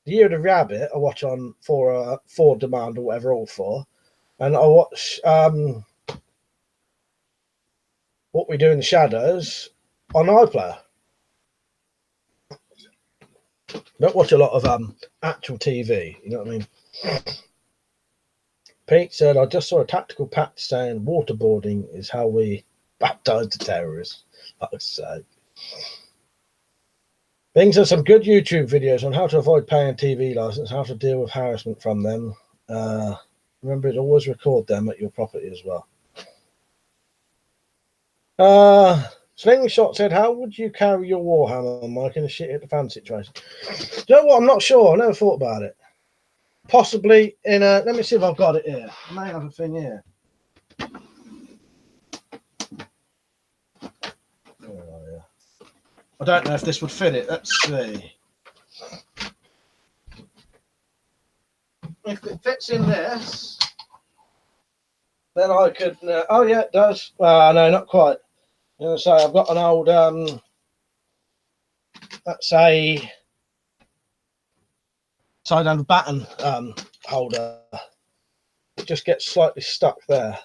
Year of the Rabbit, I watch on for demand or whatever, all for, and I watch What We Do in the Shadows on iPlayer. Don't watch a lot of actual TV, you know what I mean? Pete said, I just saw a tactical patch saying waterboarding is how we baptize the terrorists. Fuck's sake. Things are some good YouTube videos on how to avoid paying TV license, how to deal with harassment from them. Remember, to always record them at your property as well. Slingshot said, how would you carry your Warhammer, Mike, in a shit hit the fan situation? Do you know what? I'm not sure. I never thought about it. Possibly in a... Let me see if I've got it here. I may have a thing here. Oh, yeah. I don't know if this would fit it. Let's see. If it fits in this, then I could... oh, yeah, it does. Well, no, not quite. I'm going to say I've got an old... let's say... side down baton holder. It just gets slightly stuck there.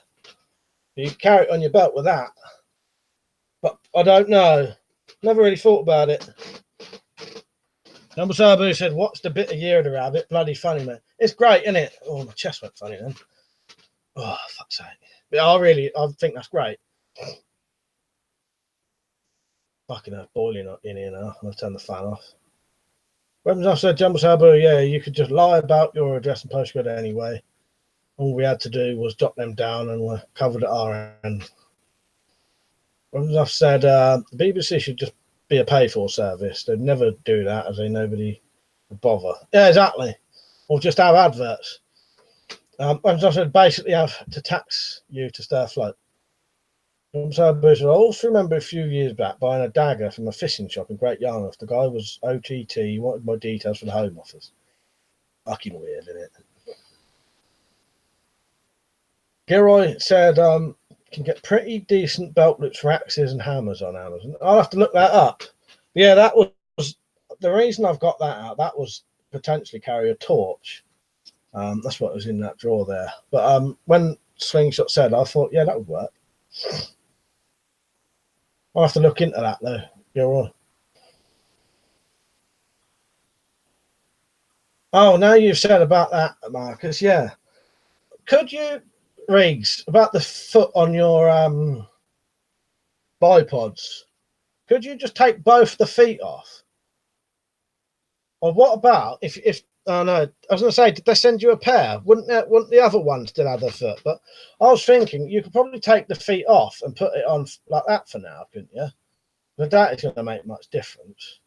You can carry it on your belt with that. But I don't know. Never really thought about it. Number Sabu said, what's the bit of year of the rabbit? Bloody funny, man. It's great, isn't it? Oh, my chest went funny then. Oh, fuck's sake. But I think that's great. Fucking hell, boiling up in here now. I'll turn the fan off. When I said Jumbo Sabu, yeah, you could just lie about your address and postcode anyway. All we had to do was jot them down and we're covered at our end. When I've said the BBC should just be a pay-for service. They'd never do that as nobody would bother. Yeah, exactly. Or just have adverts. When I said basically have to tax you to stay afloat. So I also remember a few years back buying a dagger from a fishing shop in Great Yarmouth. The guy was OTT. He wanted my details for the Home Office. Fucking weird, isn't it? Gilroy said, can get pretty decent belt loops for axes and hammers on Amazon. I'll have to look that up. Yeah, that was the reason I've got that out. That was potentially carry a torch. That's what was in that drawer there. But when Slingshot said, I thought, yeah, that would work. I'll have to look into that though. Gilroy. Oh, now you've said about that, Marcus. Yeah. Could you, Riggs, about the foot on your bipods, could you just take both the feet off? Or what about if oh no, I was going to say, did they send you a pair? Wouldn't the other one still have their foot? But I was thinking you could probably take the feet off and put it on like that for now, couldn't you? But that is going to make much difference.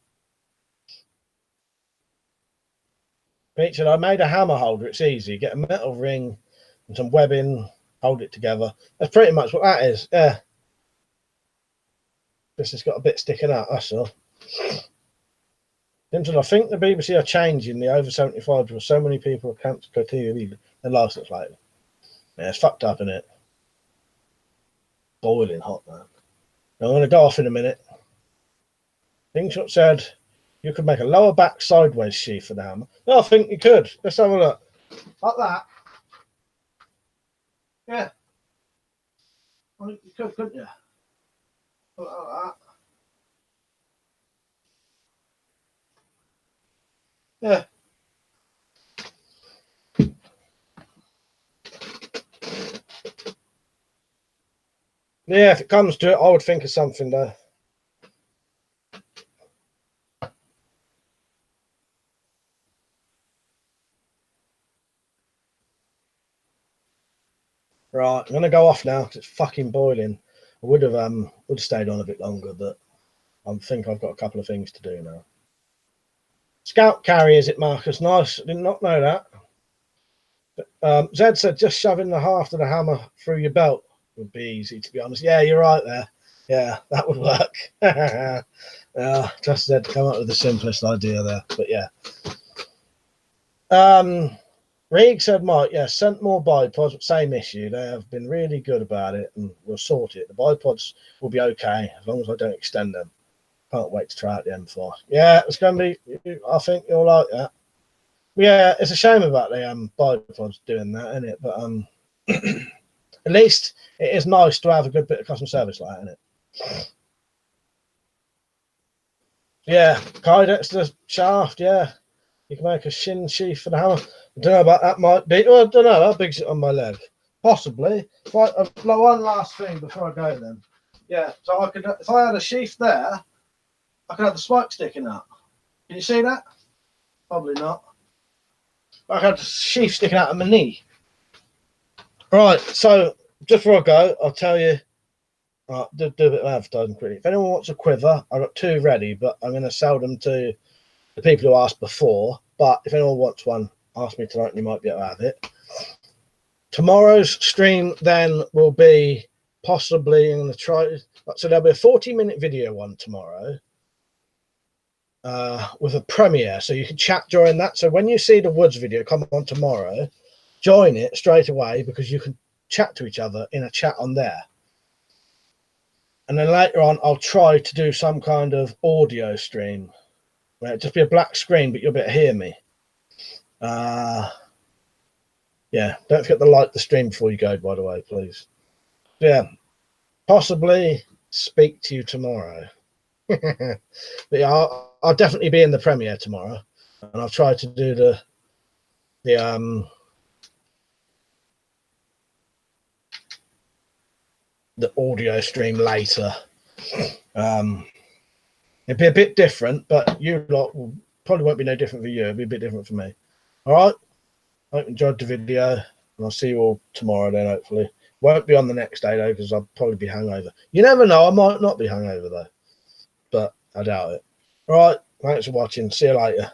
Pete said, I made a hammer holder. It's easy. Get a metal ring and some webbing, hold it together. That's pretty much what that is. Yeah. This has got a bit sticking out, that's all. Simpson, I think the BBC are changing the over 75 because so many people have cancelled criteria their license lately. Yeah, it's fucked up, isn't it? Boiling hot, man. Now, I'm going to go off in a minute. Slingshot said you could make a lower back sideways sheath for the hammer. No, I think you could. Let's have a look. Like that. Yeah. I think you could, couldn't you? Like that. Yeah. Yeah, if it comes to it, I would think of something though. Right, I'm gonna go off now because it's fucking boiling. I would have stayed on a bit longer, but I think I've got a couple of things to do now. Scout carry, is it, Marcus? Nice. I did not know that. Zed said just shoving the haft of the hammer through your belt would be easy, to be honest. Yeah, you're right there. Yeah, that would work. Just Zed to come up with the simplest idea there, but yeah. Reeg said, Mike, yeah, sent more bipods, same issue. They have been really good about it and we'll sort it. The bipods will be okay as long as I don't extend them. Can't wait to try out the M4. Yeah, it's going to be, I think you'll like that. Yeah, it's a shame about the bipods doing that, isn't it? But at least it is nice to have a good bit of customer service like that, isn't it? Yeah, Kydex shaft, yeah. You can make a shin sheath for the hammer. I don't know about that, might be. Well, I don't know. How big's it on my leg? Possibly. One last thing before I go then. Yeah, so I could, if I had a sheath there, I could have the spike sticking out. Can you see that? Probably not. I had the sheath sticking out of my knee. Right, so just before I go, I'll tell you, do a bit of advertising quickly. If anyone wants a quiver, I've got 2 ready, but I'm going to sell them to the people who asked before. But if anyone wants one, ask me tonight and you might be able to have it. Tomorrow's stream then will be possibly, I'm going to try, so there'll be a 40-minute video one tomorrow with a premiere, so you can chat during that. So when you see the Woods video come on tomorrow, join it straight away because you can chat to each other in a chat on there. And then later on, I'll try to do some kind of audio stream where it'll just be a black screen, but you'll be able to hear me. Yeah, don't forget to like the stream before you go, by the way, please. Yeah, possibly speak to you tomorrow. But yeah, I'll definitely be in the premiere tomorrow, and I'll try to do the audio stream later. It'd be a bit different, but you lot probably won't be no different for you. It'll be a bit different for me. All right. I hope you enjoyed the video, and I'll see you all tomorrow then, hopefully. Won't be on the next day, though, because I'll probably be hungover. You never know. I might not be hungover, though, but I doubt it. All right. Thanks for watching. See you later.